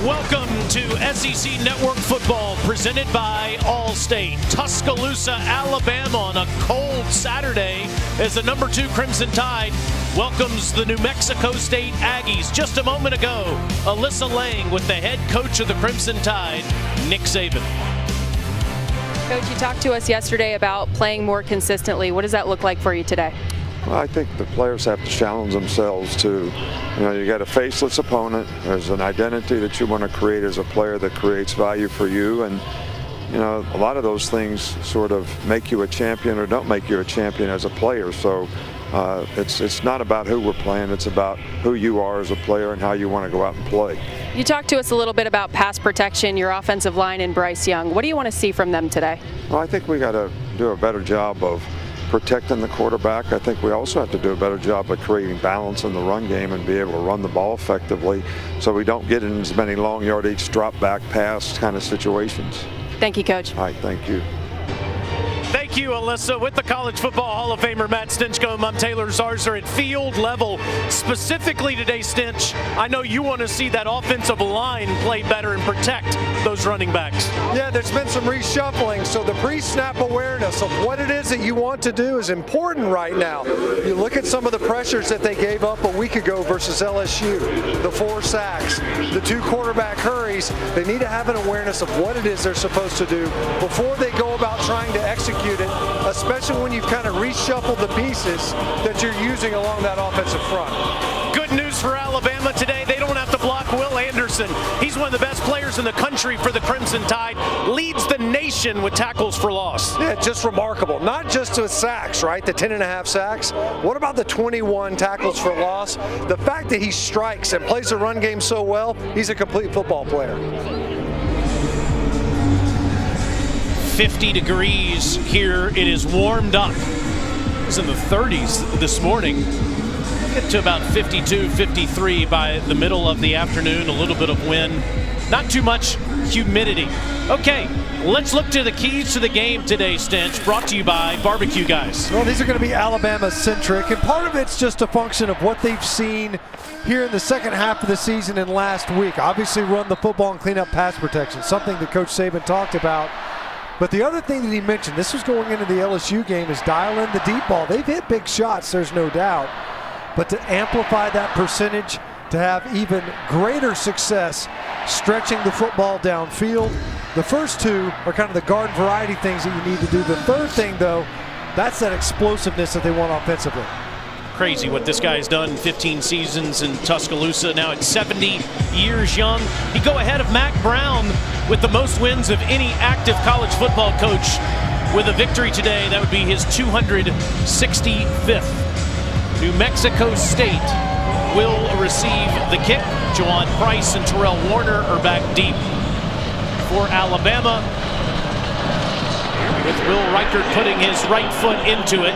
Welcome to SEC Network Football presented by Allstate. Tuscaloosa, Alabama on a cold Saturday as the number 2 Crimson Tide welcomes the New Mexico State Aggies. Just a moment ago, Alyssa Lang with the head coach of the Crimson Tide, Nick Saban. Coach, you talked to us yesterday about playing more consistently. What does that look like for you today? Well, I think the players have to challenge themselves to, you got a faceless opponent. There's an identity that you want to create as a player that creates value for you. And, a lot of those things sort of make you a champion or don't make you a champion as a player. So it's not about who we're playing. It's about who you are as a player and how you want to go out and play. You talked to us a little bit about pass protection, your offensive line, and Bryce Young. What do you want to see from them today? Well, I think we got to do a better job of protecting the quarterback. I think we also have to do a better job of creating balance in the run game and be able to run the ball effectively so we don't get in as many long yardage, drop back pass kind of situations. Thank you, Coach. All right, thank you. Thank you, Alyssa. With the College Football Hall of Famer Matt Stinchcomb, I'm Taylor Zarzer at field level. Specifically today, Stinch, I know you want to see that offensive line play better and protect those running backs. Yeah, there's been some reshuffling, so the pre-snap awareness of what it is that you want to do is important right now. You look at some of the pressures that they gave up a week ago versus LSU, the 4 sacks, the 2 quarterback hurries. They need to have an awareness of what it is they're supposed to do before they go about trying to execute it, especially when you've kind of reshuffled the pieces that you're using along that offensive front. Good news for Alabama today. They don't have to block Will Anderson. He's one of the best players in the country for the Crimson Tide. Leads the nation with tackles for loss. Yeah, just remarkable. Not just with sacks, right? The 10.5 sacks. What about the 21 tackles for loss? The fact that he strikes and plays the run game so well, he's a complete football player. 50 degrees here. It is warmed up. It was in the 30s this morning. Get to about 52, 53 by the middle of the afternoon. A little bit of wind. Not too much humidity. Okay, let's look to the keys to the game today, Stench. Brought to you by Barbecue Guys. Well, these are going to be Alabama-centric, and part of it's just a function of what they've seen here in the second half of the season and last week. Obviously run the football and clean up pass protection, something that Coach Saban talked about. But the other thing that he mentioned, this was going into the LSU game, is dial in the deep ball. They've hit big shots, there's no doubt. But to amplify that percentage, to have even greater success stretching the football downfield. The first 2 are kind of the garden variety things that you need to do. The third thing, though, that's that explosiveness that they want offensively. Crazy what this guy's done. 15 seasons in Tuscaloosa, now at 70 years young. He go ahead of Mack Brown with the most wins of any active college football coach with a victory today. That would be his 265th. New Mexico State will receive the kick. Jawan Price and Terrell Warner are back deep for Alabama, with Will Reichert putting his right foot into it.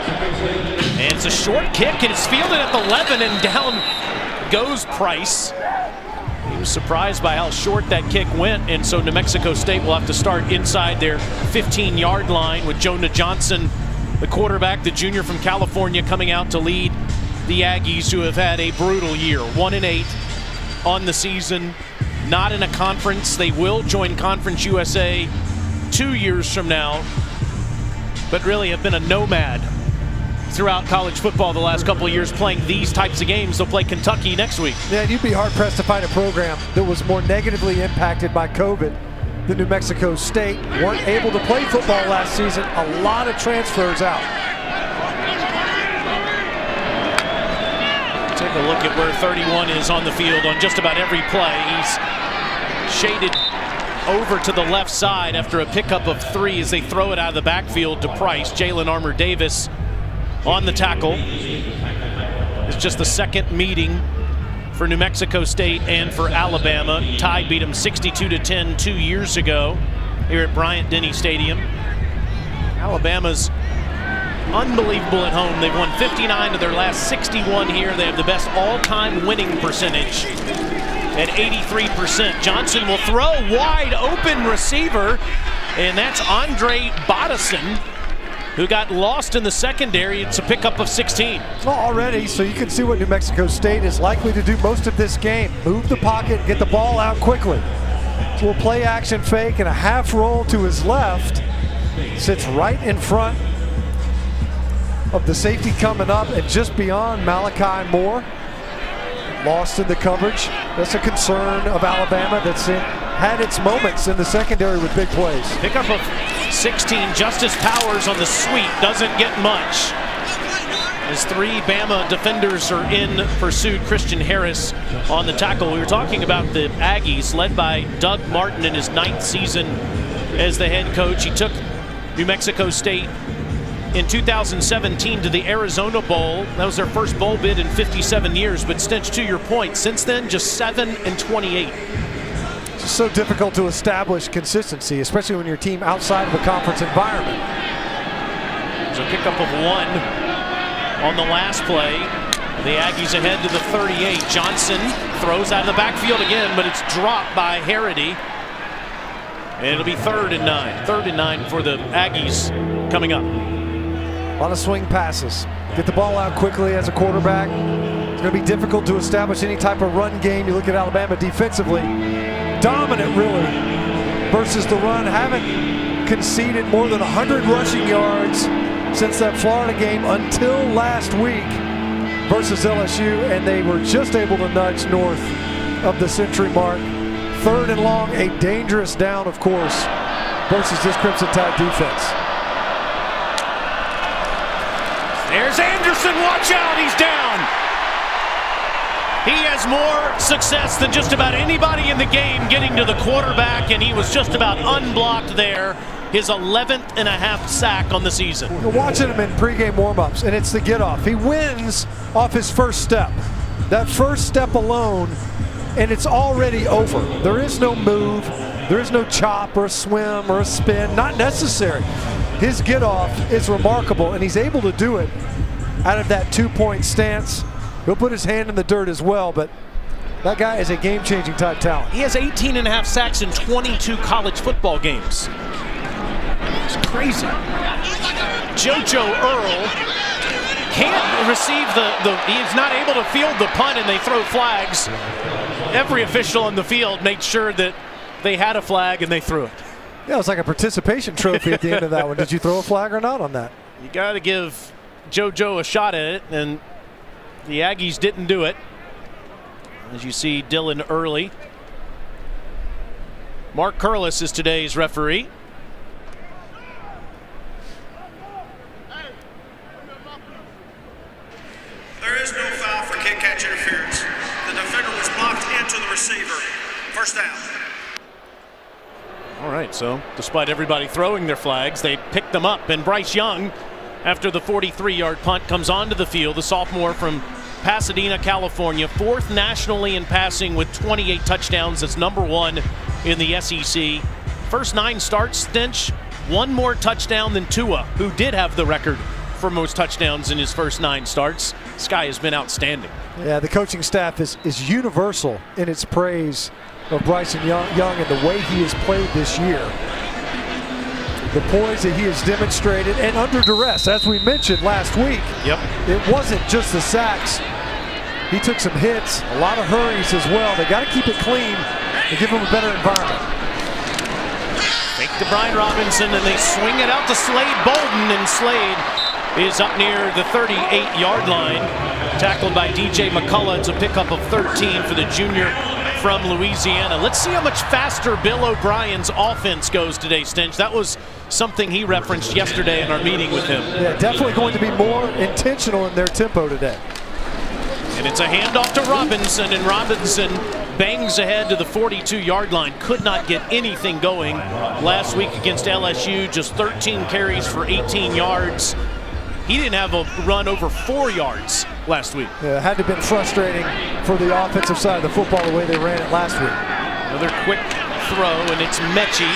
And it's a short kick, and it's fielded at the 11, and down goes Price. He was surprised by how short that kick went, and so New Mexico State will have to start inside their 15-yard line with Jonah Johnson, the quarterback, the junior from California, coming out to lead the Aggies, who have had a brutal year. 1-8 on the season, not in a conference. They will join Conference USA 2 years from now, but really have been a nomad throughout college football the last couple of years playing these types of games. They'll play Kentucky next week. Yeah, you'd be hard-pressed to find a program that was more negatively impacted by COVID than New Mexico State. Weren't able to play football last season. A lot of transfers out. Take a look at where 31 is on the field on just about every play. He's shaded over to the left side after a pickup of 3 as they throw it out of the backfield to Price. Jalen Armour-Davis on the tackle. It's just the second meeting for New Mexico State and for Alabama. Tide beat them 62-10 2 years ago here at Bryant-Denny Stadium. Alabama's unbelievable at home. They've won 59 of their last 61 here. They have the best all-time winning percentage at 83%. Johnson will throw, wide open receiver, and that's Andre Bodison. who got lost in the secondary. It's a pickup of 16. Well, already, so you can see what New Mexico State is likely to do most of this game. Move the pocket, get the ball out quickly. So a play action fake and a half roll to his left. Sits right in front of the safety coming up and just beyond Malachi Moore. Lost in the coverage. That's a concern of Alabama that's had its moments in the secondary with big plays. Pickup of 16. Justice Powers on the sweep doesn't get much. As 3 Bama defenders are in pursuit. Christian Harris on the tackle. We were talking about the Aggies led by Doug Martin in his 9th season as the head coach. He took New Mexico State in 2017 to the Arizona Bowl. That was their first bowl bid in 57 years. But Stinch, to your point, since then, just 7-28. It's just so difficult to establish consistency, especially when your team outside of a conference environment. There's a pickup of 1 on the last play. The Aggies ahead to the 38. Johnson throws out of the backfield again, but it's dropped by Harity. And it'll be 3rd and 9. 3rd and 9 for the Aggies coming up. A lot of swing passes. Get the ball out quickly as a quarterback. It's going to be difficult to establish any type of run game. You look at Alabama defensively. Dominant, really, versus the run. Haven't conceded more than 100 rushing yards since that Florida game until last week versus LSU, and they were just able to nudge north of the century mark. 3rd and long, a dangerous down, of course, versus this Crimson Tide defense. There's Anderson, watch out, he's down. He has more success than just about anybody in the game getting to the quarterback, and he was just about unblocked there. His 11th and a half sack on the season. We're watching him in pregame warm-ups, and it's the get-off. He wins off his first step. That first step alone, and it's already over. There is no move. There is no chop or a swim or a spin. Not necessary. His get-off is remarkable, and he's able to do it out of that 2-point stance. He'll put his hand in the dirt as well, but that guy is a game-changing type talent. He has 18 and a half sacks in 22 college football games. It's crazy. JoJo Earl can't receive he's not able to field the punt, and they throw flags. Every official on the field made sure that they had a flag and they threw it. Yeah, it was like a participation trophy at the end of that one. Did you throw a flag or not on that? You got to give JoJo a shot at it, and the Aggies didn't do it. As you see, Dylan Early. Mark Curlis is today's referee. There is no foul for kick catch interference. The defender was blocked into the receiver. First down. All right, so despite everybody throwing their flags, they picked them up. And Bryce Young, after the 43-yard punt, comes onto the field. The sophomore from Pasadena, California, 4th nationally in passing with 28 touchdowns. That's #1 in the SEC. First 9 starts, Stinch, 1 more touchdown than Tua, who did have the record for most touchdowns in his first 9 starts. This guy has been outstanding. Yeah, the coaching staff is universal in its praise of Bryson Young and the way he has played this year. The poise that he has demonstrated, and under duress, as we mentioned last week. Yep. It wasn't just the sacks. He took some hits, a lot of hurries as well. They got to keep it clean and give him a better environment. Fake to Brian Robinson, and they swing it out to Slade Bolden, and Slade is up near the 38-yard line. Tackled by DJ McCullough. It's a pickup of 13 for the junior from Louisiana. Let's see how much faster Bill O'Brien's offense goes today, Stinch. That was something he referenced yesterday in our meeting with him. Yeah, definitely going to be more intentional in their tempo today. And it's a handoff to Robinson, and Robinson bangs ahead to the 42-yard line. Could not get anything going last week against LSU. Just 13 carries for 18 yards. He didn't have a run over 4 yards last week. Yeah, it had to have been frustrating for the offensive side of the football the way they ran it last week. Another quick throw, and it's Mechie.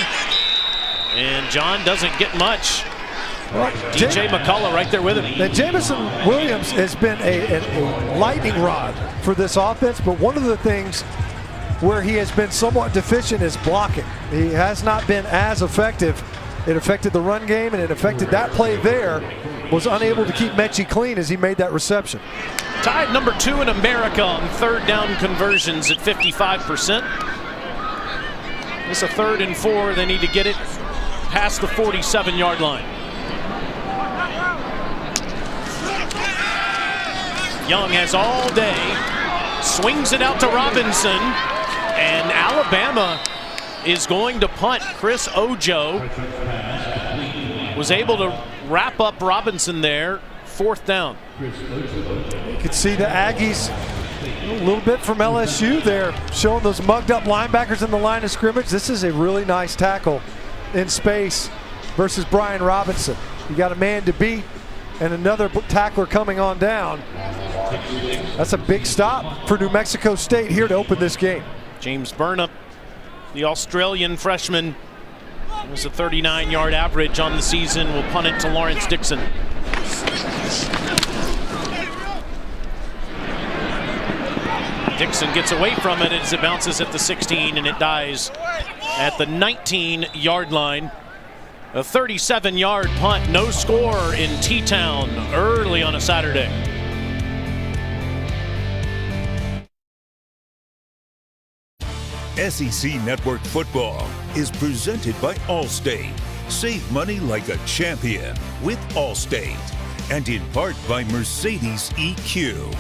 And John doesn't get much. Well, DJ McCullough right there with him. Now, Jamison Williams has been a lightning rod for this offense, but one of the things where he has been somewhat deficient is blocking. He has not been as effective It affected the run game, and it affected that play there. Was unable to keep Mechie clean as he made that reception. Tied number 2 in America on third down conversions at 55%. It's a 3rd and 4. They need to get it past the 47-yard line. Young has all day, swings it out to Robinson, and Alabama is going to punt. Chris Ojo was able to wrap up Robinson there, 4th down. You could see the Aggies a little bit from LSU there, showing those mugged up linebackers in the line of scrimmage. This is a really nice tackle in space versus Brian Robinson. You got a man to beat and another tackler coming on down. That's a big stop for New Mexico State here to open this game. James Burnham, the Australian freshman, was a 39-yard average on the season. Will punt it to Lawrence Dixon. Dixon gets away from it as it bounces at the 16 and it dies at the 19-yard line. A 37-yard punt, no score in T-Town early on a Saturday. SEC Network Football is presented by Allstate. Save money like a champion with Allstate. And in part by Mercedes EQ.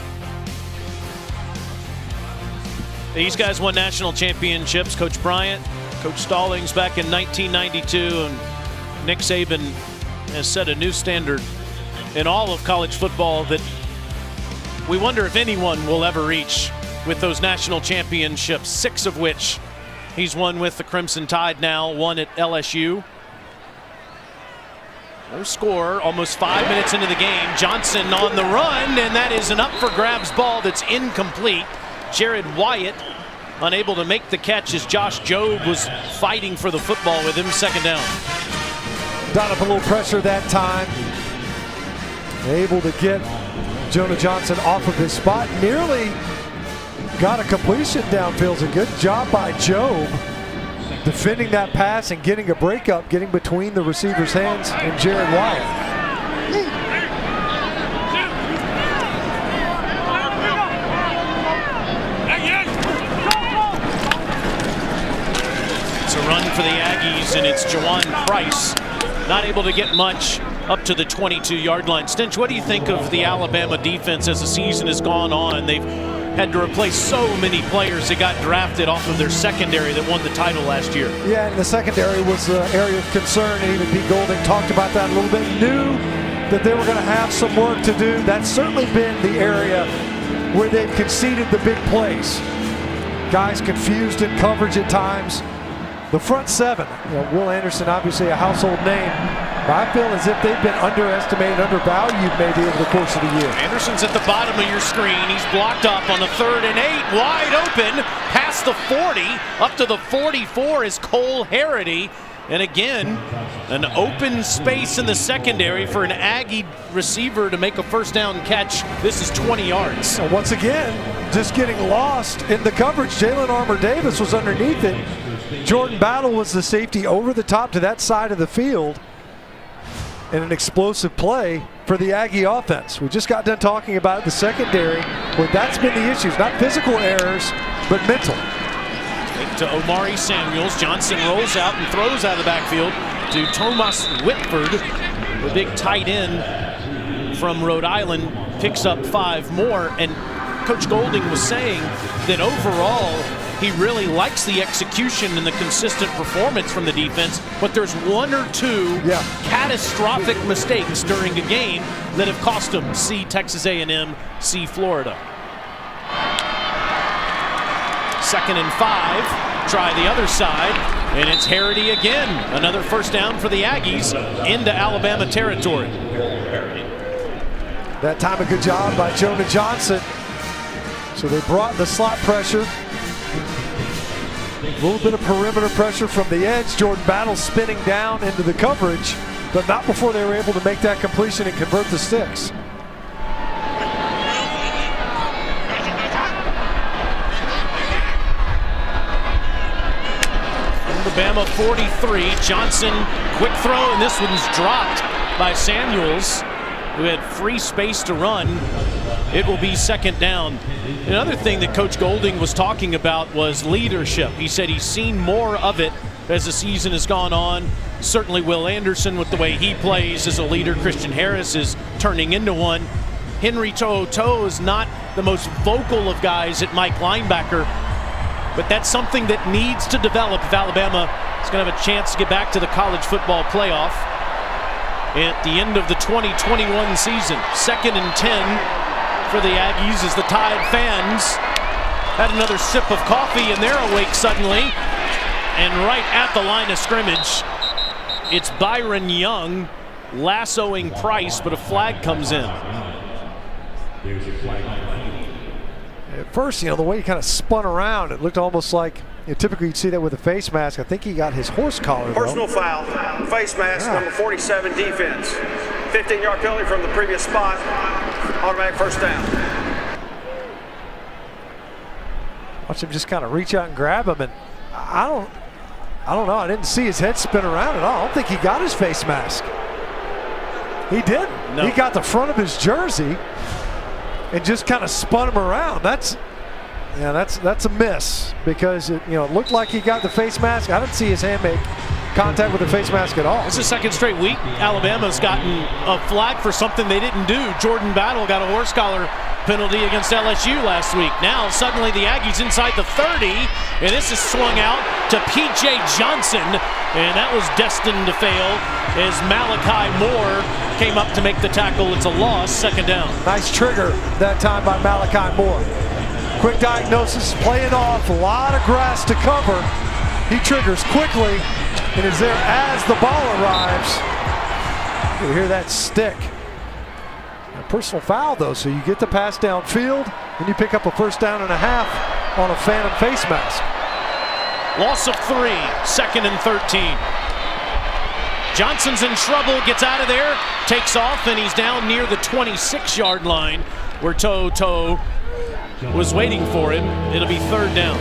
These guys won national championships. Coach Bryant, Coach Stallings back in 1992, and Nick Saban has set a new standard in all of college football that we wonder if anyone will ever reach with those national championships, 6 of which he's won with the Crimson Tide now, 1 at LSU. No score, almost 5 minutes into the game. Johnson on the run, and that is an up-for-grabs ball that's incomplete. Jared Wyatt unable to make the catch as Josh Jobe was fighting for the football with him, 2nd down. Done up a little pressure that time. Able to get Jonah Johnson off of his spot. Nearly got a completion downfield. It's a good job by Jobe defending that pass and getting a breakup, getting between the receiver's hands and Jared Wyatt. It's a run for the Aggies, and it's Jawan Price not able to get much up to the 22-yard line. Stinch, what do you think of the Alabama defense as the season has gone on? They've had to replace so many players that got drafted off of their secondary that won the title last year. Yeah, and the secondary was an area of concern, and even Pete Golding talked about that a little bit. Knew that they were going to have some work to do. That's certainly been the area where they've conceded the big plays. Guys confused in coverage at times. The front 7, Will Anderson, obviously a household name, but I feel as if they've been underestimated, undervalued maybe over the course of the year. Anderson's at the bottom of your screen. He's blocked up on the 3rd and 8, wide open, past the 40, up to the 44 is Cole Harity. And again, an open space in the secondary for an Aggie receiver to make a 1st down catch. This is 20 yards. So once again, just getting lost in the coverage. Jalen Armour-Davis was underneath it. Jordan Battle was the safety over the top to that side of the field. And an explosive play for the Aggie offense. We just got done talking about the secondary, where that's been the issues. Not physical errors, but mental. To Omari Samuels. Johnson rolls out and throws out of the backfield to Thomas Whitford. The big tight end from Rhode Island picks up 5 more. And Coach Golding was saying that overall he really likes the execution and the consistent performance from the defense, but there's 1 or 2 catastrophic mistakes during a game that have cost him. See Texas A&M, see Florida. 2nd and 5, try the other side, and it's Harity again. Another 1st down for the Aggies into Alabama territory. That time a good job by Jonah Johnson. So they brought the slot pressure. A little bit of perimeter pressure from the edge. Jordan Battle spinning down into the coverage, but not before they were able to make that completion and convert the sticks. Alabama 43. Johnson, quick throw, and this one's dropped by Samuels, who had free space to run. It will be second down. Another thing that Coach Golding was talking about was leadership. He said he's seen more of it as the season has gone on. Certainly Will Anderson, with the way he plays as a leader. Christian Harris is turning into one. Henry To'oTo'o is not the most vocal of guys at Mike linebacker, but that's something that needs to develop if Alabama is going to have a chance to get back to the college football playoff at the end of the 2021 season. 2nd and 10 for the Aggies as the Tide fans had another sip of coffee and they're awake suddenly. And right at the line of scrimmage, it's Byron Young lassoing Price, but a flag comes in. At first, the way he kind of spun around, it looked almost like, typically you'd see that with a face mask. I think he got his horse collar. Personal foul, face mask, number 47 defense. 15-yard penalty from the previous spot, automatic first down. Watch him just kind of reach out and grab him, and I don't know. I didn't see his head spin around at all. I don't think he got his face mask. He didn't. No. He got the front of his jersey and just kind of spun him around. That's a miss, because it looked like he got the face mask. I didn't see his hand make contact with the face mask at all. It's the second straight week Alabama's gotten a flag for something they didn't do. Jordan Battle got a horse collar penalty against LSU last week. Now suddenly the Aggies inside the 30, and this is swung out to P.J. Johnson, and that was destined to fail as Malachi Moore came up to make the tackle. It's a loss, second down. Nice trigger that time by Malachi Moore. Quick diagnosis, playing off, a lot of grass to cover. He triggers quickly and is there as the ball arrives. You hear that stick. A personal foul though, so you get the pass downfield and you pick up a 1st down and a half on a phantom face mask. Loss of 3, 2nd and 13. Johnson's in trouble, gets out of there, takes off, and he's down near the 26-yard line where To'oTo'o was waiting for him. It'll be 3rd down.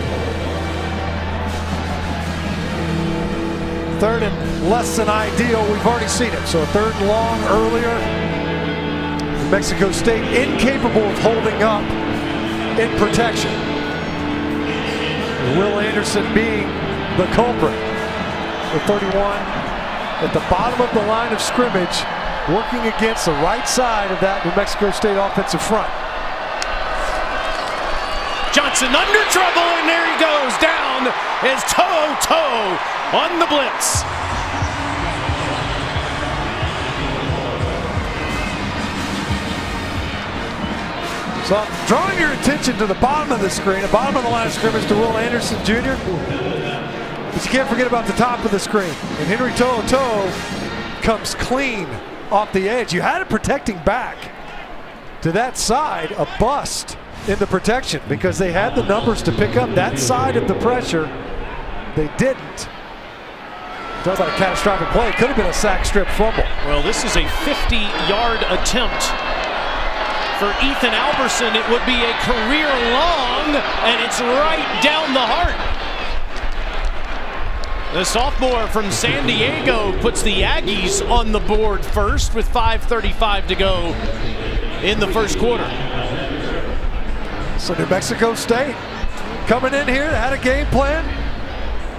3rd and less than ideal. We've already seen it. So a 3rd and long earlier. New Mexico State incapable of holding up in protection. Will Anderson being the culprit. The 31 at the bottom of the line of scrimmage, working against the right side of that New Mexico State offensive front. Johnson under trouble, and there he goes down as To'oTo'o on the blitz. So I'm drawing your attention to the bottom of the screen, the bottom of the line of scrimmage to Will Anderson Jr. But you can't forget about the top of the screen. And Henry To'oTo'o comes clean off the edge. You had it protecting back to that side, a bust in the protection, because they had the numbers to pick up that side of the pressure. They didn't. Talk about a catastrophic play. It could have been a sack strip fumble. Well, this is a 50-yard attempt for Ethan Alberson. It would be a career long, and it's right down the heart. The sophomore from San Diego puts the Aggies on the board first with 5:35 to go in the first quarter. So New Mexico State coming in here, they had a game plan.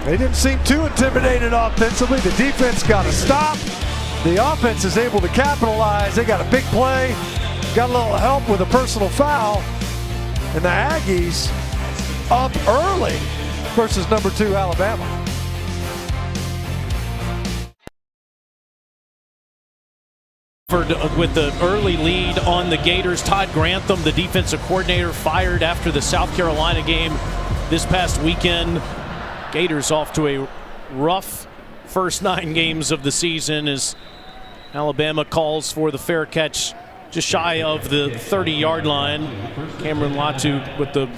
They didn't seem too intimidated offensively. The defense got a stop. The offense is able to capitalize. They got a big play, got a little help with a personal foul, and the Aggies up early versus number 2 Alabama. With the early lead on the Gators, Todd Grantham, the defensive coordinator, fired after the South Carolina game this past weekend. Gators off to a rough first 9 games of the season as Alabama calls for the fair catch just shy of the 30-yard line. Cameron Latu with the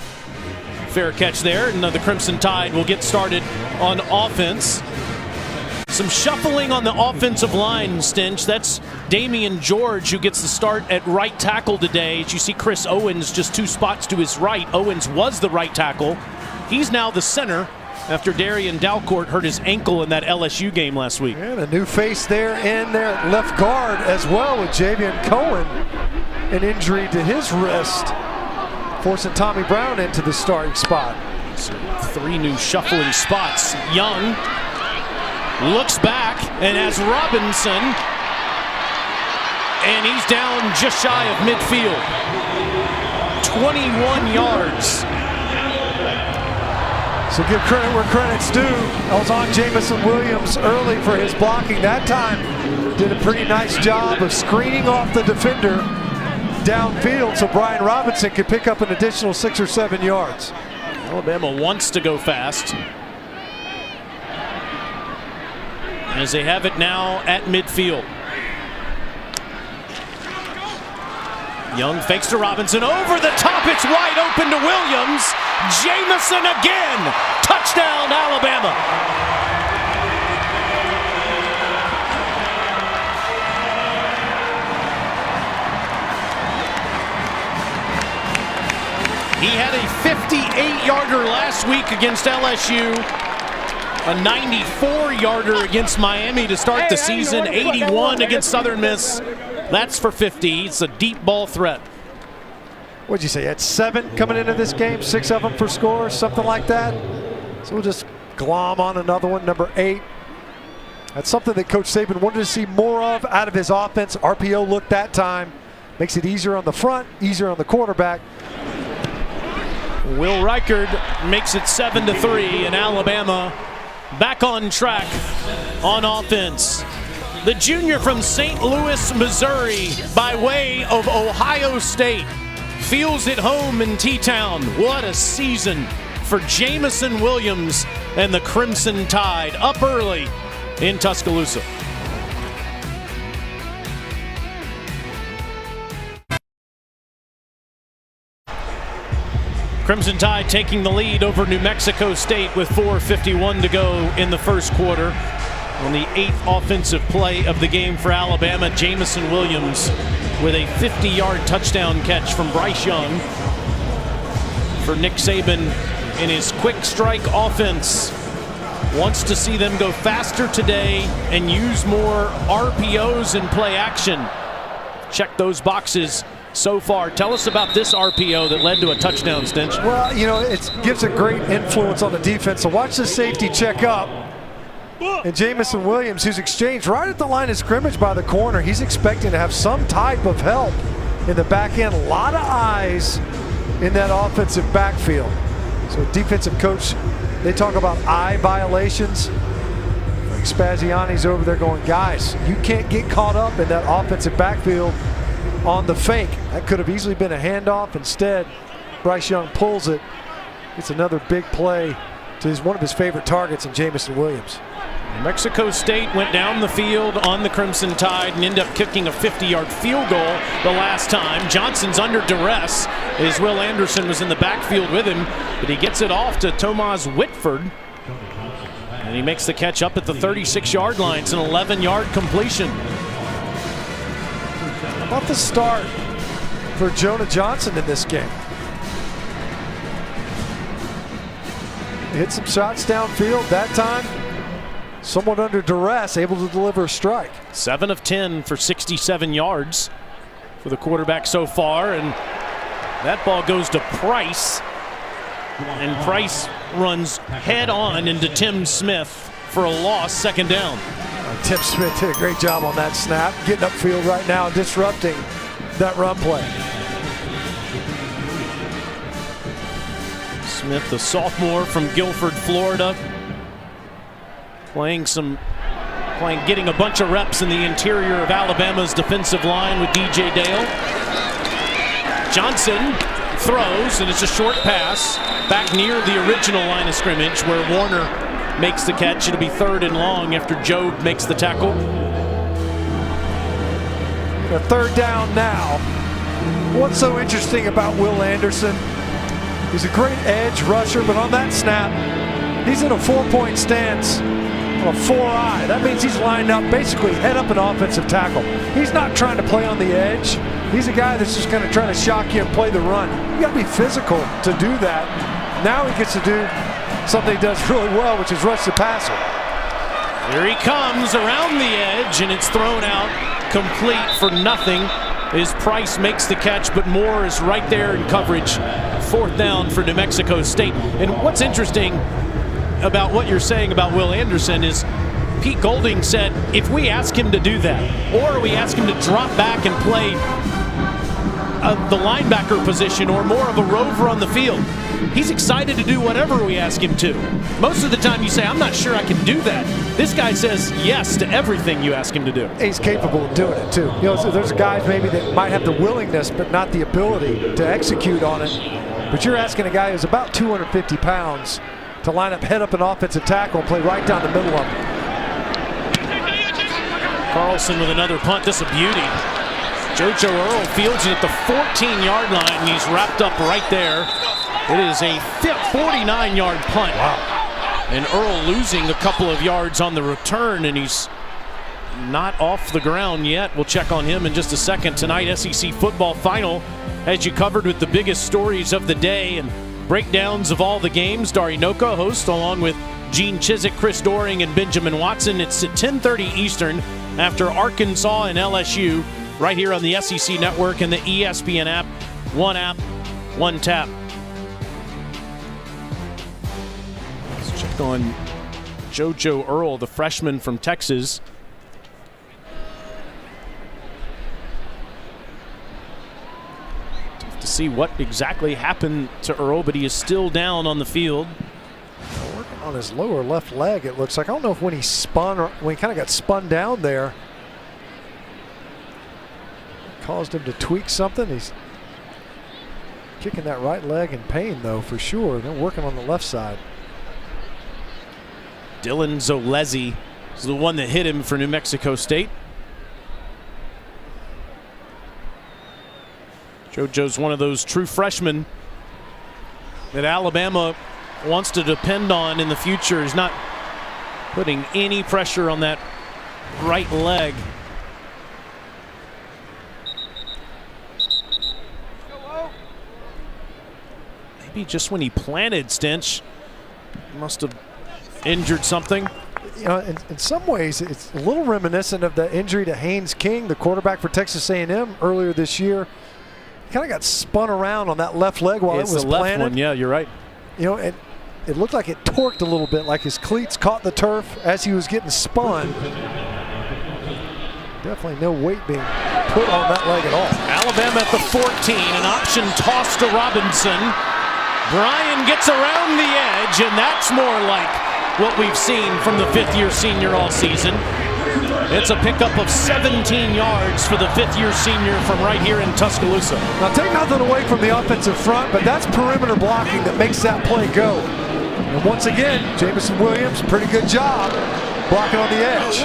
fair catch there, and the Crimson Tide will get started on offense. Some shuffling on the offensive line, Stinch. That's Damian George who gets the start at right tackle today. As you see Chris Owens just 2 spots to his right. Owens was the right tackle. He's now the center after Darian Dalcourt hurt his ankle in that LSU game last week. And a new face there in their left guard as well with Javian Cohen. An injury to his wrist, forcing Tommy Brown into the starting spot. So 3 new shuffling spots. Young looks back and has Robinson, and he's down just shy of midfield. 21 yards. So give credit where credit's due. I was on Jamison Williams early for his blocking. That time did a pretty nice job of screening off the defender downfield so Brian Robinson could pick up an additional 6 or 7 yards. Alabama wants to go fast, as they have it now at midfield. Young fakes to Robinson, over the top, it's wide open to Williams. Jamison again, touchdown Alabama. He had a 58-yarder last week against LSU, a 94-yarder against Miami to start the season, 81 against Southern Miss. That's for 50. It's a deep ball threat. What'd you say? Had 7 coming into this game, 6 of them for scores, something like that. So we'll just glom on another one, number 8. That's something that Coach Saban wanted to see more of out of his offense. RPO look that time. Makes it easier on the front, easier on the quarterback. Will Reichard makes it 7-3, and Alabama back on track on offense. The junior from St. Louis, Missouri, by way of Ohio State, feels at home in T-Town. What a season for Jamison Williams and the Crimson Tide, up early in Tuscaloosa. Crimson Tide taking the lead over New Mexico State with 4:51 to go in the first quarter. On the 8th offensive play of the game for Alabama, Jamison Williams with a 50-yard touchdown catch from Bryce Young. For Nick Saban in his quick strike offense, wants to see them go faster today and use more RPOs and play action. Check those boxes so far. Tell us about this RPO that led to a touchdown, Stench. Well, you know, it gives a great influence on the defense. So watch the safety check up. And Jamison Williams, who's exchanged right at the line of scrimmage by the corner, he's expecting to have some type of help in the back end. A lot of eyes in that offensive backfield. So defensive coach, they talk about eye violations. Frank Spaziani's over there going, guys, you can't get caught up in that offensive backfield on the fake. That could have easily been a handoff. Instead, Bryce Young pulls it. It's another big play to one of his favorite targets in Jamison Williams. New Mexico State went down the field on the Crimson Tide and ended up kicking a 50-yard field goal the last time. Johnson's under duress as Will Anderson was in the backfield with him, but he gets it off to Tomas Whitford. And he makes the catch up at the 36-yard line. It's an 11-yard completion. How about the start for Jonah Johnson in this game? He hit some shots downfield that time. Somewhat under duress, able to deliver a strike. 7 of 10 for 67 yards for the quarterback so far, and that ball goes to Price, and Price runs head on into Tim Smith for a loss, second down. Tim Smith did a great job on that snap, getting upfield right now, disrupting that run play. Smith, the sophomore from Guilford, Florida, getting a bunch of reps in the interior of Alabama's defensive line with DJ Dale. Johnson throws, and it's a short pass back near the original line of scrimmage where Warner makes the catch. It'll be 3rd and long after Jobe makes the tackle. A 3rd down now. What's so interesting about Will Anderson? He's a great edge rusher, but on that snap, he's in a 4-point stance on a 4-eye. That means he's lined up basically head up an offensive tackle. He's not trying to play on the edge. He's a guy that's just going to try to shock you and play the run. You got to be physical to do that. Now he gets to do something he does really well, which is rush the passer. Here he comes around the edge, and it's thrown out complete for nothing. As Price makes the catch, but Moore is right there in coverage. 4th down for New Mexico State. And what's interesting about what you're saying about Will Anderson is Pete Golding said if we ask him to do that, or we ask him to drop back and play the linebacker position or more of a rover on the field, he's excited to do whatever we ask him to. Most of the time you say, I'm not sure I can do that. This guy says yes to everything you ask him to do. He's capable of doing it too. You know, so there's guys maybe that might have the willingness but not the ability to execute on it. But you're asking a guy who's about 250 pounds to line up, head up an offensive tackle and play right down the middle of him. Carlson with another punt. This is a beauty. JoJo Earl fields it at the 14-yard line. He's wrapped up right there. It is a 49-yard punt. Wow. And Earl losing a couple of yards on the return, and he's not off the ground yet. We'll check on him in just a second. Tonight, SEC football final has you covered with the biggest stories of the day and breakdowns of all the games. Dari Noka hosts along with Gene Chizik, Chris Doring, and Benjamin Watson. It's at 10:30 Eastern after Arkansas and LSU right here on the SEC Network and the ESPN app. One app, one tap. Let's check on JoJo Earl, the freshman from Texas. Tough to see what exactly happened to Earl, but he is still down on the field. Working on his lower left leg, it looks like. I don't know if when he spun or when he kind of got spun down there, caused him to tweak something. He's kicking that right leg in pain, though, for sure. They're working on the left side. Dylan Zolezi is the one that hit him for New Mexico State. JoJo's one of those true freshmen that Alabama wants to depend on in the future. He's not putting any pressure on that right leg. Maybe just when he planted, Stench must have injured something. You know, in some ways, it's a little reminiscent of the injury to Haynes King, the quarterback for Texas A&M earlier this year. He kind of got spun around on that left leg while it was the left planted. one, yeah, you're right. You know, it looked like it torqued a little bit, like his cleats caught the turf as he was getting spun. Definitely no weight being put on that leg at all. Alabama at the 14, an option toss to Robinson. Brian gets around the edge, and that's more like what we've seen from the fifth-year senior all season. It's a pickup of 17 yards for the fifth-year senior from right here in Tuscaloosa. Now, take nothing away from the offensive front, but that's perimeter blocking that makes that play go. And once again, Jamison Williams, pretty good job blocking on the edge.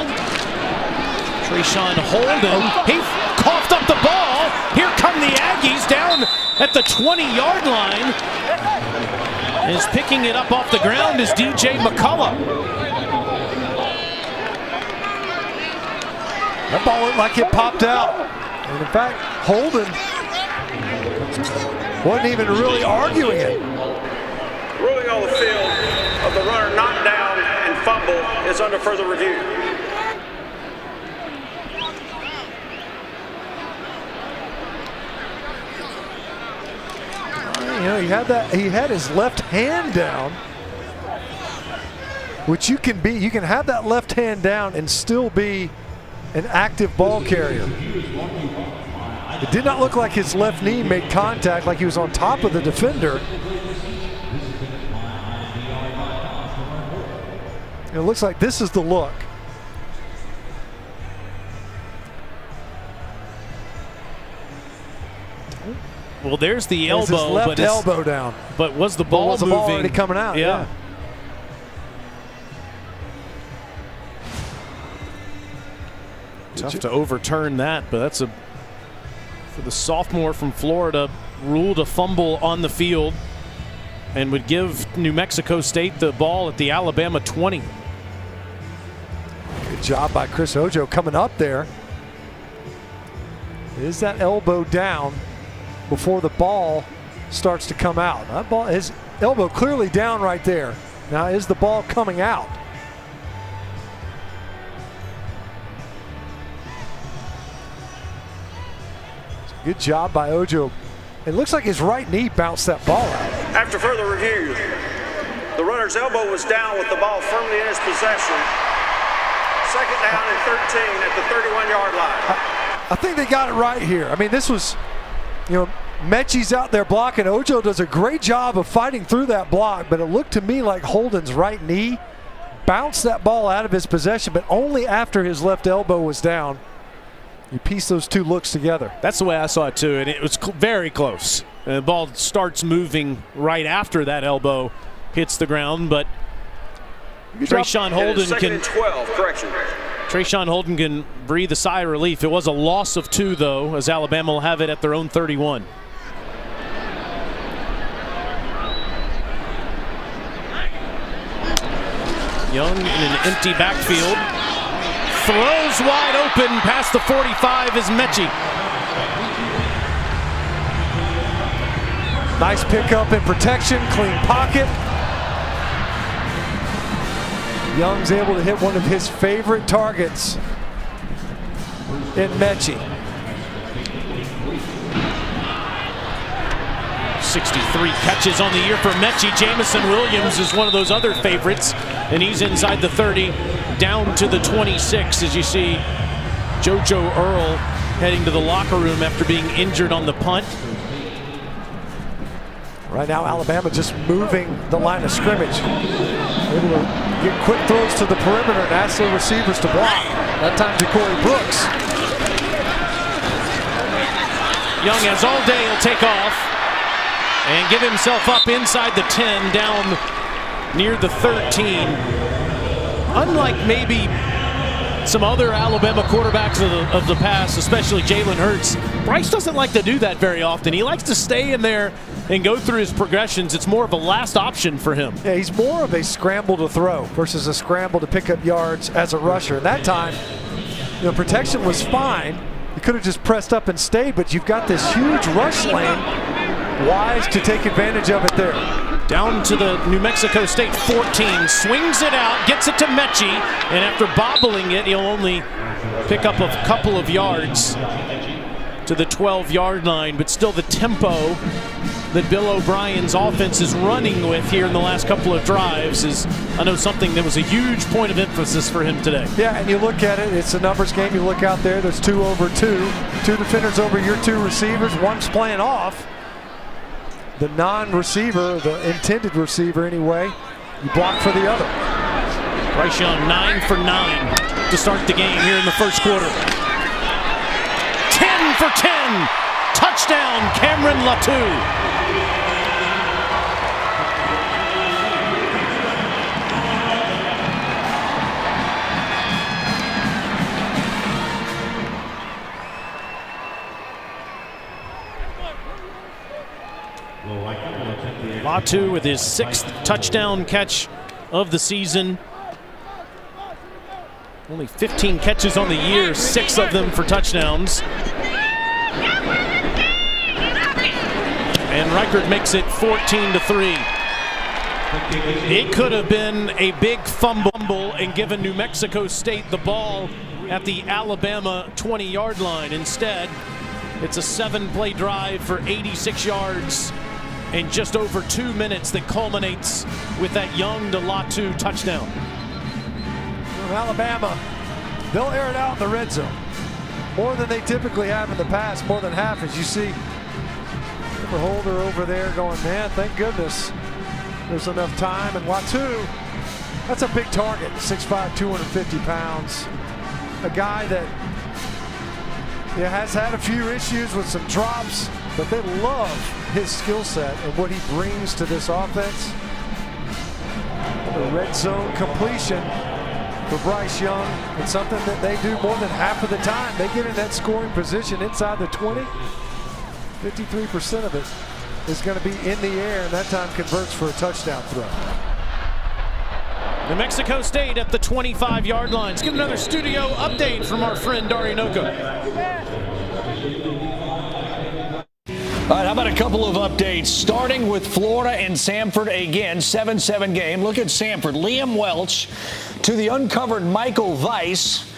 Trayshawn Holden, he coughed up the ball. Here come the Aggies down at the 20-yard line. Is picking it up off the ground is DJ McCullough. That ball looked like it popped out. And in fact, Holden wasn't even really arguing it. Ruling on the field of the runner knocked down and fumble is under further review. You know, he had his left hand down, which you can have that left hand down and still be an active ball carrier. It did not look like his left knee made contact, like he was on top of the defender. It looks like this is the look. Well, there's the elbow, his left but elbow down. But was the ball was the moving? ball already coming out? Yeah. Tough to overturn that, but that's for the sophomore from Florida, ruled a fumble on the field and would give New Mexico State the ball at the Alabama 20. Good job by Chris Ojo coming up there. Is that elbow down before the ball starts to come out? That ball, his elbow clearly down right there. Now, is the ball coming out? Good job by Ojo. It looks like his right knee bounced that ball out. After further review, the runner's elbow was down with the ball firmly in his possession. Second down and 13 at the 31-yard line. I think they got it right here. I mean, this was, Mechie's out there blocking. Ojo does a great job of fighting through that block, but it looked to me like Holden's right knee bounced that ball out of his possession, but only after his left elbow was down. You piece those two looks together. That's the way I saw it too, and it was very close. The ball starts moving right after that elbow hits the ground, but Trayshawn Holden second and 12, correction. Trayshawn Holden can breathe a sigh of relief. It was a loss of 2, though, as Alabama will have it at their own 31. Young in an empty backfield. Throws wide open past the 45 is Mechie. Nice pickup in protection, clean pocket. Young's able to hit one of his favorite targets in Mechie. 63 catches on the year for Mechie. Jamison Williams is one of those other favorites, and he's inside the 30, down to the 26 as you see JoJo Earl heading to the locker room after being injured on the punt. Right now, Alabama just moving the line of scrimmage. Able to get quick throws to the perimeter and ask their receivers to block. That time to Corey Brooks. Young has all day, he'll take off and give himself up inside the 10, down near the 13. Unlike maybe some other Alabama quarterbacks of the past, especially Jalen Hurts, Bryce doesn't like to do that very often. He likes to stay in there and go through his progressions. It's more of a last option for him. Yeah, he's more of a scramble to throw versus a scramble to pick up yards as a rusher. And that time, protection was fine. You could have just pressed up and stayed, but you've got this huge rush lane. Wise to take advantage of it there. Down to the New Mexico State 14, swings it out, gets it to Mechie, and after bobbling it, he'll only pick up a couple of yards to the 12-yard line, but still the tempo that Bill O'Brien's offense is running with here in the last couple of drives is, I know, something that was a huge point of emphasis for him today. Yeah, and you look at it, it's a numbers game. You look out there, there's 2 over 2. 2 defenders over your 2 receivers, one's playing off. The non-receiver, the intended receiver anyway, you block for the other. Bryce Young 9 for 9 to start the game here in the first quarter. 10 for 10, touchdown Cameron Latu. Latu with his 6th touchdown catch of the season. Only 15 catches on the year, 6 of them for touchdowns. And Reichert makes it 14-3. It could have been a big fumble and given New Mexico State the ball at the Alabama 20-yard line. Instead, it's a 7-play drive for 86 yards in just over 2 minutes that culminates with that Young to Latu touchdown. Alabama, they'll air it out in the red zone more than they typically have in the past, more than half, as you see the holder over there going, man, thank goodness there's enough time. And Latu, that's a big target, 6'5", 250 pounds. A guy that has had a few issues with some drops, but they love his skill set and what he brings to this offense. The red zone completion for Bryce Young. It's something that they do more than half of the time. They get in that scoring position inside the 20. 53% of it is going to be in the air, and that time converts for a touchdown throw. New Mexico State at the 25-yard line. Let's get another studio update from our friend Dari Noko. All right, how about a couple of updates? Starting with Florida and Samford again, 7-7 game. Look at Samford. Liam Welch to the uncovered Michael Weiss.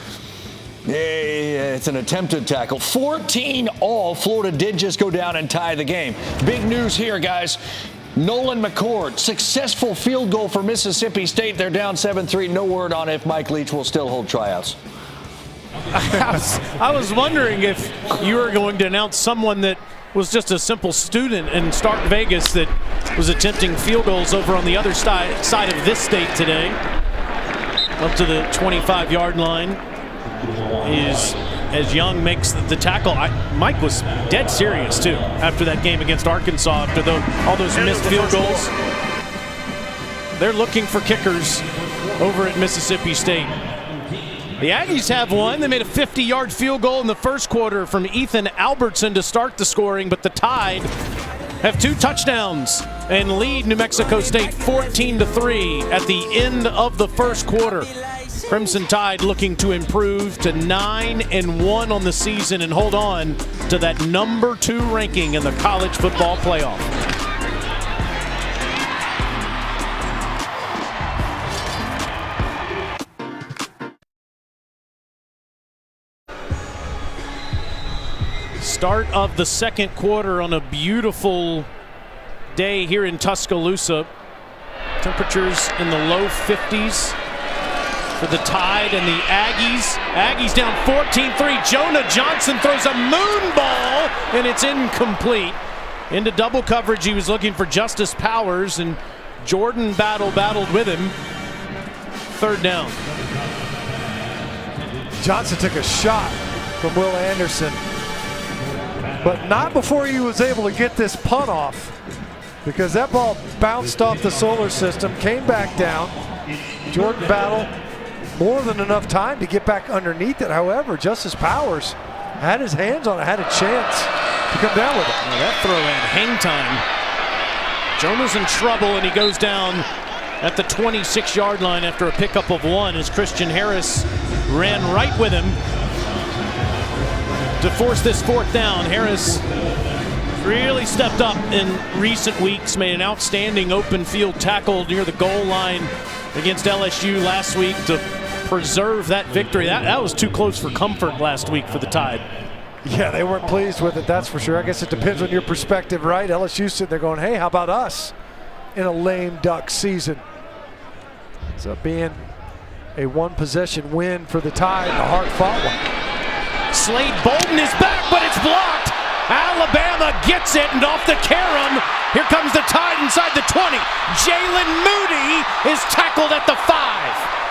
It's an attempted tackle. 14 all. Florida did just go down and tie the game. Big news here, guys. Nolan McCord, successful field goal for Mississippi State. They're down 7-3. No word on if Mike Leach will still hold tryouts. I was wondering if you were going to announce someone that was just a simple student in Stark Vegas that was attempting field goals over on the other side of this state today. Up to the 25-yard line is as Young makes the tackle. Mike was dead serious, too, after that game against Arkansas, after all those missed field goals. They're looking for kickers over at Mississippi State. The Aggies have one. They made a 50-yard field goal in the first quarter from Ethan Albertson to start the scoring, but the Tide have 2 touchdowns and lead New Mexico State 14-3 at the end of the first quarter. Crimson Tide looking to improve to 9-1 on the season and hold on to that number 2 ranking in the college football playoff. Start of the second quarter on a beautiful day here in Tuscaloosa. Temperatures in the low 50s for the Tide and the Aggies. Aggies down 14-3. Jonah Johnson throws a moon ball, and it's incomplete. Into double coverage, he was looking for Justice Powers, and Jordan battled with him. Third down. Johnson took a shot from Will Anderson, but not before he was able to get this punt off, because that ball bounced off the solar system, came back down. Jordan battled more than enough time to get back underneath it. However, Justice Powers had his hands on it, had a chance to come down with it. Well, that throw in hang time. Jonah's in trouble, and he goes down at the 26-yard line after a pickup of 1 as Christian Harris ran right with him to force this 4th down. Harris really stepped up in recent weeks, made an outstanding open field tackle near the goal line against LSU last week to preserve that victory. That was too close for comfort last week for the Tide. Yeah, they weren't pleased with it, that's for sure. I guess it depends on your perspective, right? LSU sitting there going, hey, how about us in a lame duck season? Ends up being a 1-possession win for the Tide, and a hard-fought one. Slade Bolden is back, but it's blocked. Alabama gets it, and off the carom, here comes the Tide inside the 20. Jalen Moody is tackled at the 5.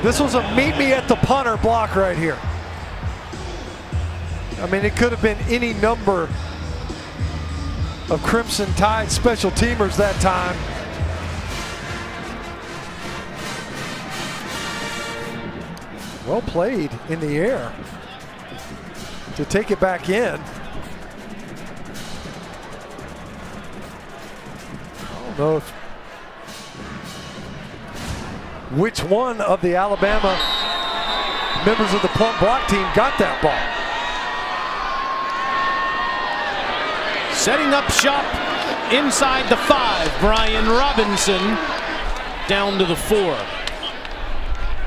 This was a meet me at the punter block right here. I mean, it could have been any number of Crimson Tide special teamers that time. Well played in the air to take it back in. I don't know which one of the Alabama members of the punt block team got that ball. Setting up shop inside the 5. Brian Robinson down to the 4.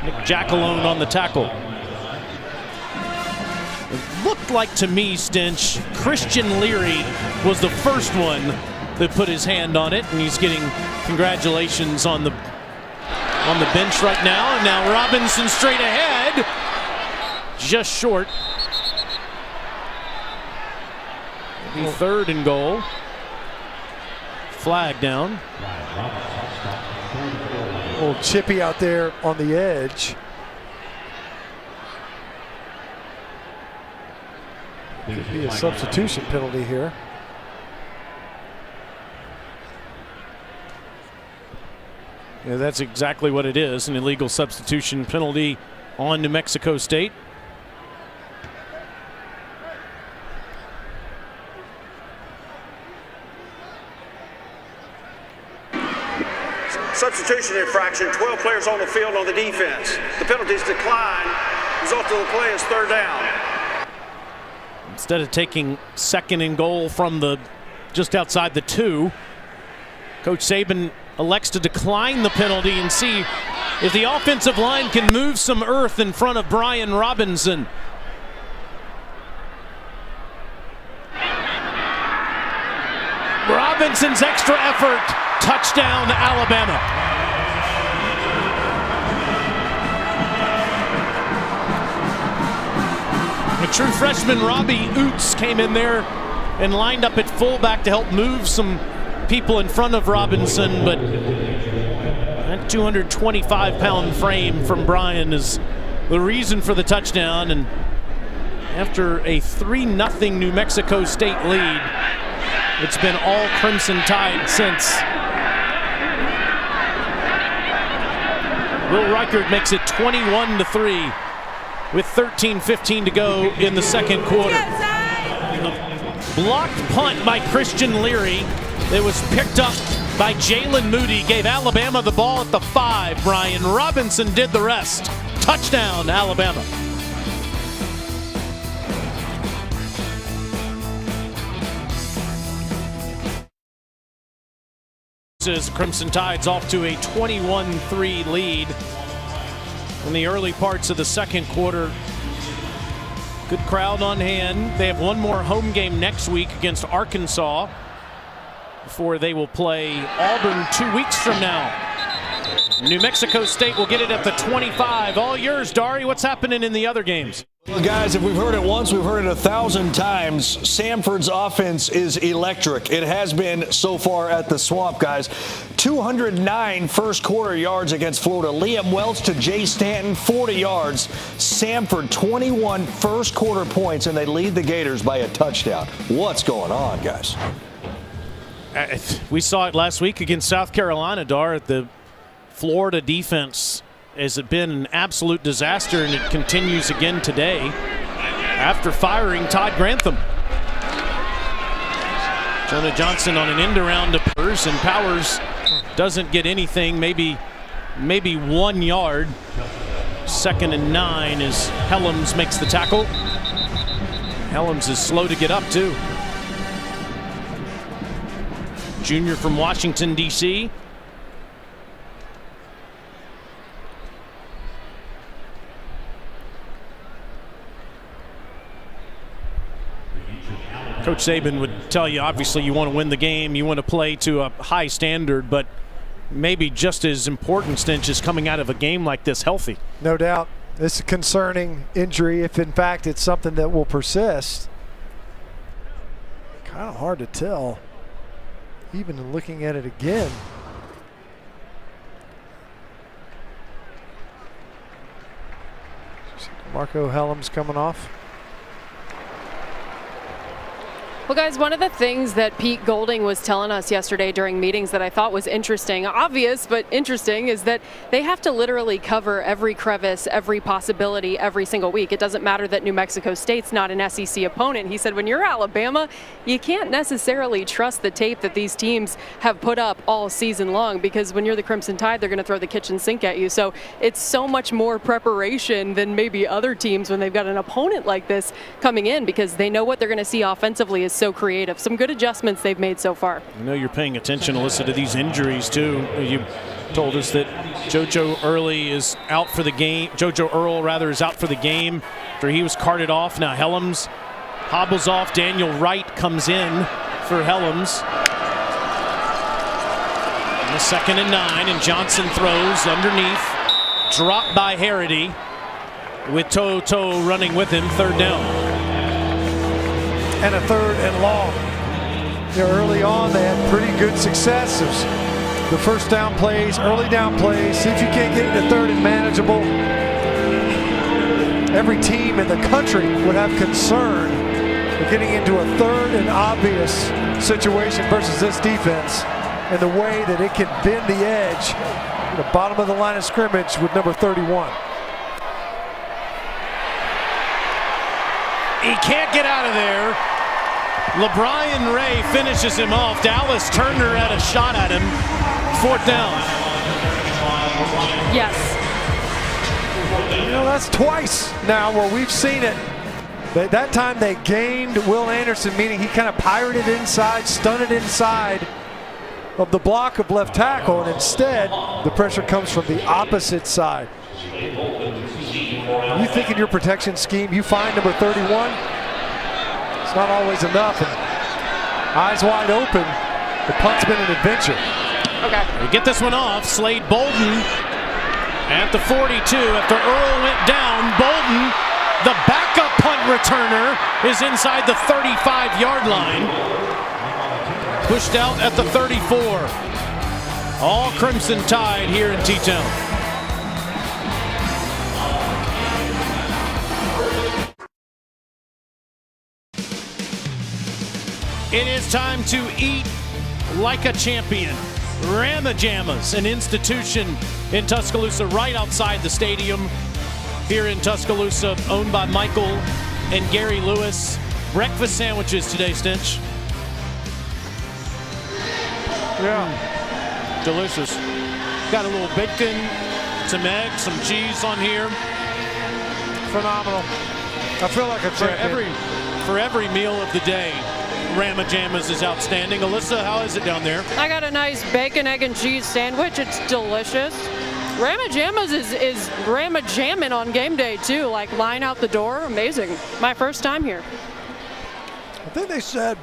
Nick Jackalone on the tackle. It looked like to me, Stinch, Christian Leary was the first one that put his hand on it, and he's getting congratulations on the bench right now. And now Robinson straight ahead, just short. Maybe 3rd and goal. Flag down. Old Chippy out there on the edge. Could be a substitution penalty here. Yeah, that's exactly what it is, an illegal substitution penalty on New Mexico State. substitution infraction, 12 players on the field on the defense. The penalties decline. Result of the play is third down. Instead of taking second and goal from the just outside the 2, Coach Saban elects to decline the penalty and see if the offensive line can move some earth in front of Brian Robinson. Robinson's extra effort, touchdown Alabama. A true freshman, Robbie Oots, came in there and lined up at fullback to help move some people in front of Robinson, but that 225-pound frame from Brian is the reason for the touchdown. And after a 3-0 New Mexico State lead, it's been all Crimson Tide since. Will Reichard makes it 21-3 with 13:15 to go in the second quarter. Blocked punt by Christian Leary. It was picked up by Jalen Moody, gave Alabama the ball at the 5. Brian Robinson did the rest. Touchdown, Alabama. Crimson Tide's off to a 21-3 lead in the early parts of the second quarter. Good crowd on hand. They have one more home game next week against Arkansas before they will play Auburn 2 weeks from now. New Mexico State will get it at the 25. All yours, Dari. What's happening in the other games? Well, guys, if we've heard it once, we've heard it 1,000 times. Samford's offense is electric. It has been so far at the Swamp, guys. 209 first quarter yards against Florida. Liam Welch to Jay Stanton, 40 yards. Samford, 21 first quarter points, and they lead the Gators by a touchdown. What's going on, guys? We saw it last week against South Carolina, Dar. The Florida defense has been an absolute disaster, and it continues again today after firing Todd Grantham. Jonah Johnson on an end around to Powers, and Powers doesn't get anything, maybe 1 yard. 2nd and 9 as Helms makes the tackle. Helms is slow to get up too. Junior from Washington, D.C. Coach Saban would tell you, obviously, you want to win the game, you want to play to a high standard, but maybe just as important, Stinch, is coming out of a game like this healthy. No doubt. It's a concerning injury if, in fact, it's something that will persist. Kind of hard to tell, even in looking at it again. Marco Helms coming off. Well, guys, one of the things that Pete Golding was telling us yesterday during meetings that I thought was interesting, obvious but interesting, is that they have to literally cover every crevice, every possibility every single week. It doesn't matter that New Mexico State's not an SEC opponent. He said when you're Alabama, you can't necessarily trust the tape that these teams have put up all season long, because when you're the Crimson Tide, they're going to throw the kitchen sink at you. So it's so much more preparation than maybe other teams when they've got an opponent like this coming in, because they know what they're going to see offensively is so creative. Some good adjustments they've made so far. I know you're paying attention, Alyssa, to these injuries too. You told us that JoJo Earl is out for the game. JoJo Earl, rather, is out for the game after he was carted off. Now Helms hobbles off. Daniel Wright comes in for Helms. And the 2nd and 9, and Johnson throws underneath. Dropped by Harity with Toto running with him. 3rd down. And a 3rd and long. You know, early on, they had pretty good successes. The first down plays, early down plays. See if you can't get into 3rd and manageable. Every team in the country would have concern of getting into a 3rd and obvious situation versus this defense, and the way that it can bend the edge at the bottom of the line of scrimmage with number 31. He can't get out of there. LeBrian Ray finishes him off. Dallas Turner had a shot at him. 4th down. Yes. You know, that's twice now where we've seen it. That time they gamed Will Anderson, meaning he kind of pirated inside, stunted inside of the block of left tackle, and instead the pressure comes from the opposite side. You think in your protection scheme, you find number 31, it's not always enough. And eyes wide open, the punt's been an adventure. Okay. We get this one off. Slade Bolden at the 42 after Earl went down. Bolden, the backup punt returner, is inside the 35-yard line. Pushed out at the 34. All Crimson Tide here in T-Town. It is time to eat like a champion. Ramajamas, an institution in Tuscaloosa right outside the stadium here in Tuscaloosa, owned by Michael and Gary Lewis. Breakfast sandwiches today, Stinch. Yeah. Delicious. Got a little bacon, some eggs, some cheese on here. Phenomenal. I feel like a champion. For every meal of the day, Ramajamas is outstanding. Alyssa, how is it down there? I got a nice bacon, egg, and cheese sandwich. It's delicious. Ramajamas is Ramajamming on game day too. Like line out the door, amazing. My first time here. I think they said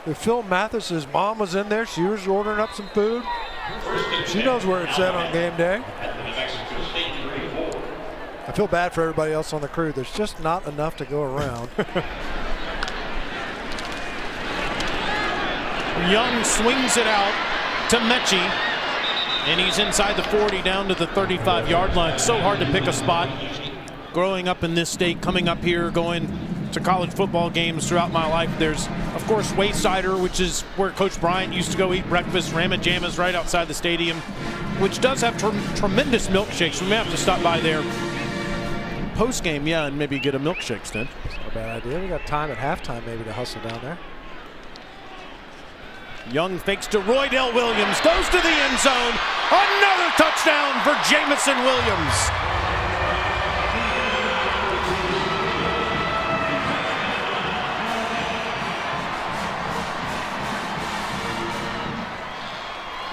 that Phil Mathis's mom was in there. She was ordering up some food. She knows where it's at on game day. I feel bad for everybody else on the crew. There's just not enough to go around. Young swings it out to Mechie, and he's inside the 40 down to the 35-yard line. So hard to pick a spot. Growing up in this state, coming up here, going to college football games throughout my life. There's, of course, Waysider, which is where Coach Bryant used to go eat breakfast. Ramajamas right outside the stadium, which does have tremendous milkshakes. We may have to stop by there post-game, yeah, and maybe get a milkshake, Stin. That's not a bad idea. We got time at halftime maybe to hustle down there. Young fakes to Roydell Williams, goes to the end zone. Another touchdown for Jamison Williams.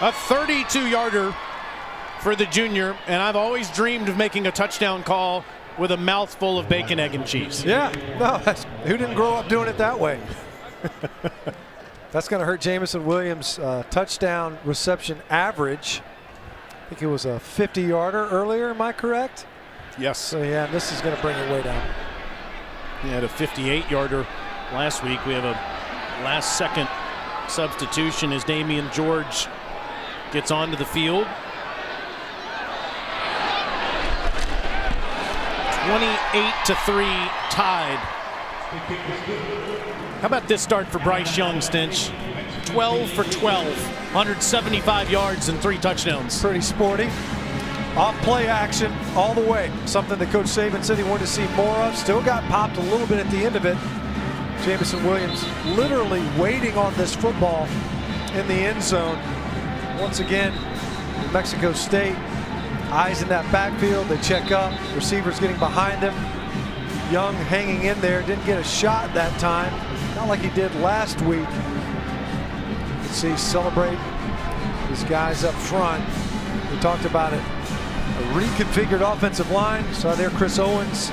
A 32-yarder for the junior, and I've always dreamed of making a touchdown call with a mouthful of bacon, egg, and cheese. Yeah, no, who didn't grow up doing it that way? That's going to hurt Jamison Williams' touchdown reception average. I think it was a 50-yarder earlier, am I correct? Yes. So, yeah, this is going to bring it way down. He had a 58-yarder last week. We have a last-second substitution as Damian George gets onto the field. 28-3 tied. How about this start for Bryce Young, Stinch? 12 for 12, 175 yards and 3 touchdowns. Pretty sporty. Off play action all the way. Something that Coach Saban said he wanted to see more of. Still got popped a little bit at the end of it. Jamison Williams literally waiting on this football in the end zone. Once again, New Mexico State, eyes in that backfield. They check up. Receivers getting behind him. Young hanging in there. Didn't get a shot that time. Not like he did last week. You can see celebrate these guys up front. We talked about it. A reconfigured offensive line. Saw there Chris Owens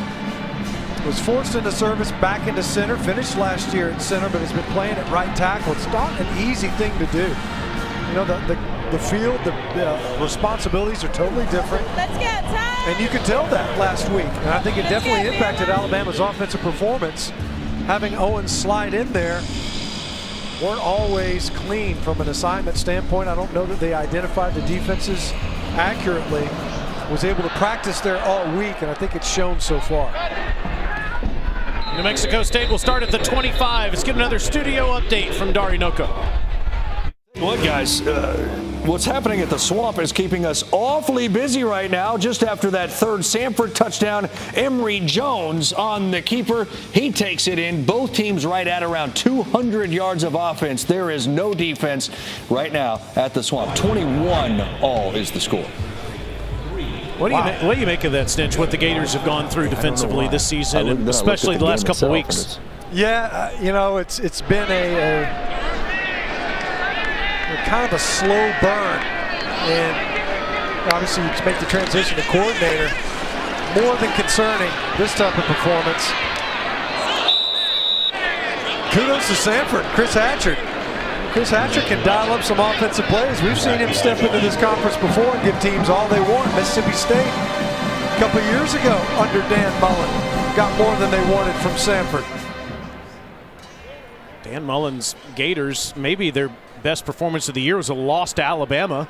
was forced into service, back into center. Finished last year at center, but has been playing at right tackle. It's not an easy thing to do. You know, the field, the responsibilities are totally different. Let's go, time. And you could tell that last week. And I think it definitely impacted Alabama's offensive performance. Having Owens slide in there weren't always clean from an assignment standpoint. I don't know that they identified the defenses accurately. Was able to practice there all week, and I think it's shown so far. New Mexico State will start at the 25. Let's get another studio update from Dari Noko. Look, guys, what's happening at the Swamp is keeping us awfully busy right now. Just after that third Samford touchdown, Emory Jones on the keeper. He takes it in. Both teams right at around 200 yards of offense. There is no defense right now at the Swamp. 21-all is the score. What do you make of that, Stinch? What the Gators have gone through defensively this season, and especially the last couple weeks? Yeah, you know, it's been a kind of a slow burn, and obviously to make the transition to coordinator, more than concerning, this type of performance. Kudos to Sanford, Chris Hatchard. Chris Hatchard can dial up some offensive plays. We've seen him step into this conference before and give teams all they want. Mississippi State, a couple years ago under Dan Mullen, got more than they wanted from Sanford. Dan Mullen's Gators, maybe their best performance of the year was a loss to Alabama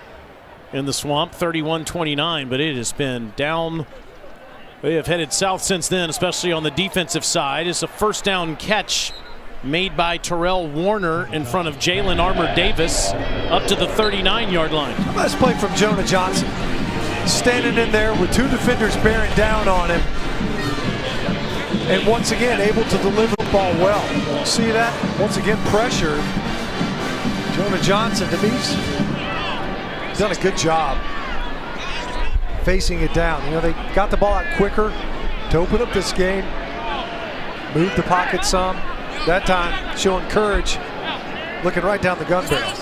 in the Swamp, 31-29, but it has been down. They have headed south since then, especially on the defensive side. It's a first down catch made by Terrell Warner in front of Jalen Armour-Davis up to the 39-yard line. Nice play from Jonah Johnson. Standing in there with two defenders bearing down on him. And once again, able to deliver the ball well. See that? Once again, pressure. Jonah Johnson, to me, he's done a good job facing it down. You know, they got the ball out quicker to open up this game. Moved the pocket some. That time, showing courage, looking right down the gun barrel.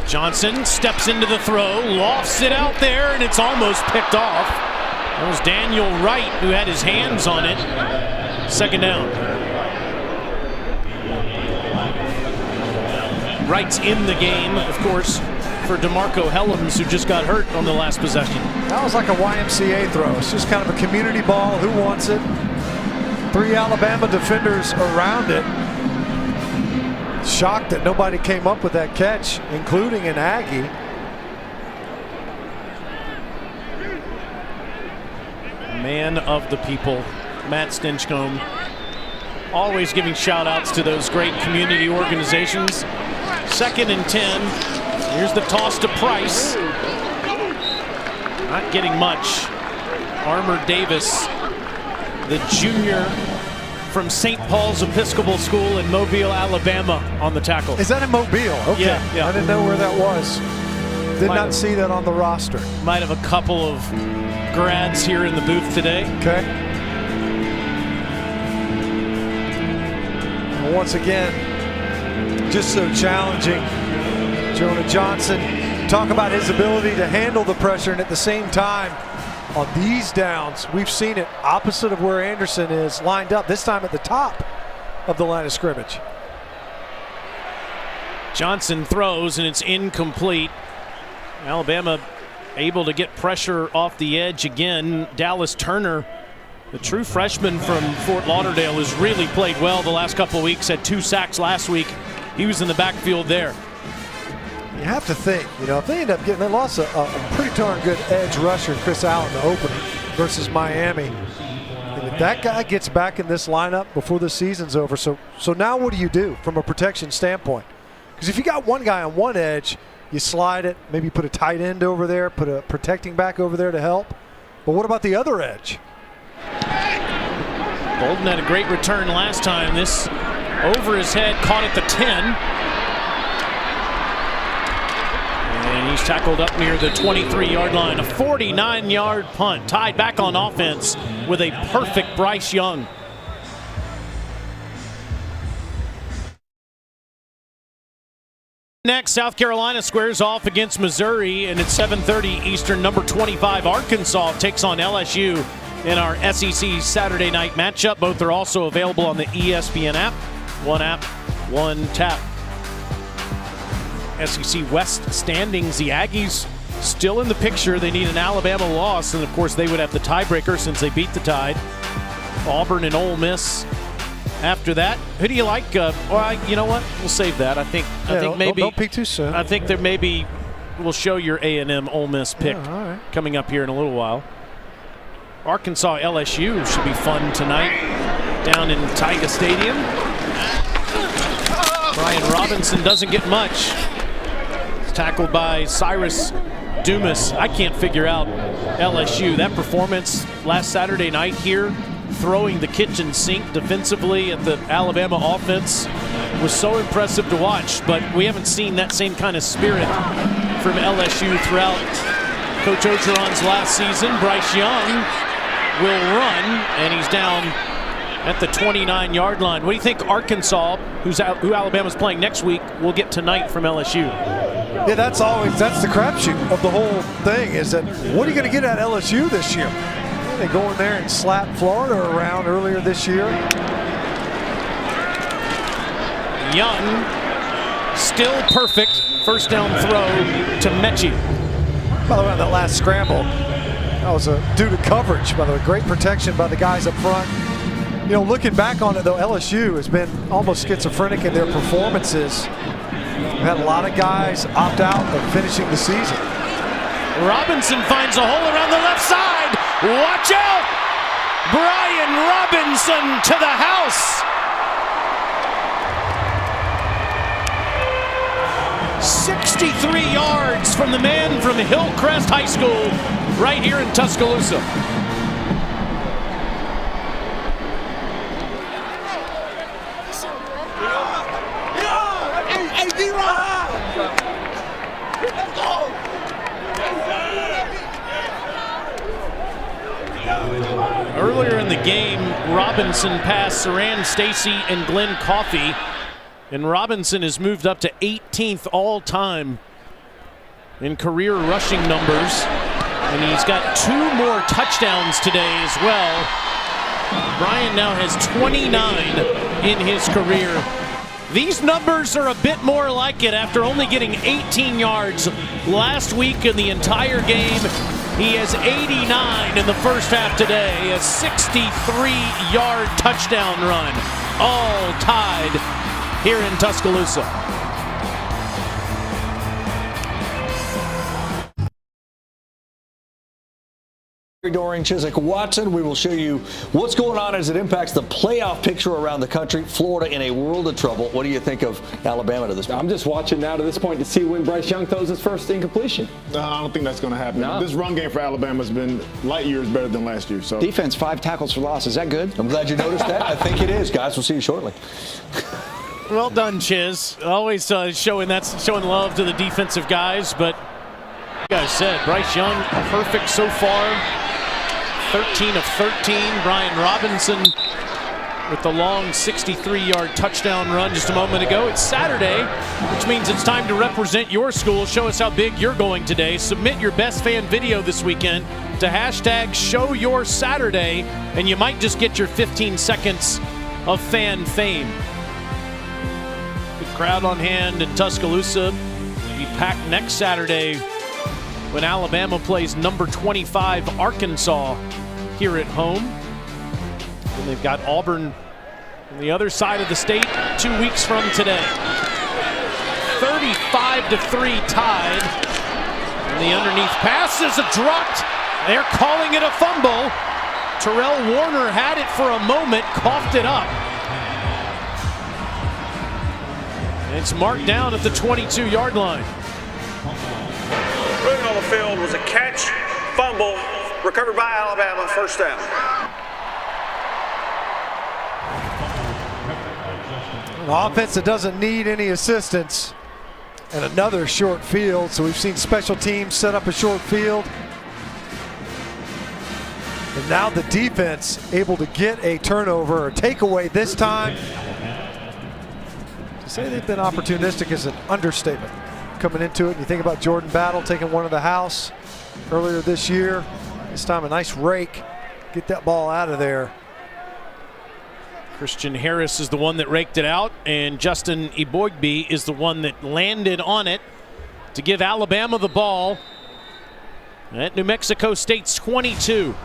Johnson steps into the throw, lofts it out there, and it's almost picked off. That was Daniel Wright who had his hands on it. Second down. Wright's in the game, of course, for DeMarco Helms, who just got hurt on the last possession. That was like a YMCA throw. It's just kind of a community ball. Who wants it? 3 Alabama defenders around it. Shocked that nobody came up with that catch, including an Aggie. Man of the people, Matt Stinchcomb, always giving shout outs to those great community organizations. 2nd and 10. Here's the toss to Price. Not getting much. Armour-Davis, the junior from St. Paul's Episcopal School in Mobile, Alabama, on the tackle. Is that in Mobile? Okay. Yeah. I didn't know where that was. Did not see that on the roster. Might have a couple of grads here in the booth today. Okay. Well, once again, just so challenging. Jonah Johnson, talk about his ability to handle the pressure, and at the same time, on these downs, we've seen it opposite of where Anderson is lined up, this time at the top of the line of scrimmage. Johnson throws, and it's incomplete. Alabama able to get pressure off the edge again. Dallas Turner, the true freshman from Fort Lauderdale, has really played well the last couple of weeks, had 2 sacks last week. He was in the backfield there. You have to think, you know, if they end up getting, they lost a pretty darn good edge rusher, Chris Allen, the opener versus Miami. And if that guy gets back in this lineup before the season's over, so now what do you do from a protection standpoint? Because if you got one guy on one edge, you slide it, maybe put a tight end over there, put a protecting back over there to help. But what about the other edge? Bolden had a great return last time. This over his head, caught at the 10. And he's tackled up near the 23-yard line. A 49-yard punt, tied back on offense with a perfect Bryce Young. Next, South Carolina squares off against Missouri, and it's 7:30 Eastern. Number 25 Arkansas takes on LSU in our SEC Saturday night matchup. Both are also available on the ESPN app. One app, one tap. SEC West standings, the Aggies still in the picture. They need an Alabama loss, and of course they would have the tiebreaker since they beat the Tide. Auburn and Ole Miss after that. Who do you like? You know what? We'll save that. I think maybe don't peek too soon. I think there maybe we'll show your A&M Ole Miss pick coming up here in a little while. Arkansas LSU should be fun tonight down in Tiger Stadium. Brian Robinson doesn't get much. He's tackled by Cyrus Dumas. I can't figure out LSU. That performance last Saturday night here, throwing the kitchen sink defensively at the Alabama offense, was so impressive to watch, but we haven't seen that same kind of spirit from LSU throughout Coach Ogeron's last season. Bryce Young will run, and he's down at the 29-yard line. What do you think Arkansas, who Alabama's playing next week, will get tonight from LSU? Yeah, that's the crapshoot of the whole thing, is that what are you going to get at LSU this year? They go in there and slap Florida around earlier this year. Young, still perfect. First down throw to Mechie. By the way, on that last scramble, that was due to coverage. By the way, great protection by the guys up front. You know, looking back on it, though, LSU has been almost schizophrenic in their performances. We've had a lot of guys opt out of finishing the season. Robinson finds a hole around the left side. Watch out! Brian Robinson to the house. 63 yards from the man from Hillcrest High School right here in Tuscaloosa. Earlier in the game, Robinson passed Saran Stacy and Glenn Coffey, and Robinson has moved up to 18th all-time in career rushing numbers, and he's got 2 more touchdowns today as well. Brian now has 29 in his career. These numbers are a bit more like it after only getting 18 yards last week in the entire game. He has 89 in the first half today, a 63-yard touchdown run, all tied here in Tuscaloosa. During Chiswick Watson, we will show you what's going on as it impacts the playoff picture around the country. Florida in a world of trouble. What do you think of Alabama to this point? I'm just watching now to this point to see when Bryce Young throws his first incompletion. No, I don't think that's going to happen. No. This run game for Alabama has been light years better than last year. So defense, 5 tackles for loss. Is that good? I'm glad you noticed that. I think it is, guys. We'll see you shortly. Well done, Chiz. Always showing love to the defensive guys, but like you guys said, Bryce Young perfect so far. 13 of 13. Brian Robinson with the long 63-yard touchdown run just a moment ago. It's Saturday, which means it's time to represent your school. Show us how big you're going today. Submit your best fan video this weekend to hashtag #ShowYourSaturday, and you might just get your 15 seconds of fan fame. Good crowd on hand in Tuscaloosa. It'll be packed next Saturday when Alabama plays number 25 Arkansas here at home. And they've got Auburn on the other side of the state 2 weeks from today. 35-3 tied. And the underneath pass is dropped. They're calling it a fumble. Terrell Warner had it for a moment, coughed it up. And it's marked down at the 22-yard line. Running on the field was a catch, fumble, recovered by Alabama, first down. An offense that doesn't need any assistance, and another short field. So we've seen special teams set up a short field. And now the defense able to get a turnover or takeaway this time. To say they've been opportunistic is an understatement. Coming into it, and you think about Jordan Battle taking one of the house earlier this year. This time a nice rake, get that ball out of there. Christian Harris is the one that raked it out, and Justin Eboigbe is the one that landed on it to give Alabama the ball at New Mexico State's 22.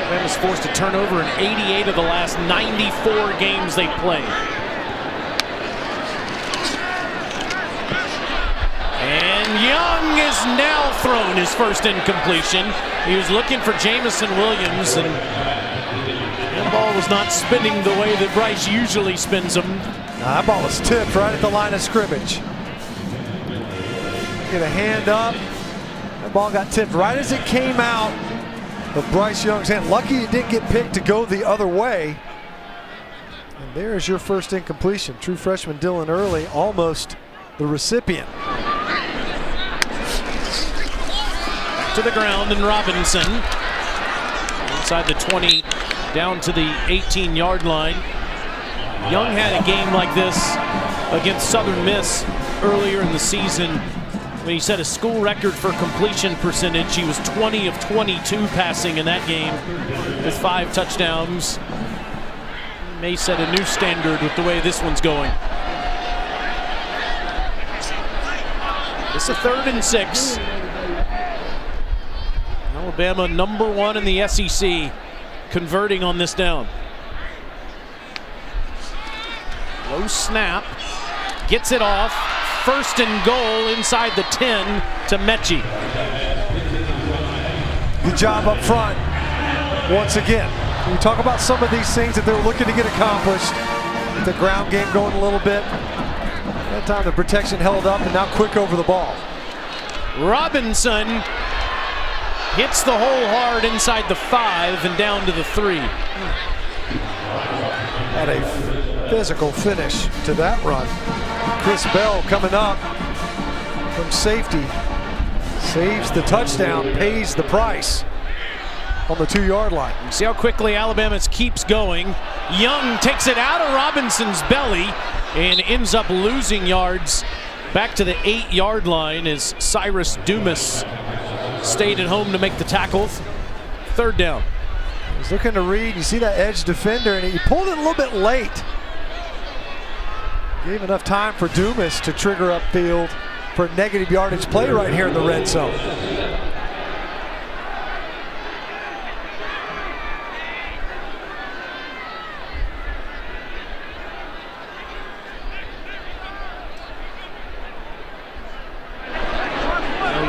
Alabama's forced a turnover in 88 of the last 94 games they've played. And Young is now thrown his first incompletion. He was looking for Jamison Williams, and that ball was not spinning the way that Bryce usually spins them. That ball was tipped right at the line of scrimmage. Get a hand up. That ball got tipped right as it came out of Bryce Young's hand. Lucky it didn't get picked to go the other way. And there's your first incompletion. True freshman Dylan Early, almost the recipient. To the ground, and Robinson inside the 20, down to the 18-yard line. Young had a game like this against Southern Miss earlier in the season when he set a school record for completion percentage. He was 20 of 22 passing in that game with 5 touchdowns. He may set a new standard with the way this one's going. It's a 3rd and 6. Alabama #1 in the SEC, converting on this down. Low snap, gets it off. 1st and goal inside the 10 to Mechie. Good job up front once again. We talk about some of these things that they're looking to get accomplished. The ground game going a little bit. That time the protection held up, and now quick over the ball. Robinson hits the hole hard inside the 5 and down to the 3. Had a physical finish to that run. Chris Bell coming up from safety. Saves the touchdown, pays the price on the 2-yard line. See how quickly Alabama keeps going. Young takes it out of Robinson's belly and ends up losing yards back to the 8-yard line as Cyrus Dumas stayed at home to make the tackle. 3rd down. He's looking to read. You see that edge defender, and he pulled it a little bit late. Gave enough time for Dumas to trigger upfield for a negative yardage play right here in the red zone.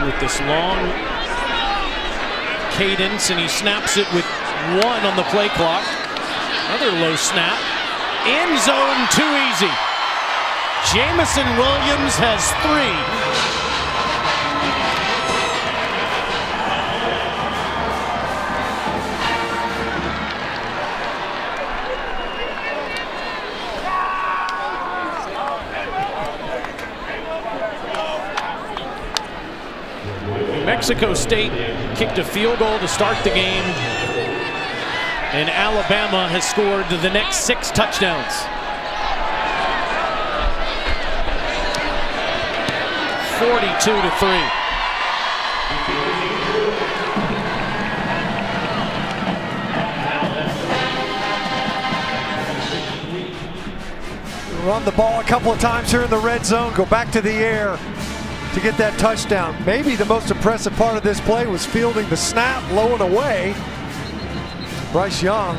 With this long cadence, and he snaps it with 1 on the play clock. Another low snap. End zone, too easy. Jamison Williams has 3. Mexico State kicked a field goal to start the game, and Alabama has scored the next 6 touchdowns. 42-3. Run the ball a couple of times here in the red zone, go back to the air to get that touchdown. Maybe the most impressive part of this play was fielding the snap low and away. Bryce Young,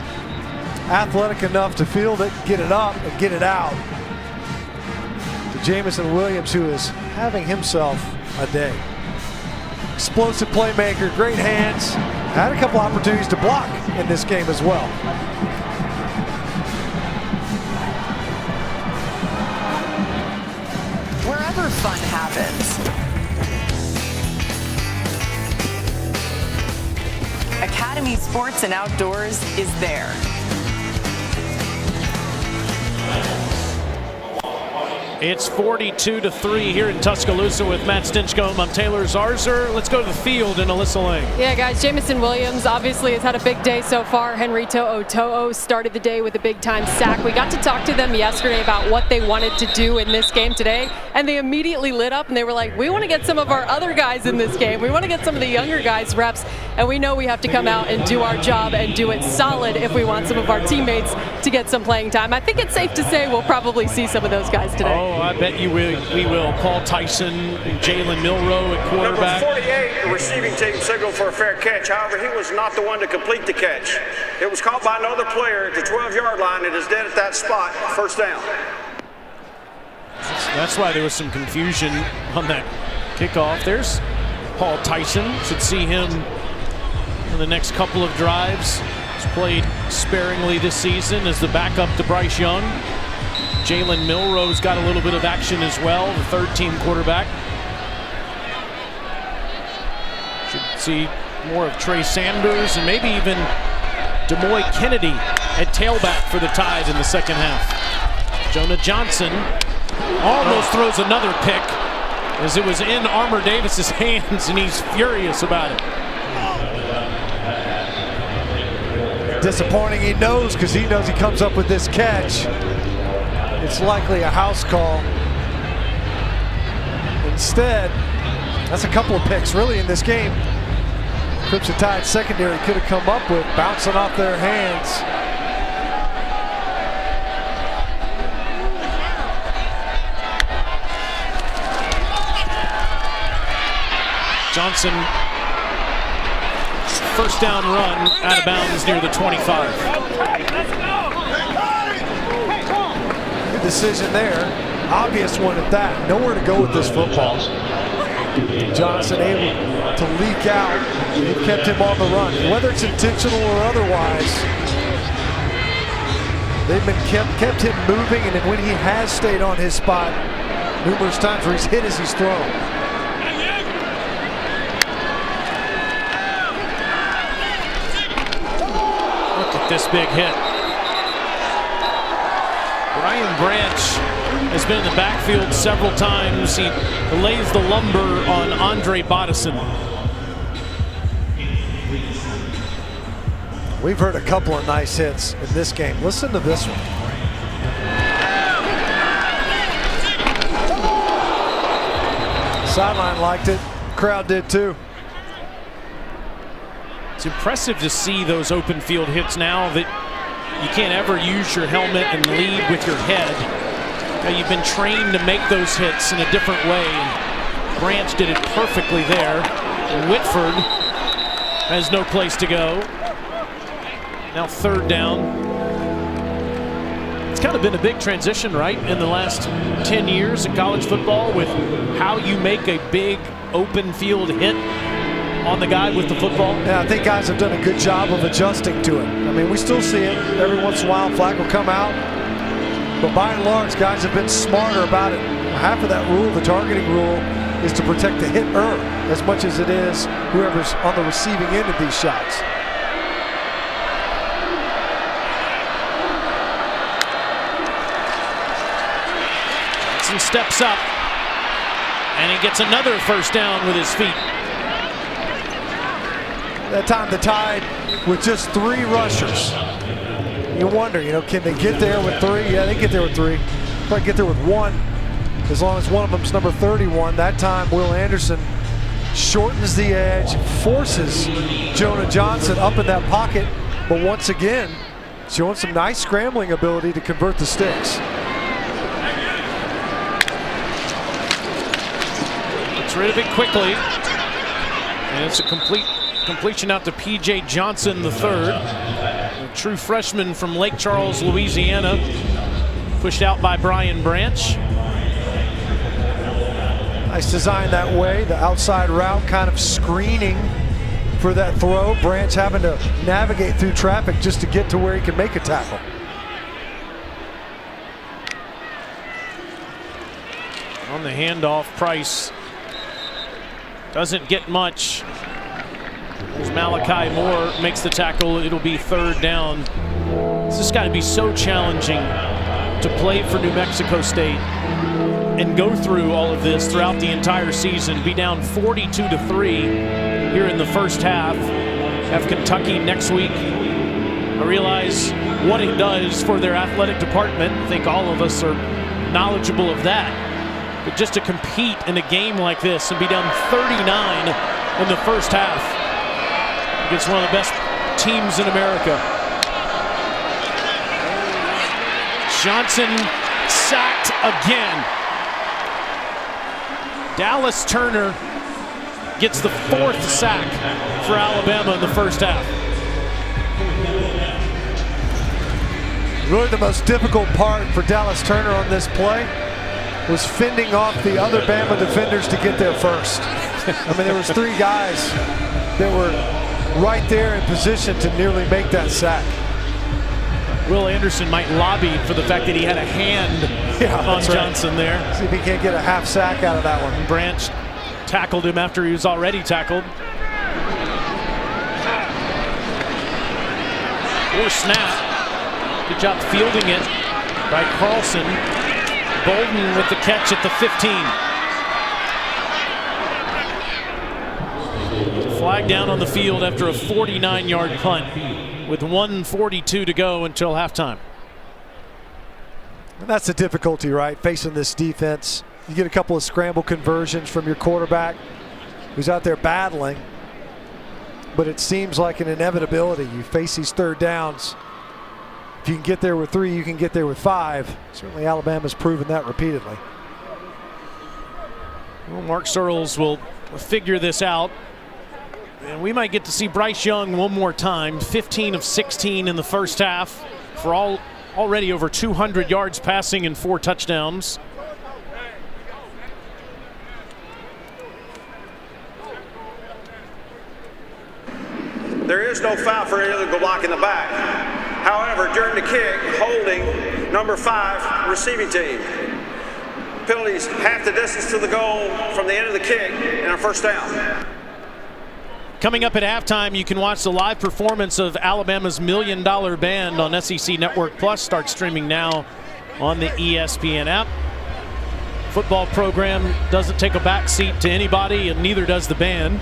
athletic enough to field it, get it up, and get it out to Jamison Williams, who is having himself a day. Explosive playmaker, great hands. Had a couple opportunities to block in this game as well. Wherever fun happens, Academy Sports and Outdoors is there. It's 42-3 here in Tuscaloosa with Matt Stinchcomb. I'm Taylor Zarzer. Let's go to the field in Alyssa Lang. Yeah, guys, Jamison Williams obviously has had a big day so far. Henry To'o started the day with a big-time sack. We got to talk to them yesterday about what they wanted to do in this game today, and they immediately lit up, and they were like, we want to get some of our other guys in this game. We want to get some of the younger guys reps, and we know we have to come out and do our job and do it solid if we want some of our teammates to get some playing time. I think it's safe to say we'll probably see some of those guys today. Oh, I bet you will. We will. Paul Tyson, Jalen Milroe at quarterback. Number 48, the receiving team signaled for a fair catch. However, he was not the one to complete the catch. It was caught by another player at the 12-yard line and is dead at that spot. 1st down. That's why there was some confusion on that kickoff. There's Paul Tyson. Should see him in the next couple of drives. He's played sparingly this season as the backup to Bryce Young. Jalen Milroe's got a little bit of action as well, the 3rd-team quarterback. Should see more of Trey Sanders and maybe even DeMoy Kennedy at tailback for the Tide in the second half. Jonah Johnson almost throws another pick as it was in Armour Davis's hands, and he's furious about it. Disappointing, he knows, because he knows he comes up with this catch. It's likely a house call. Instead, that's a couple of picks really in this game. Crimson Tide secondary could have come up with, bouncing off their hands. Johnson, first down run out of bounds near the 25. Good decision there. Obvious one at that. Nowhere to go with this football. Johnson able to leak out. He kept him on the run. Whether it's intentional or otherwise, they've been kept him moving, and then when he has stayed on his spot numerous times where he's hit as he's thrown. Look at this big hit. Brian Branch has been in the backfield several times. He lays the lumber on Andre Bodison. We've heard a couple of nice hits in this game. Listen to this one. Sideline liked it. Crowd did too. It's impressive to see those open field hits now that you can't ever use your helmet and lead with your head. Now, you've been trained to make those hits in a different way, and Branch did it perfectly there. Whitford has no place to go. Now third down. It's kind of been a big transition, right, in the last 10 years in college football with how you make a big open field hit on the guy with the football. Yeah, I think guys have done a good job of adjusting to it. I mean, we still see it. Every once in a while, flag will come out. But by and large, guys have been smarter about it. Half of that rule, the targeting rule, is to protect the hitter as much as it is whoever's on the receiving end of these shots. Johnson steps up, and he gets another first down with his feet. That time the Tide with just 3 rushers. You wonder, can they get there with 3? Yeah, they get there with 3. Probably get there with 1, as long as one of them's number 31. That time, Will Anderson shortens the edge, forces Jonah Johnson up in that pocket, but once again, showing some nice scrambling ability to convert the sticks. Gets rid of it quickly, and it's a completion out to P.J. Johnson III, a true freshman from Lake Charles, Louisiana, pushed out by Brian Branch. Nice design that way, the outside route kind of screening for that throw. Branch having to navigate through traffic just to get to where he can make a tackle. On the handoff, Price doesn't get much. As Malachi Moore makes the tackle, it'll be third down. This has got to be so challenging to play for New Mexico State and go through all of this throughout the entire season. Be down 42-3 here in the first half. Have Kentucky next week. I realize what it does for their athletic department. I think all of us are knowledgeable of that. But just to compete in a game like this and be down 39 in the first half against one of the best teams in America. Johnson sacked again. Dallas Turner gets the 4th sack for Alabama in the first half. Really the most difficult part for Dallas Turner on this play was fending off the other Bama defenders to get there first. I mean, there was 3 guys that were right there in position to nearly make that sack. Will Anderson might lobby for the fact that he had a hand on Johnson there. See if he can't get a half sack out of that one. Branch tackled him after he was already tackled. Or snap. Good job fielding it by Carlson. Bolden with the catch at the 15. Flag down on the field after a 49-yard punt with 1:42 to go until halftime. And that's the difficulty, right? Facing this defense. You get a couple of scramble conversions from your quarterback who's out there battling, but it seems like an inevitability. You face these third downs. If you can get there with 3, you can get there with 5. Certainly Alabama's proven that repeatedly. Well, Mark Searles will figure this out. And we might get to see Bryce Young one more time. 15 of 16 in the first half for already over 200 yards passing and 4 touchdowns. There is no foul for any illegal block in the back. However, during the kick, holding number 5 receiving team. Penalties half the distance to the goal from the end of the kick and a first down. Coming up at halftime, you can watch the live performance of Alabama's $1 Million Band on SEC Network Plus. Start streaming now on the ESPN app. Football program doesn't take a back seat to anybody, and neither does the band.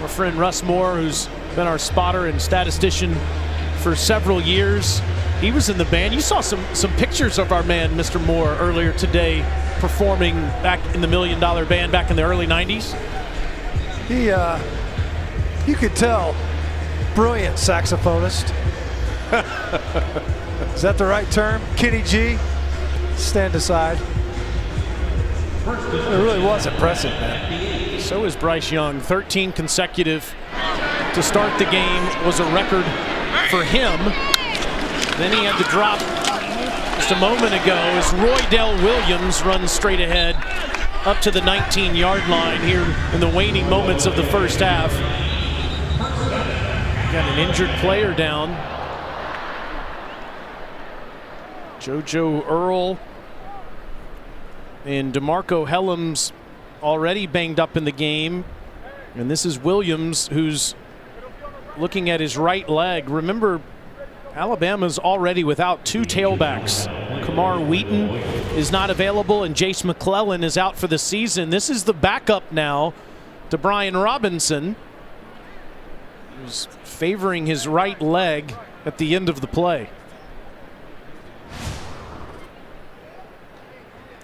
Our friend Russ Moore, who's been our spotter and statistician for several years, he was in the band. You saw some pictures of our man, Mr. Moore, earlier today performing back in the $1 Million Band back in the early 90s. You could tell, brilliant saxophonist. Is that the right term? Kenny G, stand aside. It really was impressive, man. So is Bryce Young. 13 consecutive to start the game was a record for him. Then he had to drop just a moment ago as Roydell Williams runs straight ahead up to the 19-yard line here in the waning moments of the first half. Got an injured player down. JoJo Earl and DeMarco Helms already banged up in the game. And this is Williams, who's looking at his right leg. Remember, Alabama's already without 2 tailbacks. Kamar Wheaton is not available, and Jace McClellan is out for the season. This is the backup now to Brian Robinson, who's favoring his right leg at the end of the play.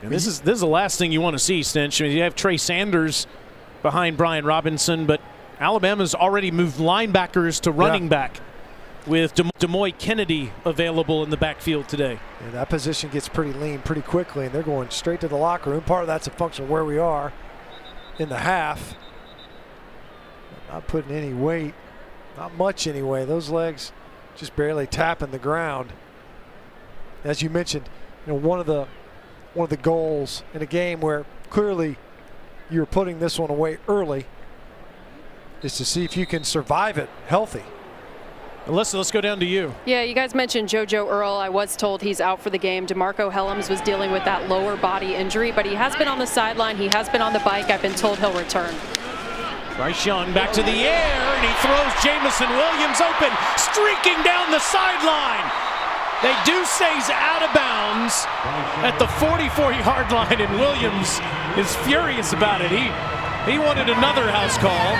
And this is the last thing you want to see, Stench. I mean, you have Trey Sanders behind Brian Robinson, but Alabama's already moved linebackers to running back with Demoy Kennedy available in the backfield today. Yeah, that position gets pretty lean pretty quickly, and they're going straight to the locker room. Part of that's a function of where we are in the half. Not putting any weight, not much anyway. Those legs just barely tapping the ground. As you mentioned, you know, one of the goals in a game where clearly you're putting this one away early is to see if you can survive it healthy. Alyssa, let's go down to you. Yeah, you guys mentioned JoJo Earl. I was told he's out for the game. DeMarco Helms was dealing with that lower body injury, but he has been on the sideline. He has been on the bike. I've been told he'll return. Bryce Young back to the air, and he throws Jamison Williams open, streaking down the sideline. They do say he's out of bounds at the 44-yard line, and Williams is furious about it. He wanted another house call.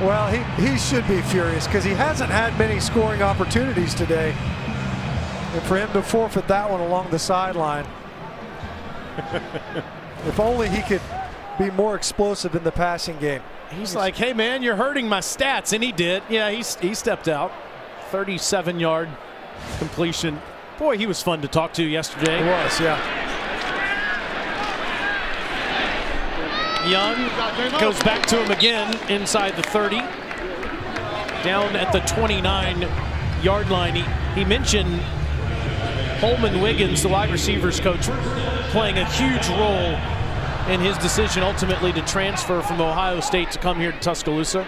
Well, he should be furious because he hasn't had many scoring opportunities today. And for him to forfeit that one along the sideline, if only he could be more explosive in the passing game. He's like, hey, man, you're hurting my stats. And he did. Yeah, he stepped out. 37-yard completion. Boy, he was fun to talk to yesterday. He was, yeah. Young goes back to him again inside the 30. Down at the 29-yard line. He mentioned Holman Wiggins, the wide receivers coach, playing a huge role in his decision ultimately to transfer from Ohio State to come here to Tuscaloosa.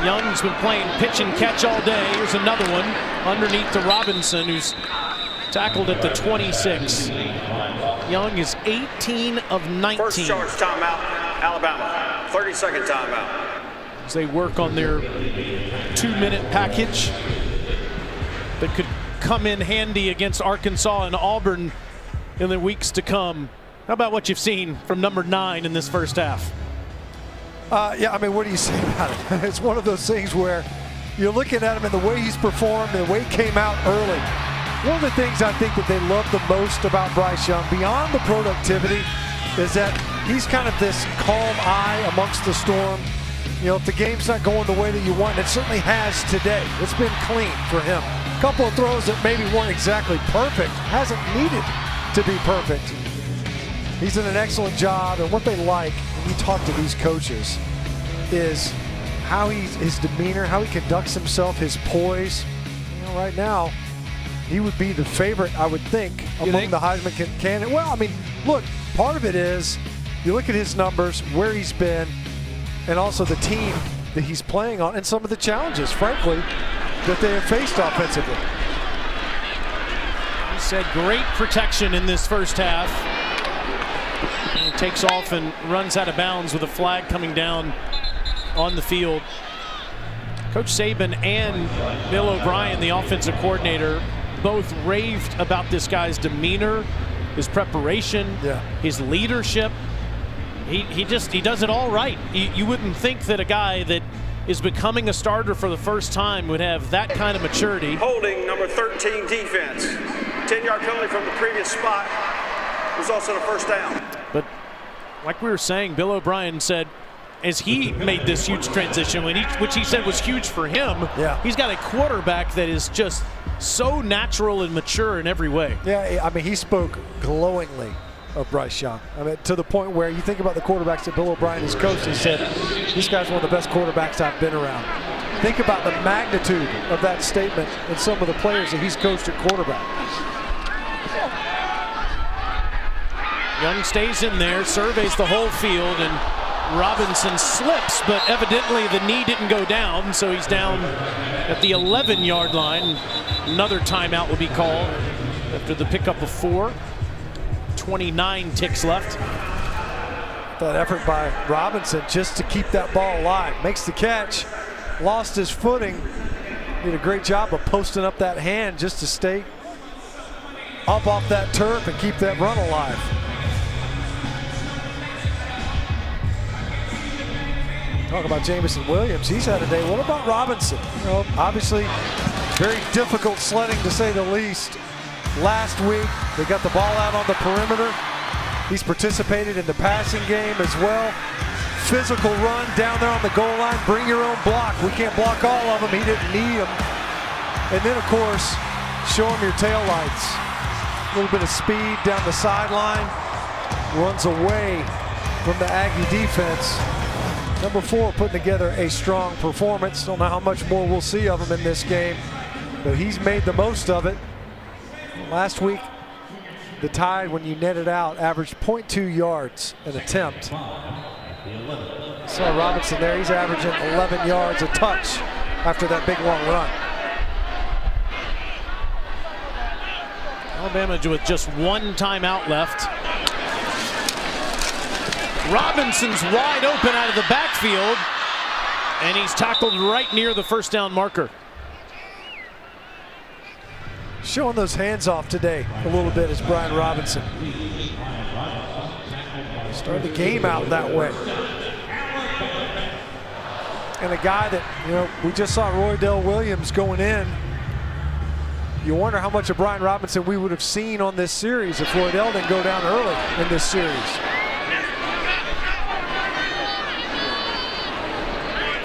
Young's been playing pitch and catch all day. Here's another one underneath to Robinson, who's tackled at the 26. Young is 18 of 19. First charge timeout, Alabama, 30-second timeout. As they work on their 2-minute package that could come in handy against Arkansas and Auburn in the weeks to come. How about what you've seen from number 9 in this first half? Yeah, I mean, what do you say about it? It's one of those things where you're looking at him and the way he's performed, the way he came out early. One of the things I think that they love the most about Bryce Young, beyond the productivity, is that he's kind of this calm eye amongst the storm. You know, if the game's not going the way that you want, it certainly has today. It's been clean for him. A couple of throws that maybe weren't exactly perfect, hasn't needed to be perfect. He's done an excellent job, and what they like when you talk to these coaches is how his demeanor, how he conducts himself, his poise. You know, right now, he would be the favorite, I would think, among the Heisman candidate. Well, I mean, look, part of it is you look at his numbers, where he's been, and also the team that he's playing on, and some of the challenges, frankly, that they have faced offensively. He said great protection in this first half. He takes off and runs out of bounds with a flag coming down on the field. Coach Saban and Bill O'Brien, the offensive coordinator, both raved about this guy's demeanor, his preparation, his leadership. He does it all right. You wouldn't think that a guy that is becoming a starter for the first time would have that kind of maturity. Holding number 13 defense. 10-yard penalty from the previous spot. Results in a first down. But like we were saying, Bill O'Brien said, as he made this huge transition, which he said was huge for him, he's got a quarterback that is just so natural and mature in every way. Yeah, I mean, he spoke glowingly of Bryce Young. I mean, to the point where you think about the quarterbacks that Bill O'Brien has coached, he said, this guy's one of the best quarterbacks I've been around. Think about the magnitude of that statement and some of the players that he's coached at quarterback. Young stays in there, surveys the whole field, and Robinson slips, but evidently the knee didn't go down, so he's down at the 11-yard line. Another timeout will be called after the pickup of 4. 29 ticks left. That effort by Robinson just to keep that ball alive. Makes the catch, lost his footing. Did a great job of posting up that hand just to stay up off that turf and keep that run alive. Talk about Jamison Williams. He's had a day. What about Robinson? You know, obviously, very difficult sledding to say the least. Last week, they got the ball out on the perimeter. He's participated in the passing game as well. Physical run down there on the goal line. Bring your own block. We can't block all of them. He didn't need them. And then, of course, show him your taillights. A little bit of speed down the sideline. Runs away from the Aggie defense. Number 4 putting together a strong performance. Don't know how much more we'll see of him in this game, but he's made the most of it. Last week, the Tide, when you net it out, averaged 0.2 yards an attempt. Saw Robinson there. He's averaging 11 yards a touch after that big long run. Alabama with just 1 timeout left. Robinson's wide open out of the backfield, and he's tackled right near the first down marker. Showing those hands off today a little bit is Brian Robinson. Started the game out that way. And a guy that, you know, we just saw Roydell Williams going in. You wonder how much of Brian Robinson we would have seen on this series if Roydell didn't go down early in this series.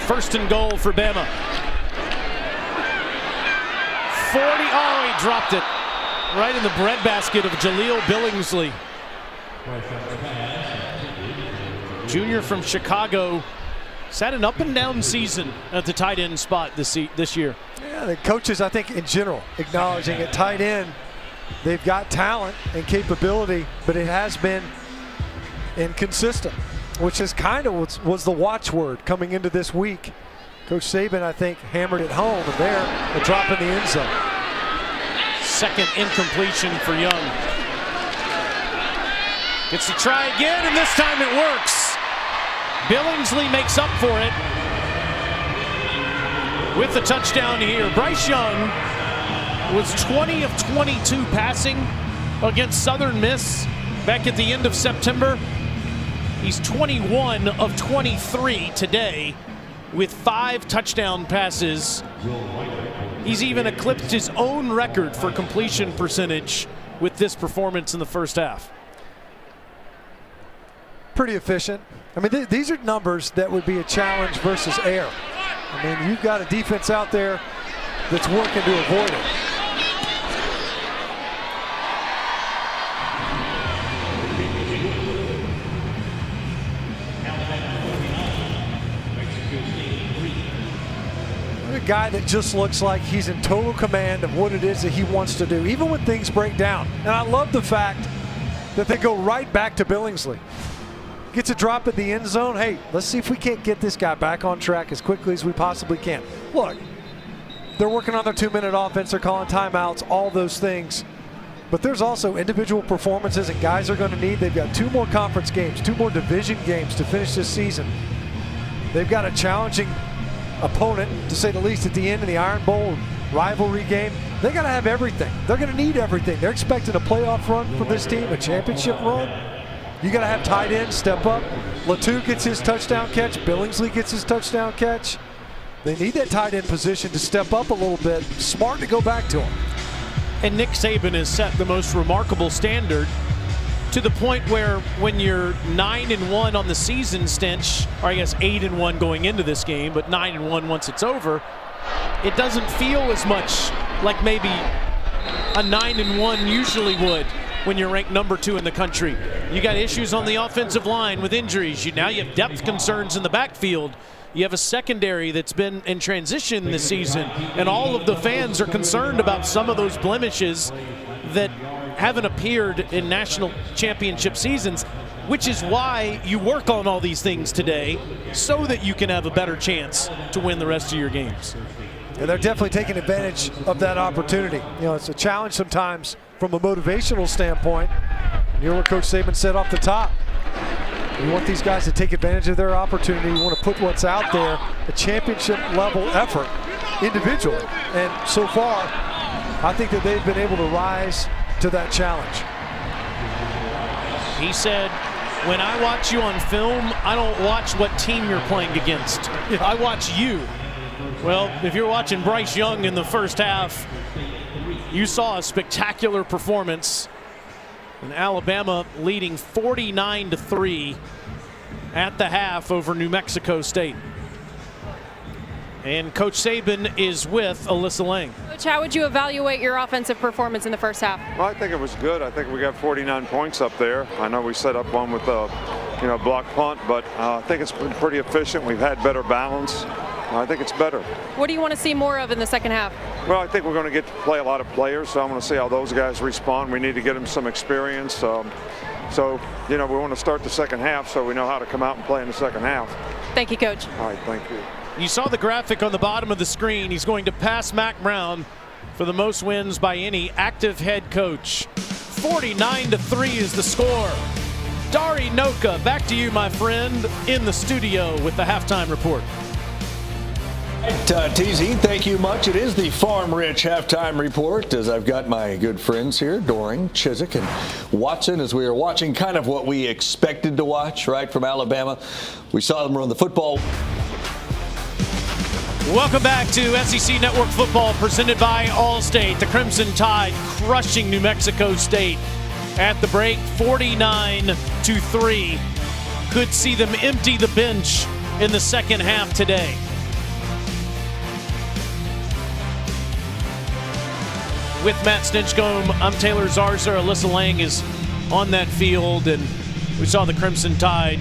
First and goal for Bama. 40, oh, he dropped it right in the breadbasket of Jaleel Billingsley. Junior from Chicago. He's had an up and down season at the tight end spot this year. Yeah, the coaches, I think, in general, acknowledging at tight end, they've got talent and capability, but it has been inconsistent, which is kind of was the watchword coming into this week. Coach Saban, I think, hammered it home, and there, a drop in the end zone. Second incompletion for Young. Gets to try again, and this time it works. Billingsley makes up for it with the touchdown here. Bryce Young was 20 of 22 passing against Southern Miss back at the end of September. He's 21 of 23 today with 5 touchdown passes. He's even eclipsed his own record for completion percentage with this performance in the first half. Pretty efficient. I mean, these are numbers that would be a challenge versus air. I mean, you've got a defense out there that's working to avoid it. A guy that just looks like he's in total command of what it is that he wants to do, even when things break down. And I love the fact that they go right back to Billingsley. Gets a drop at the end zone. Hey, let's see if we can't get this guy back on track as quickly as we possibly can. Look, they're working on their 2-minute offense. They're calling timeouts, all those things. But there's also individual performances that guys are going to need. They've got 2 more conference games, 2 more division games to finish this season. They've got a challenging opponent, to say the least, at the end of the Iron Bowl rivalry game. They got to have everything. They're going to need everything. They're expecting a playoff run from this team, a championship run. You got to have tight ends step up. Latu gets his touchdown catch. Billingsley gets his touchdown catch. They need that tight end position to step up a little bit. Smart to go back to him. And Nick Saban has set the most remarkable standard, to the point where when you're 9-1 on the season stench, or I guess 8-1 going into this game, but 9-1 once it's over, it doesn't feel as much like maybe a 9-1 usually would when you're ranked number 2 in the country. You got issues on the offensive line with injuries. Now you have depth concerns in the backfield. You have a secondary that's been in transition this season, and all of the fans are concerned about some of those blemishes that haven't appeared in national championship seasons, which is why you work on all these things today so that you can have a better chance to win the rest of your games. And they're definitely taking advantage of that opportunity. You know, it's a challenge sometimes from a motivational standpoint. And you know what Coach Saban said off the top. You want these guys to take advantage of their opportunity. You want to put what's out there, a championship level effort individually. And so far, I think that they've been able to rise to that challenge. He said, when I watch you on film, I don't watch what team you're playing against. I watch you. Well, if you're watching Bryce Young in the first half, you saw a spectacular performance. And Alabama leading 49-3 at the half over New Mexico State. And Coach Saban is with Alyssa Lang. Coach, how would you evaluate your offensive performance in the first half? Well, I think it was good. I think we got 49 points up there. I know we set up one with a block punt, but I think it's been pretty efficient. We've had better balance. I think it's better. What do you want to see more of in the second half? Well, I think we're going to get to play a lot of players, so I'm going to see how those guys respond. We need to get them some experience. So, we want to start the second half so we know how to come out and play in the second half. Thank you, Coach. All right, thank you. You saw the graphic on the bottom of the screen. He's going to pass Mack Brown for the most wins by any active head coach. 49-3 is the score. Dari Noka, back to you, my friend, in the studio with the halftime report. TZ, thank you much. It is the Farm Rich halftime report, as I've got my good friends here, Doring, Chiswick, and Watson, as we are watching kind of what we expected to watch, right, from Alabama. We saw them run the football. Welcome back to SEC Network Football, presented by Allstate. The Crimson Tide crushing New Mexico State at the break, 49-3. Could see them empty the bench in the second half today. With Matt Stinchcomb, I'm Taylor Zarza. Alyssa Lang is on that field, and we saw the Crimson Tide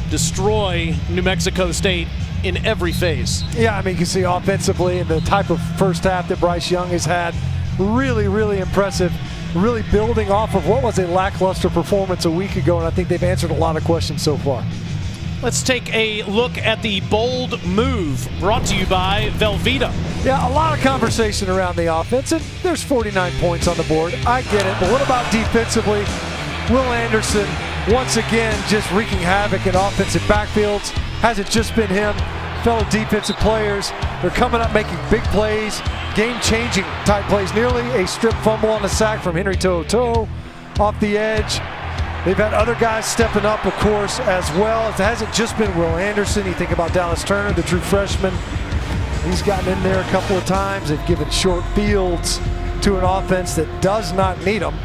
destroy New Mexico State in every phase. Yeah, I mean, you can see offensively and the type of first half that Bryce Young has had, really, really impressive, really building off of what was a lackluster performance a week ago, and I think they've answered a lot of questions so far. Let's take a look at the bold move brought to you by Velveeta. Yeah, a lot of conversation around the offense, and there's 49 points on the board. I get it, but what about defensively? Will Anderson, once again, just wreaking havoc in offensive backfields. hasn't just been him. Fellow defensive players, they're coming up making big plays, game-changing type plays. Nearly a strip fumble on a sack from Henry To'oTo'o off the edge. They've had other guys stepping up, of course, as well. It hasn't just been Will Anderson. You think about Dallas Turner, the true freshman. He's gotten in there a couple of times. They've given short fields to an offense that does not need them,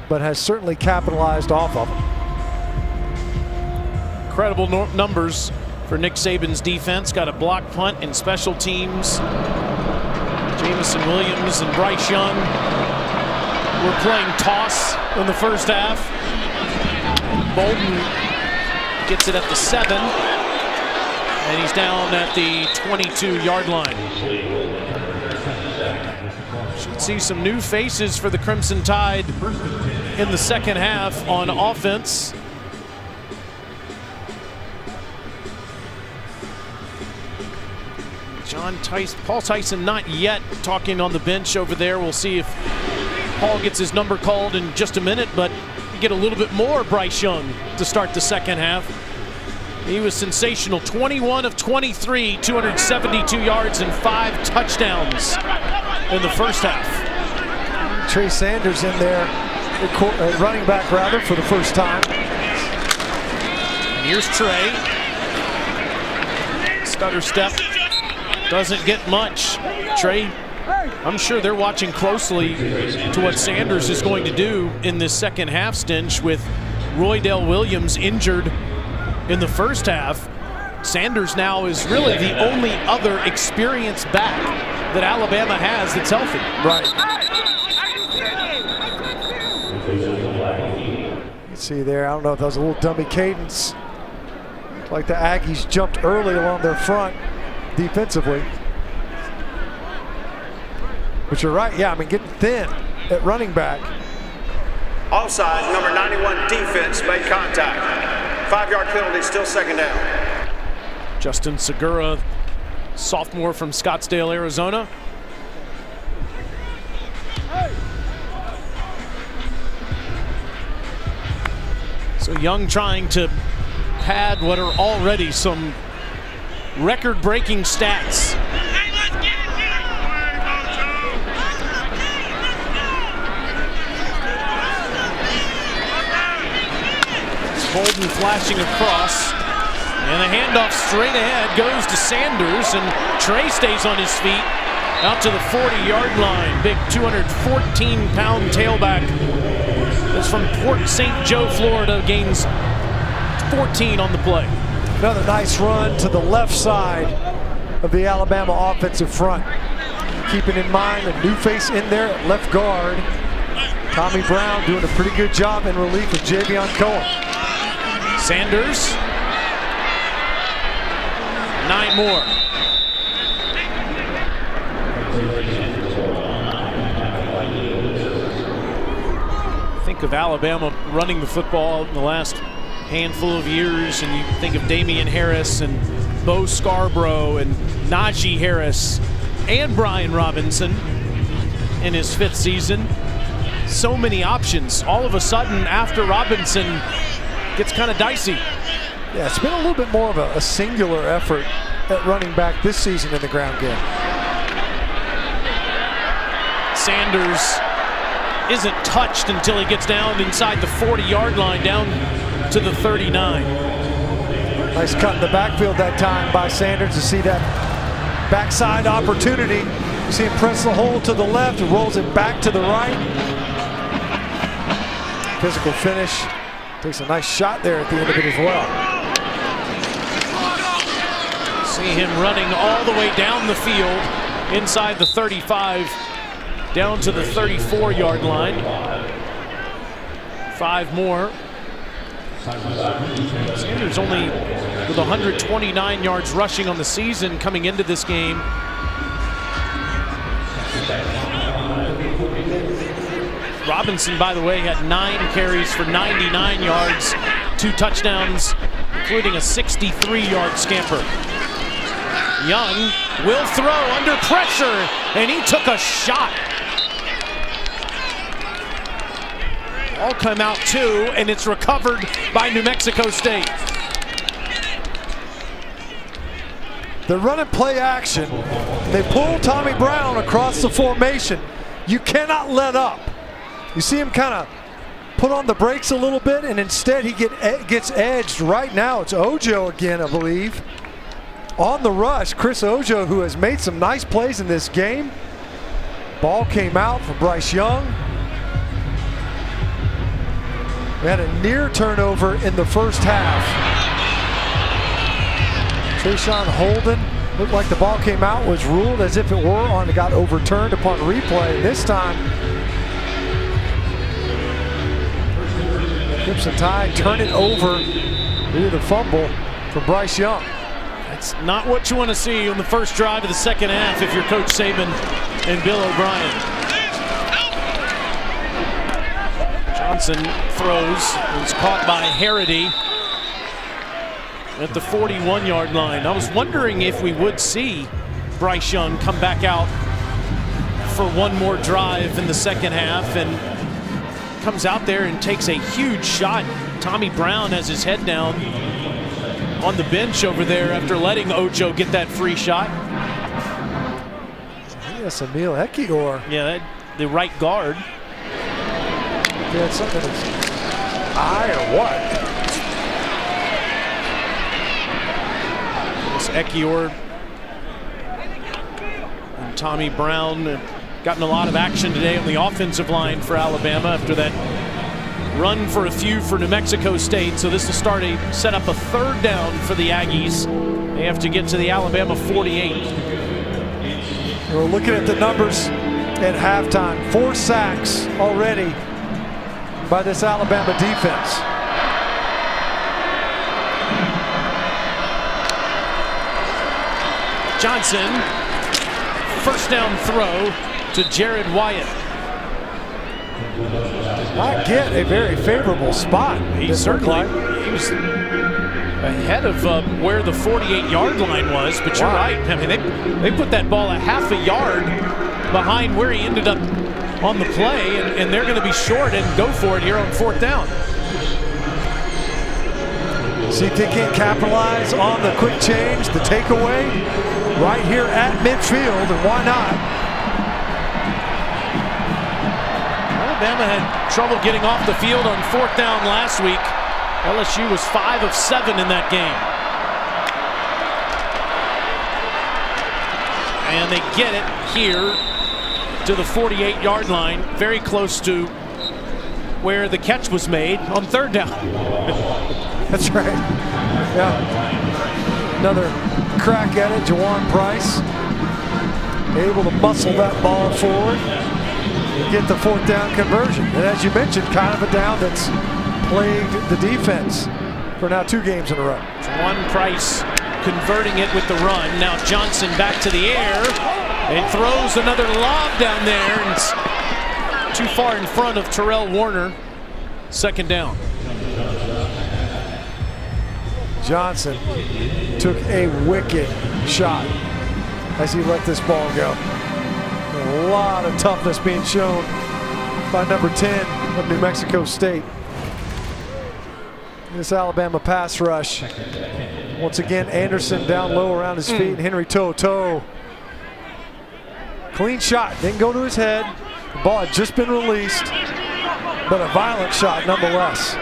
but has certainly capitalized off of them. Incredible numbers for Nick Saban's defense. Got a block punt in special teams. Jamison Williams and Bryce Young were playing toss in the first half. Bolden gets it at the 7, and he's down at the 22-yard line. Should see some new faces for the Crimson Tide in the second half on offense. Paul Tyson not yet talking on the bench over there. We'll see if Paul gets his number called in just a minute, but you get a little bit more Bryce Young to start the second half. He was sensational. 21 of 23, 272 yards and 5 touchdowns in the first half. Trey Sanders in there, running back rather, for the first time. And here's Trey. Stutter step. Doesn't get much. Trey, I'm sure they're watching closely to what Sanders is going to do in this second half stint with Roydell Williams injured in the first half. Sanders now is really the only other experienced back that Alabama has that's healthy. Right. You see there, I don't know if that was a little dummy cadence. Like the Aggies jumped early along their front defensively. But you're right, yeah, I mean, getting thin at running back. Offside, number 91 defense made contact. 5-yard penalty, still second down. Justin Segura, sophomore from Scottsdale, Arizona. So Young trying to pad what are already some record-breaking stats. Bolden flashing across, and the handoff straight ahead goes to Sanders, and Trey stays on his feet out to the 40-yard line. Big 214-pound tailback is from Port St. Joe, Florida, gains 14 on the play. Another nice run to the left side of the Alabama offensive front. Keeping in mind a new face in there at left guard. Tommy Brown doing a pretty good job in relief of Javion Cohen. Sanders, 9 more. Think of Alabama running the football in the last handful of years, and you think of Damian Harris and Bo Scarborough and Najee Harris and Brian Robinson in his 5th season. So many options. All of a sudden, after Robinson, gets kind of dicey. Yeah, it's been a little bit more of a singular effort at running back this season in the ground game. Sanders isn't touched until he gets down inside the 40-yard line, down to the 39. Nice cut in the backfield that time by Sanders to see that backside opportunity. You see him press the hole to the left and rolls it back to the right. Physical finish. Takes a nice shot there at the end of it as well. See him running all the way down the field, inside the 35, down to the 34-yard line. 5 more. Sanders only with 129 yards rushing on the season coming into this game. Robinson, by the way, had 9 carries for 99 yards, 2 touchdowns, including a 63-yard scamper. Young will throw under pressure, and he took a shot. All come out too, and it's recovered by New Mexico State. They're running play action. They pull Tommy Brown across the formation. You cannot let up. You see him kind of put on the brakes a little bit, and instead he gets edged. Right now it's Ojo again, I believe. On the rush, Chris Ojo, who has made some nice plays in this game. Ball came out for Bryce Young. We had a near turnover in the first half. Trayshawn Holden, looked like the ball came out, was ruled as if it were on, it got overturned upon replay. This time, Crimson Tide turn it over due to the fumble from Bryce Young. That's not what you want to see on the first drive of the second half if you're Coach Saban and Bill O'Brien. Johnson throws, is caught by Harity at the 41-yard line. I was wondering if we would see Bryce Young come back out for one more drive in the second half, and comes out there and takes a huge shot. Tommy Brown has his head down on the bench over there after letting Ojo get that free shot. Yes, Emil Ekior. Yeah, the right guard. He had something in his eye or what? This Ekior and Tommy Brown have gotten a lot of action today on the offensive line for Alabama after that run for a few for New Mexico State. So this will set up a third down for the Aggies. They have to get to the Alabama 48. We're looking at the numbers at halftime. 4 sacks already by this Alabama defense. Johnson, first down throw to Jared Wyatt. Not get a very favorable spot. He certainly he was ahead of where the 48-yard line was, but you're right. I mean, they put that ball a half a yard behind where he ended up on the play, and they're going to be short and go for it here on fourth down. See if they can't capitalize on the quick change, the takeaway right here at midfield, and why not? Alabama had trouble getting off the field on fourth down last week. LSU was 5 of 7 in that game. And they get it here to the 48-yard line, very close to where the catch was made on third down. That's right. Yeah. Another crack at it, Jawan Price. Able to muscle that ball forward and get the fourth down conversion. And as you mentioned, kind of a down that's plagued the defense for now 2 games in a row. Jawan Price converting it with the run. Now Johnson back to the air and throws another lob down there, and it's too far in front of Terrell Warner. Second down. Johnson took a wicked shot as he let this ball go. A lot of toughness being shown by number 10 of New Mexico State. This Alabama pass rush. Once again, Anderson down low around his feet. Henry To'oTo'o. Clean shot, didn't go to his head. The ball had just been released, but a violent shot nonetheless.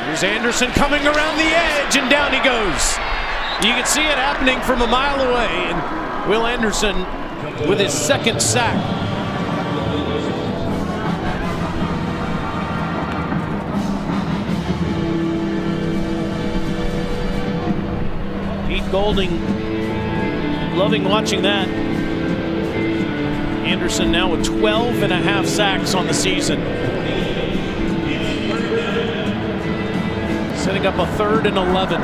Here's Anderson coming around the edge, and down he goes. You can see it happening from a mile away, and Will Anderson with his second sack. Pete Golding loving watching that. Anderson now with 12.5 sacks on the season. Setting up a 3rd and 11.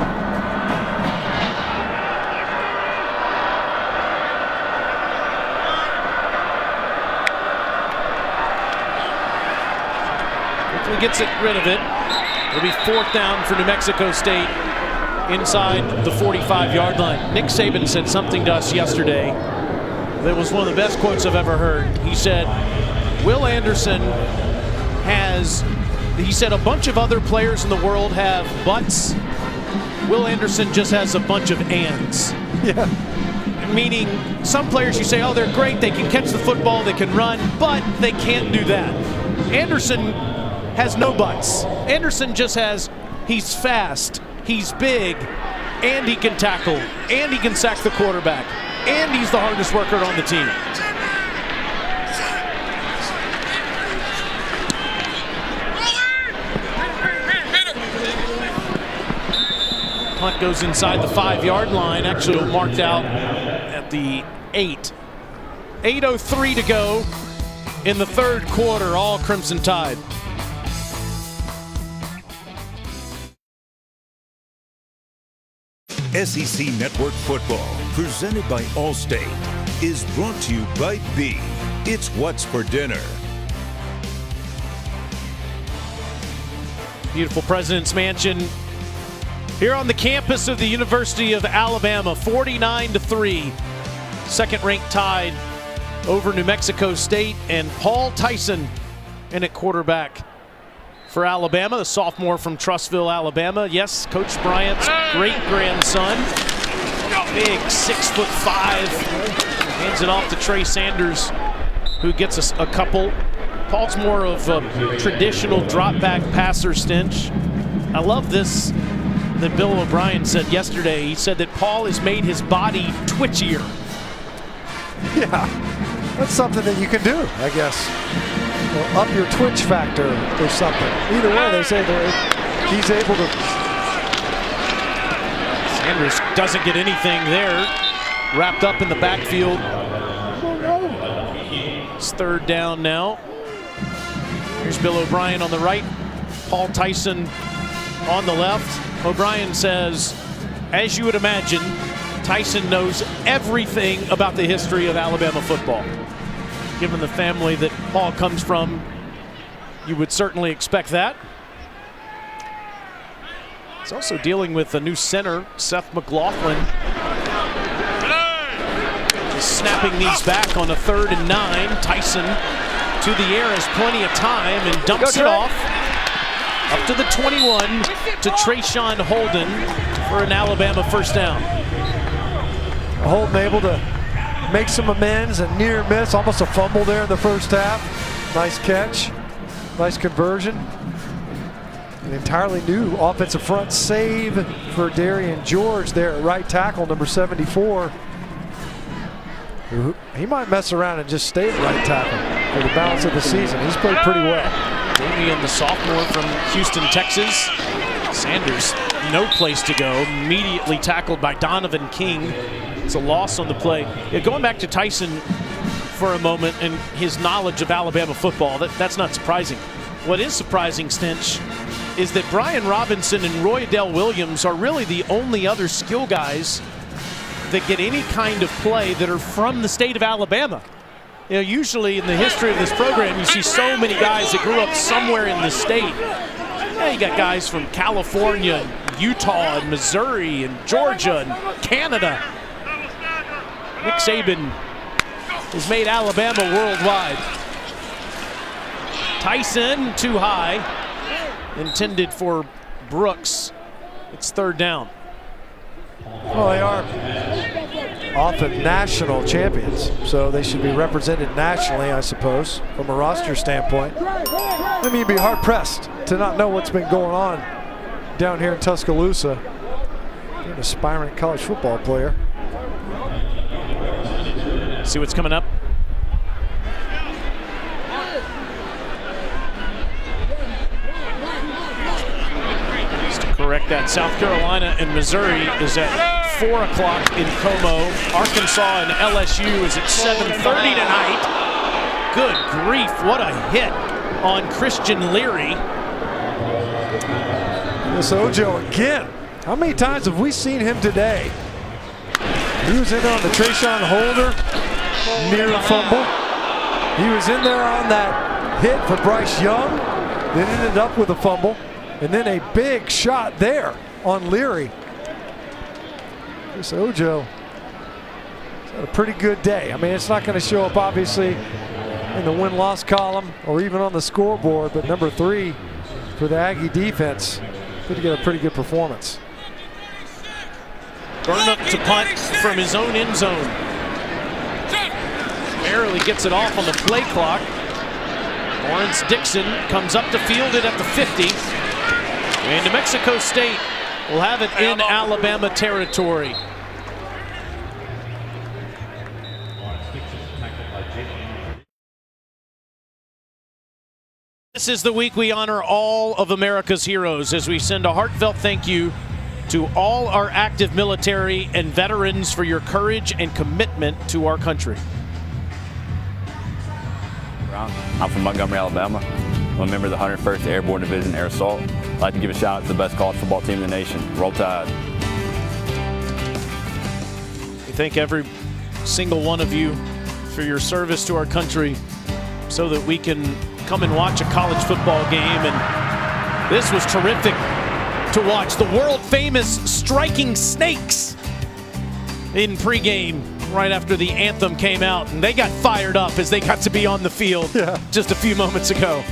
Quickly gets rid of it. It'll be 4th down for New Mexico State inside the 45-yard line. Nick Saban said something to us yesterday that was one of the best quotes I've ever heard. He said, Will Anderson he said a bunch of other players in the world have butts Will Anderson just has a bunch of ands. Yeah. Meaning, some players you say, oh, they're great, they can catch the football, they can run, but they can't do that. Anderson has no buts. Anderson just has, he's fast, he's big, and he can tackle, and he can sack the quarterback, and he's the hardest worker on the team. Punt goes inside the 5-yard line, actually marked out at the 8. 8:03 to go in the third quarter, all Crimson Tide. SEC Network Football, presented by Allstate, is brought to you by B. It's What's for Dinner. Beautiful President's Mansion here on the campus of the University of Alabama, 49-3. Second-ranked Tide over New Mexico State, and Paul Tyson in at quarterback for Alabama, the sophomore from Trussville, Alabama. Yes, Coach Bryant's great-grandson. Big 6'5". Hands it off to Trey Sanders, who gets us a couple. Paul's more of a traditional drop-back passer, Stinch. I love this that Bill O'Brien said yesterday. He said that Paul has made his body twitchier. Yeah, that's something that you can do, I guess. Well, up your twitch factor or something. Either way, they say that he's able to. Sanders doesn't get anything there. Wrapped up in the backfield. It's third down now. Here's Bill O'Brien on the right. Paul Tyson on the left. O'Brien says, as you would imagine, Tyson knows everything about the history of Alabama football. Given the family that Paul comes from, you would certainly expect that. He's also dealing with a new center, Seth McLaughlin. Just snapping these back on a 3rd and 9. Tyson to the air, has plenty of time and dumps it off. Up to the 21 to Trayshawn Holden for an Alabama first down. Holden able to make some amends, a near miss, almost a fumble there in the first half. Nice catch, nice conversion. An entirely new offensive front save for Darian George there at right tackle, number 74. He might mess around and just stay at right tackle for the balance of the season. He's played pretty well. Damian, the sophomore from Houston, Texas. Sanders, no place to go. Immediately tackled by Donovan King. It's a loss on the play. Yeah, going back to Tyson for a moment and his knowledge of Alabama football, that's not surprising. What is surprising, Stinch, is that Brian Robinson and Roy Adell Williams are really the only other skill guys that get any kind of play that are from the state of Alabama. You know, usually in the history of this program, you see so many guys that grew up somewhere in the state. Yeah, you got guys from California, and Utah, and Missouri, and Georgia, and Canada. Nick Saban has made Alabama worldwide. Tyson too high, intended for Brooks. It's third down. Well, they are often national champions, so they should be represented nationally, I suppose, from a roster standpoint. I mean, you'd be hard-pressed to not know what's been going on down here in Tuscaloosa. You're an aspiring college football player. See what's coming up. Just to correct that, South Carolina and Missouri is at 4 o'clock in Como. Arkansas and LSU is at 7:30 tonight. Good grief, what a hit on Christian Leary. This Ojo again. How many times have we seen him today? He was in there on the Trayshawn Holder near fumble. He was in there on that hit for Bryce Young, then ended up with a fumble, and then a big shot there on Leary. This Ojo had a pretty good day. I mean, it's not going to show up obviously in the win-loss column or even on the scoreboard, but number 3 for the Aggie defense could get a pretty good performance. Burnham to punt from his own end zone. Barely gets it off on the play clock. Lawrence Dixon comes up to field it at the 50. And New Mexico State will have it in Alabama territory. This is the week we honor all of America's heroes as we send a heartfelt thank you to all our active military and veterans for your courage and commitment to our country. I'm from Montgomery, Alabama. I'm a member of the 101st Airborne Division Air Assault. I'd like to give a shout out to the best college football team in the nation. Roll Tide. We thank every single one of you for your service to our country so that we can come and watch a college football game. And this was terrific to watch. The world famous Striking Snakes in pregame right after the anthem came out, and they got fired up as they got to be on the field just a few moments ago.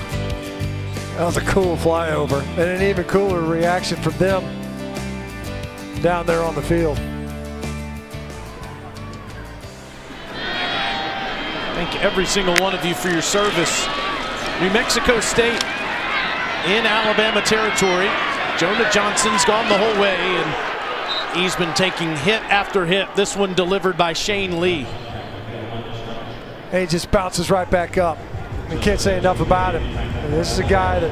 That was a cool flyover, and an even cooler reaction from them down there on the field. Thank every single one of you for your service. New Mexico State in Alabama territory. Jonah Johnson's gone the whole way, and he's been taking hit after hit. This one delivered by Shane Lee. And he just bounces right back up. You can't say enough about him. And this is a guy that,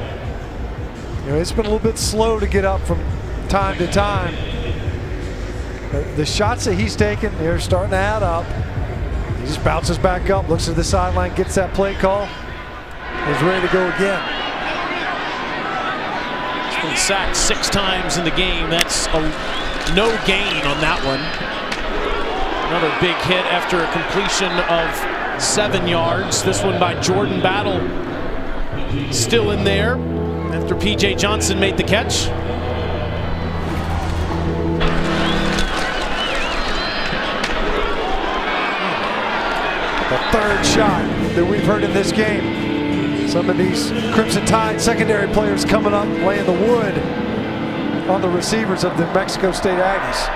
it's been a little bit slow to get up from time to time. But the shots that he's taken, they're starting to add up. He just bounces back up, looks at the sideline, gets that play call. He's ready to go again. He's been sacked 6 times in the game. That's no gain on that one. Another big hit after a completion of 7 yards. This one by Jordan Battle. Still in there after P.J. Johnson made the catch. The third shot that we've heard in this game. Some of these Crimson Tide secondary players coming up, laying the wood on the receivers of the Mexico State Aggies.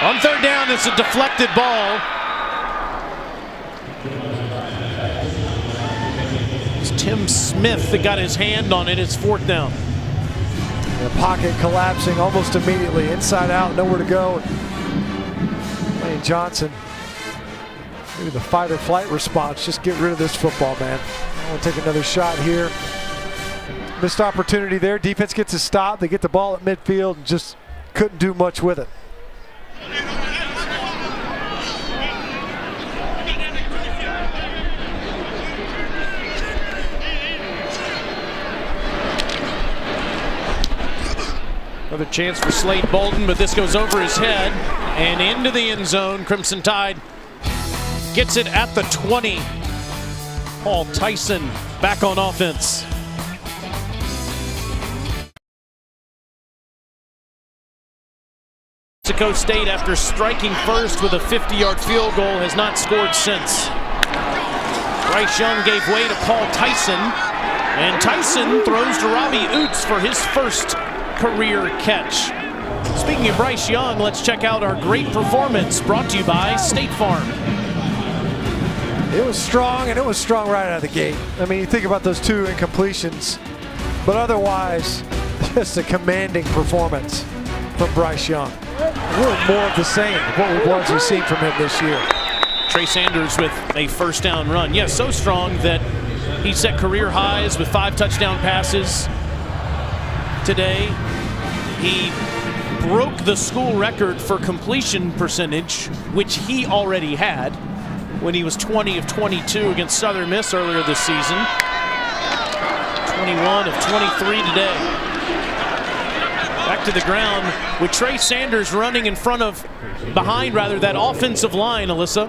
On third down, it's a deflected ball. It's Tim Smith that got his hand on it. It's 4th down. The pocket collapsing almost immediately. Inside out, nowhere to go. Lane Johnson. Maybe the fight or flight response. Just get rid of this football, man. I want to take another shot here. Missed opportunity there. Defense gets a stop. They get the ball at midfield and just couldn't do much with it. Another chance for Slade Bolden, but this goes over his head and into the end zone. Crimson Tide gets it at the 20. Paul Tyson back on offense. Mexico State, after striking first with a 50-yard field goal, has not scored since. Bryce Young gave way to Paul Tyson, and Tyson throws to Robbie Oots for his first career catch. Speaking of Bryce Young, let's check out our great performance brought to you by State Farm. It was strong, and it was strong right out of the gate. I mean, you think about those 2 incompletions, but otherwise, just a commanding performance from Bryce Young. Really more of the same of what we've largely seen from him this year. Trey Sanders with a first down run. Yes, so strong that he set career highs with 5 touchdown passes today. He broke the school record for completion percentage, which he already had when he was 20 of 22 against Southern Miss earlier this season. 21 of 23 today. Back to the ground with Trey Sanders running behind that offensive line, Alyssa.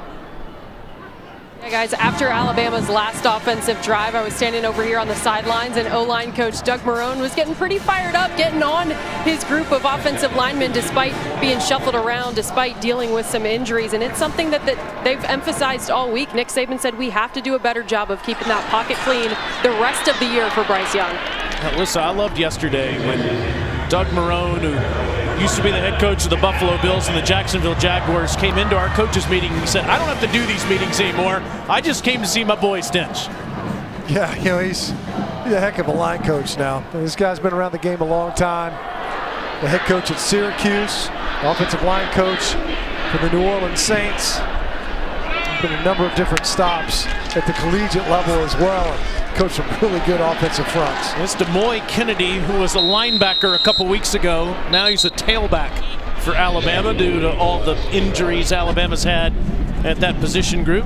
Yeah, guys, after Alabama's last offensive drive, I was standing over here on the sidelines, and O-line coach Doug Marrone was getting pretty fired up, getting on his group of offensive linemen despite being shuffled around, despite dealing with some injuries. And it's something that they've emphasized all week. Nick Saban said we have to do a better job of keeping that pocket clean the rest of the year for Bryce Young. Now, listen, I loved yesterday when Doug Marrone, who used to be the head coach of the Buffalo Bills and the Jacksonville Jaguars, came into our coaches meeting and he said, I don't have to do these meetings anymore. I just came to see my boy Stinch. Yeah, you know, he's a heck of a line coach now. This guy's been around the game a long time. The head coach at Syracuse, offensive line coach for the New Orleans Saints. Been a number of different stops at the collegiate level as well. Coached some really good offensive fronts. It's DeMoy Kennedy, who was a linebacker a couple weeks ago. Now he's a tailback for Alabama due to all the injuries Alabama's had at that position group.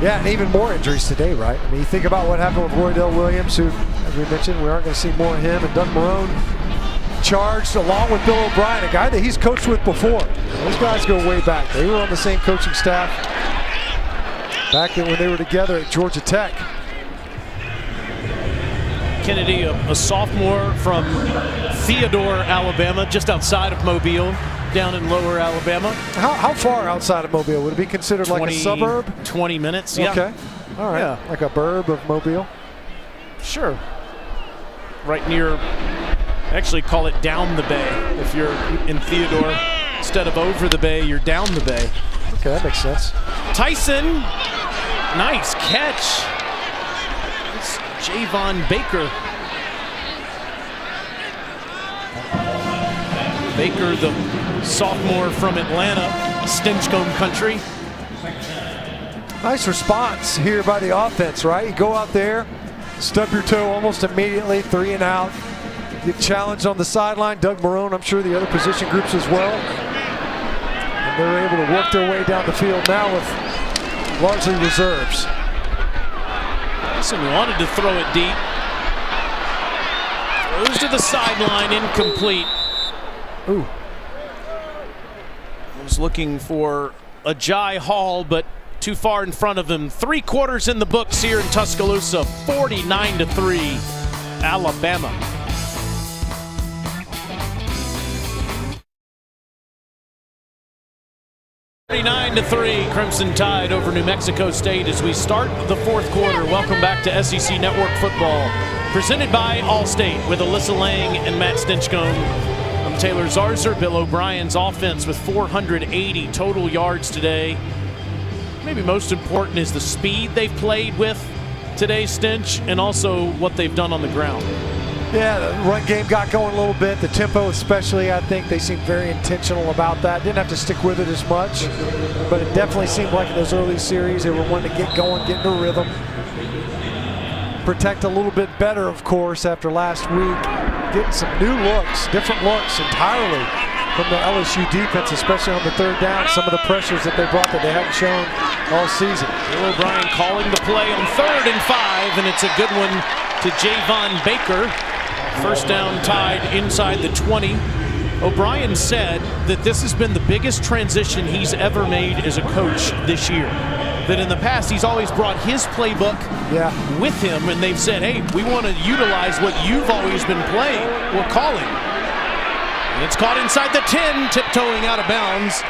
Yeah, and even more injuries today, right? I mean, you think about what happened with Roydell Williams, who, as we mentioned, we aren't going to see more of him, and Doug Marrone charged along with Bill O'Brien, a guy that he's coached with before. Those guys go way back. They were on the same coaching staff back when they were together at Georgia Tech. Kennedy, a sophomore from Theodore, Alabama, just outside of Mobile, down in lower Alabama. How far outside of Mobile? Would it be considered like a suburb? 20 minutes, yeah. Okay, all right, yeah. Like a burb of Mobile? Sure. Right near, actually call it down the bay. If you're in Theodore, instead of over the bay, you're down the bay. Okay, that makes sense. Tyson, nice catch. It's Javon Baker. Baker, the sophomore from Atlanta, Stinchcombe country. Nice response here by the offense, right? You go out there, stub your toe almost immediately, 3 and out. Get challenged on the sideline. Doug Marrone, I'm sure the other position groups as well. And they're able to work their way down the field now with largely reserves. Tyson wanted to throw it deep. Throws to the sideline, incomplete. Ooh. Was looking for a Jai Hall, but too far in front of him. 3 quarters in the books here in Tuscaloosa. 49-3, Alabama. 49-3, Crimson Tide over New Mexico State as we start the 4th quarter. Welcome back to SEC Network Football, presented by Allstate with Alyssa Lang and Matt Stinchcombe. I'm Taylor Zarzer. Bill O'Brien's offense with 480 total yards today. Maybe most important is the speed they've played with today, Stinch, and also what they've done on the ground. Yeah, the run game got going a little bit. The tempo especially, I think they seemed very intentional about that. Didn't have to stick with it as much, but it definitely seemed like in those early series they were wanting to get going, get into rhythm. Protect a little bit better, of course, after last week. Getting some new looks, different looks entirely from the LSU defense, especially on the 3rd down. Some of the pressures that they brought that they haven't shown all season. Bill O'Brien calling the play on 3rd and 5, and it's a good one to Javon Baker. 1st down Tide inside the 20. O'Brien said that this has been the biggest transition he's ever made as a coach this year. That in the past he's always brought his playbook with him, and they've said, hey, we want to utilize what you've always been playing. We're calling. And it's caught inside the 10, tiptoeing out of bounds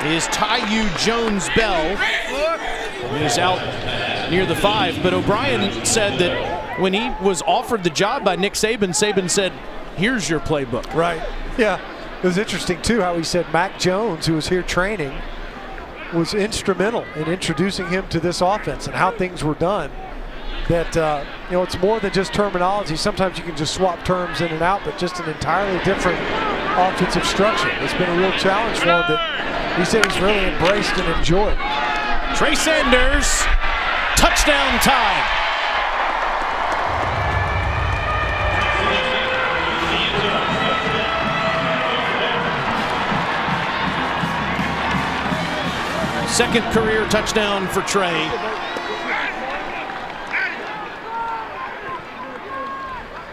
is Tyu Jones-Bell. He's out near the 5, but O'Brien said that when he was offered the job by Nick Saban, Saban said, here's your playbook. Right, yeah. It was interesting, too, how he said Mac Jones, who was here training, was instrumental in introducing him to this offense and how things were done. That, you know, it's more than just terminology. Sometimes you can just swap terms in and out, but just an entirely different offensive structure. It's been a real challenge for him that he said he's really embraced and enjoyed. Trey Sanders, touchdown Tide. Second career touchdown for Trey.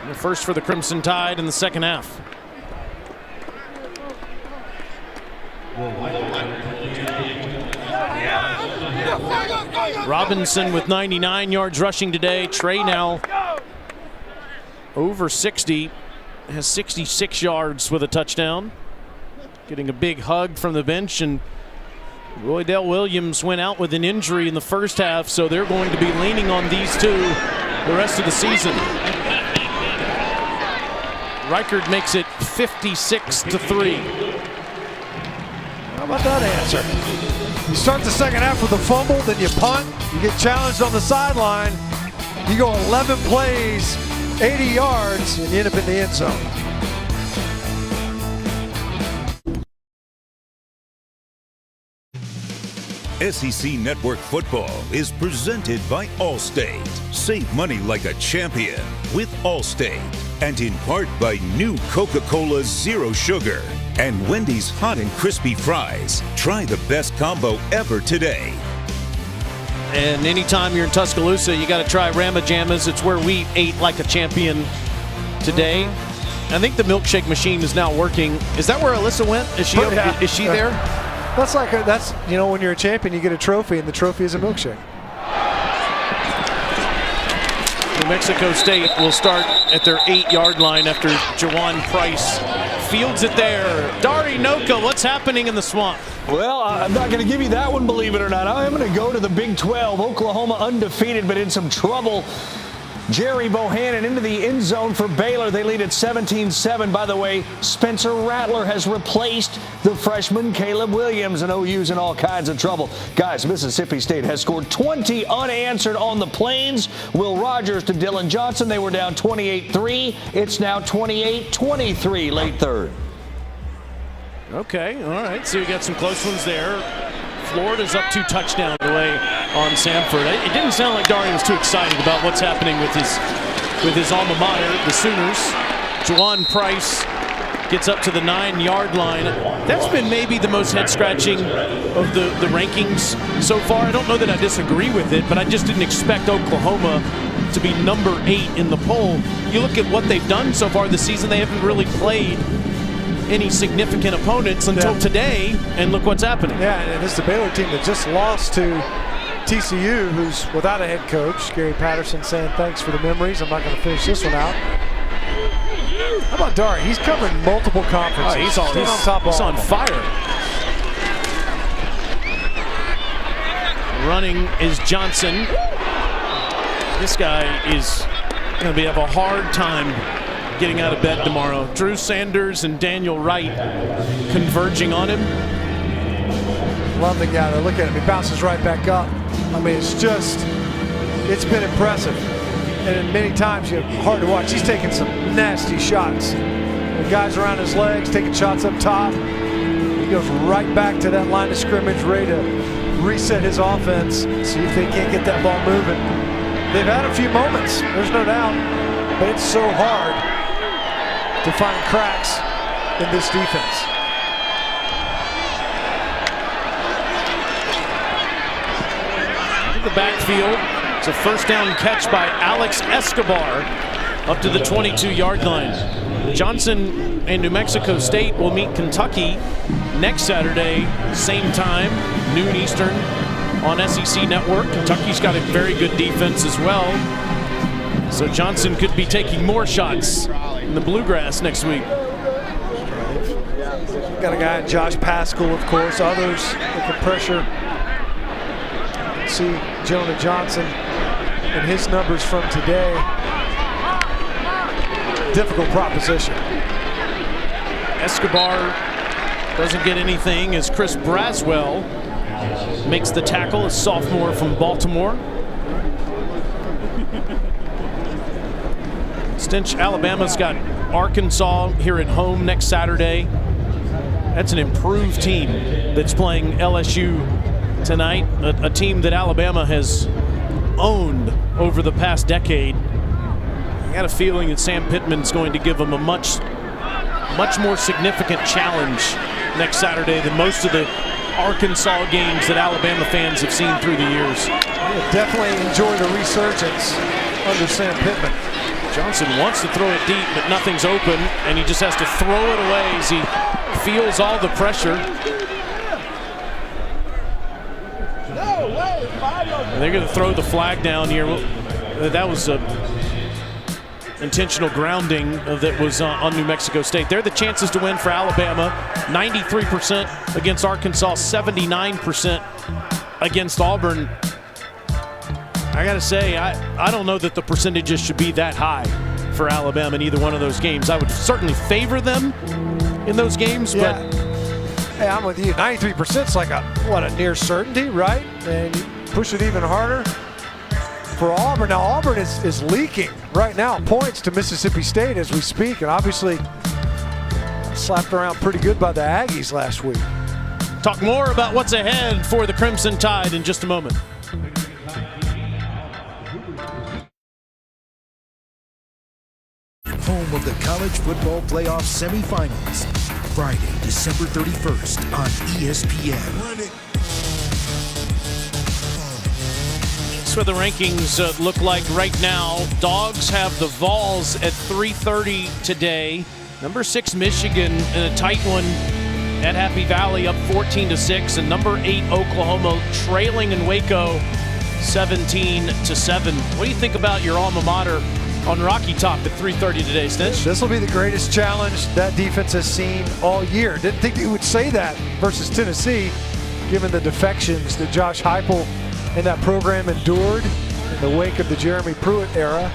The first for the Crimson Tide in the second half. Robinson with 99 yards rushing today. Trey now over 60, has 66 yards with a touchdown. Getting a big hug from the bench, and Roydell Williams went out with an injury in the first half, so they're going to be leaning on these two the rest of the season. Reichard makes it 56-3. How about that answer? You start the second half with a fumble, then you punt, you get challenged on the sideline, you go 11 plays, 80 yards, and you end up in the end zone. SEC Network Football is presented by Allstate. Save money like a champion with Allstate. And in part by new Coca-Cola Zero Sugar and Wendy's Hot and Crispy Fries. Try the best combo ever today. And anytime you're in Tuscaloosa, you got to try Ramajamas. It's where we ate like a champion today. I think the milkshake machine is now working. Is that where Alyssa went? Is she is she there? That's like that's when you're a champion, you get a trophy, and the trophy is a milkshake. New Mexico State will start at their 8-yard line after Jawan Price fields it there. Dari Noka, what's happening in the swamp? Well, I'm not going to give you that one, believe it or not. I'm going to go to the Big 12. Oklahoma undefeated, but in some trouble. Jerry Bohannon into the end zone for Baylor. They lead at 17-7. By the way, Spencer Rattler has replaced the freshman Caleb Williams, and OU's in all kinds of trouble. Guys, Mississippi State has scored 20 unanswered on the Plains. Will Rogers to Dylan Johnson. They were down 28-3. It's now 28-23, late third. Okay, all right. So you got some close ones there. Florida's up 2 touchdowns away on Samford. It didn't sound like Dari was too excited about what's happening with his alma mater, the Sooners. Jawan Price gets up to the 9-yard line. That's been maybe the most head-scratching of the rankings so far. I don't know that I disagree with it, but I just didn't expect Oklahoma to be number 8 in the poll. You look at what they've done so far this season, they haven't really played any significant opponents until today, and look what's happening. Yeah, and this is the Baylor team that just lost to TCU, who's without a head coach. Gary Patterson saying thanks for the memories. I'm not going to finish this one out. How about Dari? He's covering multiple conferences. Oh, he's on top. He's on fire. Running is Johnson. This guy is going to have a hard time getting out of bed tomorrow. Drew Sanders and Daniel Wright converging on him. Love the guy. Look at him. He bounces right back up. I mean, it's been impressive. And many times hard to watch. He's taking some nasty shots. The guys around his legs, taking shots up top. He goes right back to that line of scrimmage, ready to reset his offense, see if they can't get that ball moving. They've had a few moments, there's no doubt, but it's so hard to find cracks in this defense. In the backfield, it's a first down catch by Alex Escobar up to the 22-yard line. Johnson and New Mexico State will meet Kentucky next Saturday, same time, noon Eastern on SEC Network. Kentucky's got a very good defense as well. So Johnson could be taking more shots in the Bluegrass next week. Got a guy, Josh Paschal, of course. Others that can pressure. See Jonah Johnson and his numbers from today. Difficult proposition. Escobar doesn't get anything as Chris Braswell makes the tackle, a sophomore from Baltimore. Stench, Alabama's got Arkansas here at home next Saturday. That's an improved team that's playing LSU tonight, a team that Alabama has owned over the past decade. I got a feeling that Sam Pittman's going to give them a much more significant challenge next Saturday than most of the Arkansas games that Alabama fans have seen through the years. We'll definitely enjoy the resurgence under Sam Pittman. Johnson wants to throw it deep, but nothing's open, and he just has to throw it away as he feels all the pressure. They're going to throw the flag down here. That was a intentional grounding that was on New Mexico State. They're the chances to win for Alabama. 93% against Arkansas, 79% against Auburn. I got to say, I don't know that the percentages should be that high for Alabama in either one of those games. I would certainly favor them in those games, but hey, I'm with you. 93% is like a near certainty, right? And you push it even harder for Auburn. Now Auburn is leaking right now points to Mississippi State as we speak, and obviously slapped around pretty good by the Aggies last week. Talk more about what's ahead for the Crimson Tide in just a moment. Home of the College Football Playoff Semifinals, Friday, December 31st on ESPN. That's what the rankings look like right now. Dogs have the Vols at 3:30 today. Number 6 Michigan in a tight one at Happy Valley, up 14-6, and number 8 Oklahoma trailing in Waco 17-7. What do you think about your alma mater on Rocky Top at 3:30 today, Stitch? This will be the greatest challenge that defense has seen all year. Didn't think you would say that versus Tennessee, given the defections that Josh Heupel and that program endured in the wake of the Jeremy Pruitt era.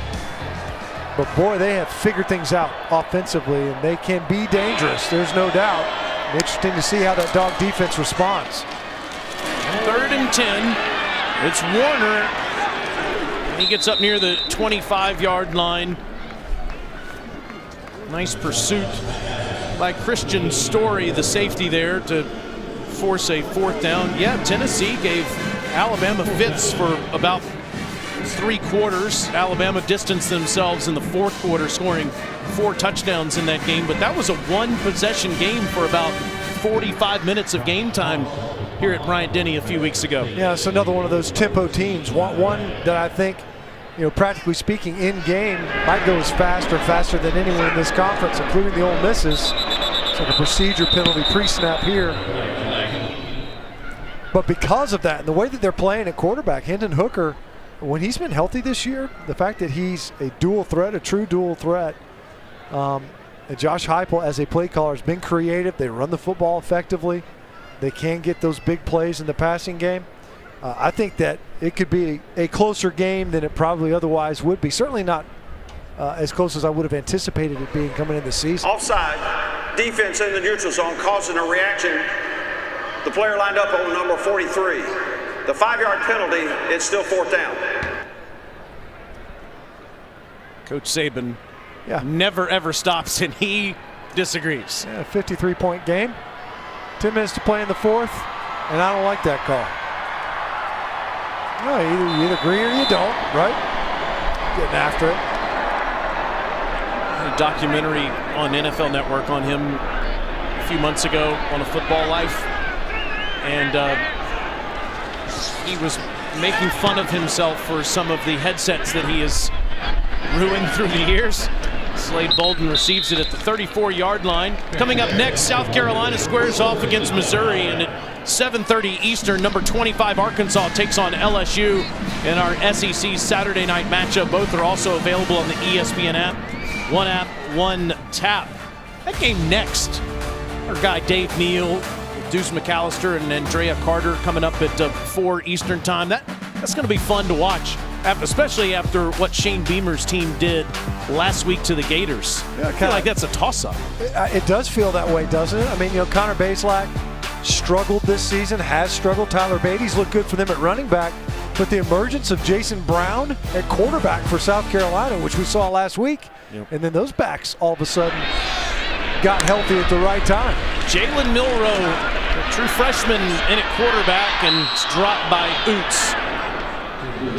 But boy, they have figured things out offensively, and they can be dangerous, there's no doubt. Interesting to see how that dog defense responds. 3rd and 10. It's Warner. He gets up near the 25-yard line. Nice pursuit by Christian Story, the safety there, to force a 4th down. Yeah, Tennessee gave Alabama fits for about 3 quarters. Alabama distanced themselves in the 4th quarter, scoring 4 touchdowns in that game. But that was a 1-possession game for about 45 minutes of game time here at Bryant-Denny a few weeks ago. Yeah, it's another one of those tempo teams. One that I think, practically speaking, in game might go as faster than anyone in this conference, including the Ole Misses. It's like a procedure penalty pre-snap here. But because of that, and the way that they're playing at quarterback, Hendon Hooker, when he's been healthy this year, the fact that he's a dual threat, a true dual threat, and Josh Heupel as a play caller has been creative. They run the football effectively. They can get those big plays in the passing game. I think that it could be a closer game than it probably otherwise would be. Certainly not as close as I would have anticipated it being coming in the season. Offside, defense in the neutral zone causing a reaction. The player lined up on number 43. The 5-yard penalty, it's still 4th down. Coach Saban never ever stops, and he disagrees. Yeah, 53-point game. 10 minutes to play in the 4th, and I don't like that call. No, you either agree or you don't, right? Getting after it. A documentary on NFL Network on him a few months ago on A Football Life, and he was making fun of himself for some of the headsets that he has ruined through the years. Slade Bolden receives it at the 34-yard line. Coming up next, South Carolina squares off against Missouri, and at 7:30 Eastern, number 25 Arkansas takes on LSU in our SEC Saturday night matchup. Both are also available on the ESPN app. One app, one tap. That game next. Our guy Dave Neal, Deuce McAllister, and Andrea Carter coming up at 4 Eastern time. That's going to be fun to watch, especially after what Shane Beamer's team did last week to the Gators. I feel like that's a toss-up. It does feel that way, doesn't it? I mean, Connor Bazelak struggled this season, has struggled. Tyler Beatty's looked good for them at running back. But the emergence of Jason Brown at quarterback for South Carolina, which we saw last week, and then those backs all of a sudden got healthy at the right time. Jalen Milroe, a true freshman, in at quarterback, and it's dropped by Oots.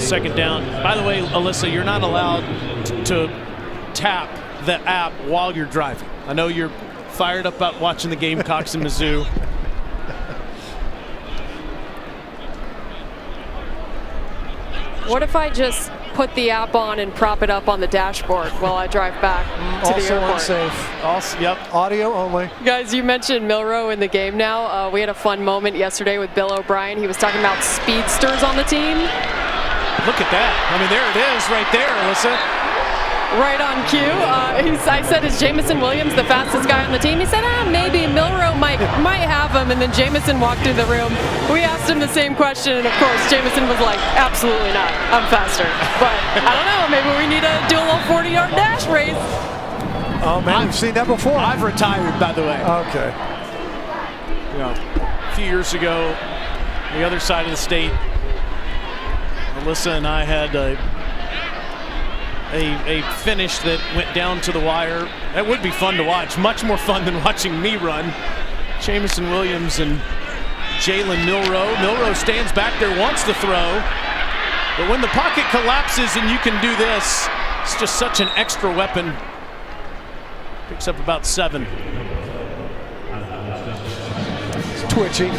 2nd down. By the way, Alyssa, you're not allowed to tap the app while you're driving. I know you're fired up about watching the Gamecocks in Mizzou. What if I just put the app on and prop it up on the dashboard while I drive back to the Also airport. unsafe. Also, yep. Audio only. Guys, you mentioned Milroe in the game now. We had a fun moment yesterday with Bill O'Brien. He was talking about speedsters on the team. Look at that. I mean, there it is right there, Alyssa. Right on cue. I said, is Jamison Williams the fastest guy on the team? He said, maybe Milroe might have him. And then Jamison walked in the room. We asked him the same question, and of course, Jamison was like, absolutely not. I'm faster. But I don't know. Maybe we need to do a little 40-yard dash race. Oh man, we've seen that before. I've retired, by the way. Okay. You know, a few years ago, the other side of the state, Alyssa and I had a finish that went down to the wire. That would be fun to watch. Much more fun than watching me run. Jamison Williams and Jalen Milroe. Milroe stands back there, wants to throw. But when the pocket collapses and you can do this, it's just such an extra weapon. Picks up about 7. It's twitchy.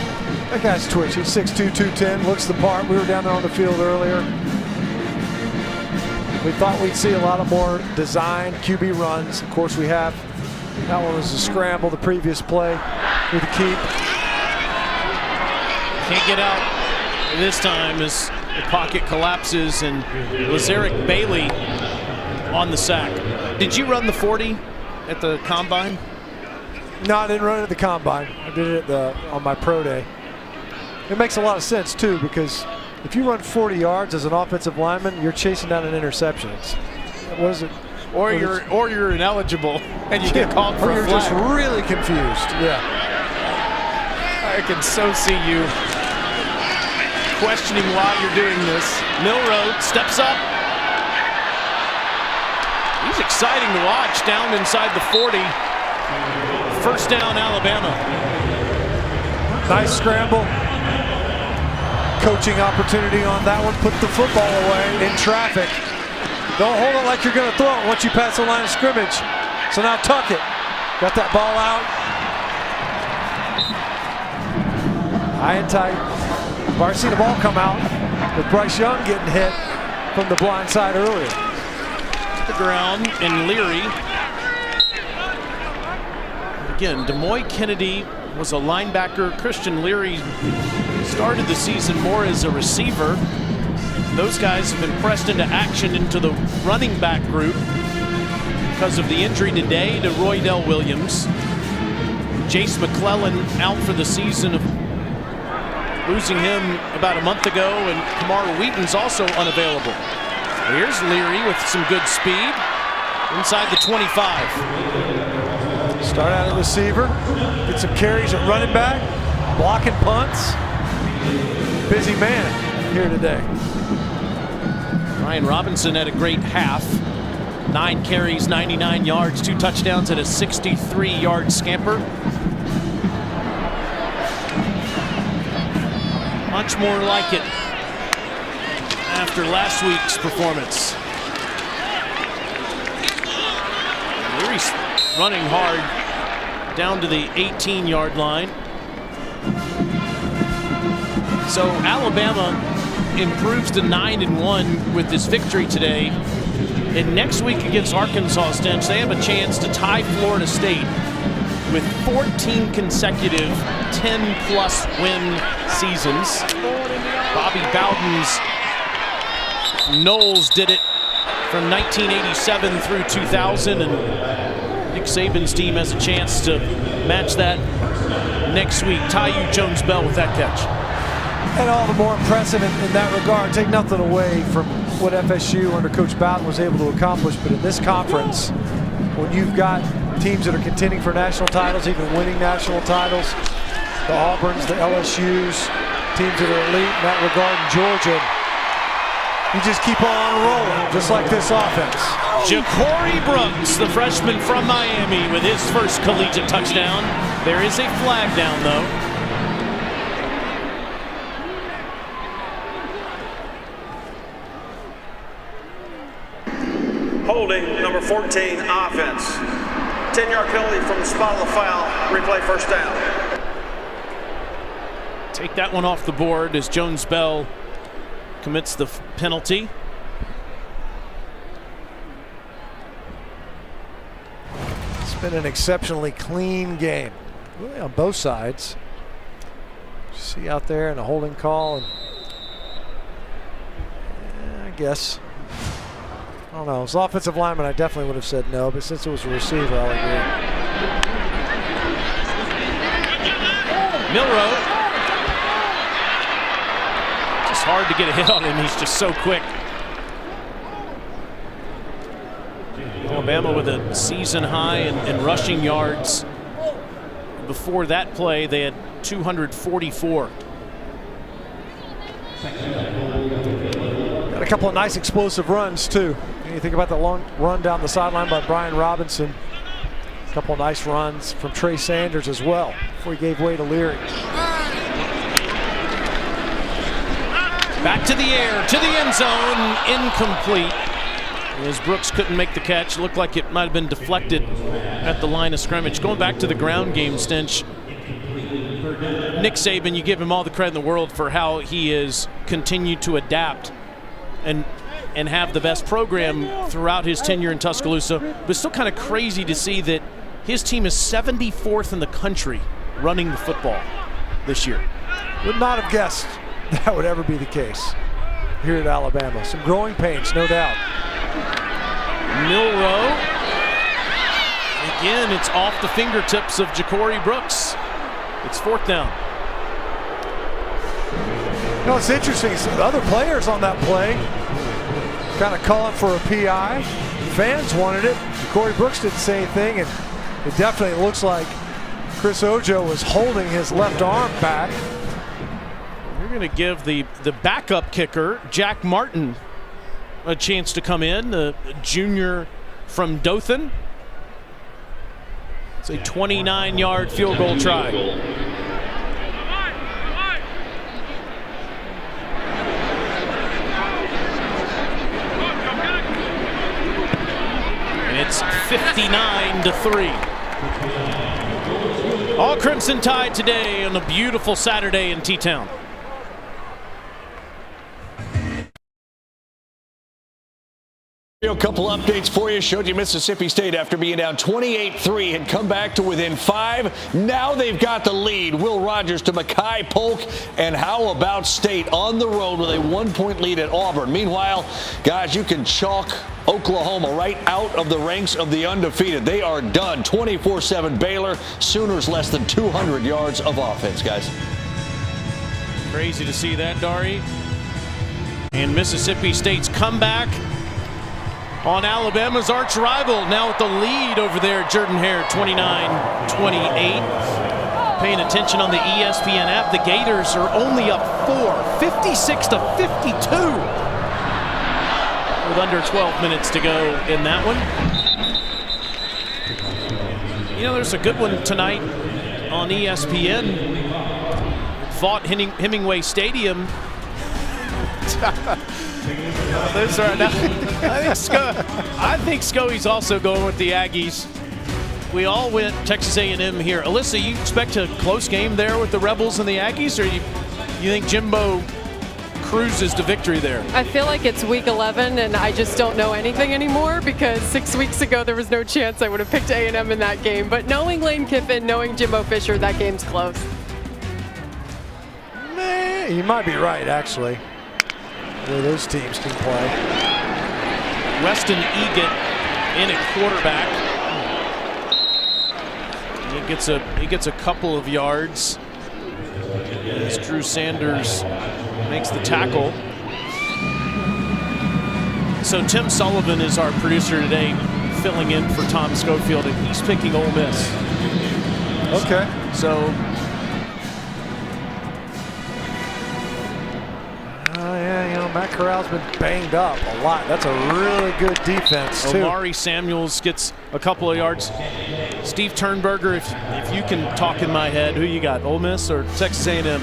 That guy's twitchy. 6'2", 210. Looks the part. We were down there on the field earlier. We thought we'd see a lot of more design QB runs. Of course, we have. That one was a scramble the previous play with the keep. Can't get out this time as the pocket collapses, and Lazarick Bailey on the sack. Did you run the 40 at the combine? No, I didn't run it at the combine. I did it on my pro day. It makes a lot of sense too, because if you run 40 yards as an offensive lineman, you're chasing down an interception. What is it? Or you're ineligible and you get called for or a you're flag. just really confused. Yeah. I can so see you questioning why you're doing this. Milroe steps up. He's exciting to watch down inside the 40. First down, Alabama. Nice scramble. Coaching opportunity on that one. Put the football away in traffic. Don't hold it like you're going to throw it once you pass the line of scrimmage. So now tuck it. Got that ball out. High and tight. I've already seen the ball come out with Bryce Young getting hit from the blind side earlier. The ground and Leary. Again, DeMoy Kennedy was a linebacker. Christian Leary started the season more as a receiver. Those guys have been pressed into action into the running back group because of the injury today to Roydell Williams. Jace McClellan out for the season, of losing him about a month ago, and Kamar Wheaton's also unavailable. Here's Leary with some good speed inside the 25. Start out at receiver, get some carries at running back, blocking punts. Busy man here today. Ryan Robinson had a great half. 9 carries, 99 yards, 2 touchdowns, and a 63-yard scamper. Much more like it after last week's performance. Leary's running hard down to the 18-yard line. So Alabama improves to 9-1 with this victory today. And next week against Arkansas Stench, they have a chance to tie Florida State with 14 consecutive 10-plus win seasons. Bobby Bowden's Knowles did it from 1987 through 2000, and Nick Saban's team has a chance to match that next week. Taiyu Jones-Bell with that catch. And all the more impressive in that regard. Take nothing away from what FSU under Coach Bowden was able to accomplish, but in this conference, when you've got teams that are contending for national titles, even winning national titles, the Auburns, the LSUs, teams that are elite in that regard in Georgia, you just keep on rolling, just like this offense. Ja'Cory Brooks, the freshman from Miami, with his first collegiate touchdown. There is a flag down, though. Holding, number 14, offense. 10-yard penalty from the spot of the foul. Replay first down. Take that one off the board as Jones-Bell commits the penalty. been an exceptionally clean game, really on both sides. See out there and a holding call, and I guess, I don't know. As an offensive lineman, I definitely would have said no, but since it was a receiver, I'll agree. Milroe. Just hard to get a hit on him. He's just so quick. Alabama with a season high in rushing yards. Before that play, they had 244. Got a couple of nice explosive runs too. You think about the long run down the sideline by Brian Robinson. A couple of nice runs from Trey Sanders as well before he gave way to Leary. Back to the air, to the end zone, incomplete. As Brooks couldn't make the catch, looked like it might have been deflected at the line of scrimmage. Going back to the ground game, Stench, Nick Saban, you give him all the credit in the world for how he has continued to adapt and have the best program throughout his tenure in Tuscaloosa. But it's still kind of crazy to see that his team is 74th in the country running the football this year. Would not have guessed that would ever be the case here at Alabama. Some growing pains, no doubt. Milroe. Again, it's off the fingertips of Ja'Cory Brooks. It's 4th down. You know, it's interesting. Some other players on that play kind of calling for a PI. Fans wanted it. Ja'Cory Brooks didn't say anything, and it definitely looks like Chris Ojo was holding his left arm back. We're going to give the backup kicker, Jack Martin, a chance to come in, the junior from Dothan. It's a 29-yard field goal try. And it's 59-3. All Crimson Tide today on a beautiful Saturday in T-Town. A couple updates for you. Showed you Mississippi State, after being down 28-3, had come back to within 5. Now they've got the lead. Will Rogers to Mekhi Polk. And how about State on the road with a 1-point lead at Auburn? Meanwhile, guys, you can chalk Oklahoma right out of the ranks of the undefeated. They are done. 24-7 Baylor. Sooners less than 200 yards of offense, guys. Crazy to see that, Dari. And Mississippi State's comeback on Alabama's arch rival, now with the lead over there, Jordan-Hare, 29-28. Paying attention on the ESPN app, the Gators are only up 4, 56-52, with under 12 minutes to go in that one. You know, there's a good one tonight on ESPN. Vaught Hemingway Stadium. Those are I think Scoey's also going with the Aggies. We all went Texas A&M here. Alyssa, you expect a close game there with the Rebels and the Aggies, or you think Jimbo cruises to victory there? I feel like it's week 11 and I just don't know anything anymore, because 6 weeks ago there was no chance I would have picked A&M in that game. But knowing Lane Kiffin, knowing Jimbo Fisher, that game's close. You might be right, actually. The way those teams can play. Weston Egan in at quarterback. He gets a couple of yards as Drew Sanders makes the tackle. So Tim Sullivan is our producer today, filling in for Tom Schofield, and he's picking Ole Miss. Okay. So. Yeah, you know, Matt Corral's been banged up a lot. That's a really good defense, too. Omari Samuels gets a couple of yards. Steve Turnberger, if you can talk in my head, who you got, Ole Miss or Texas A&M?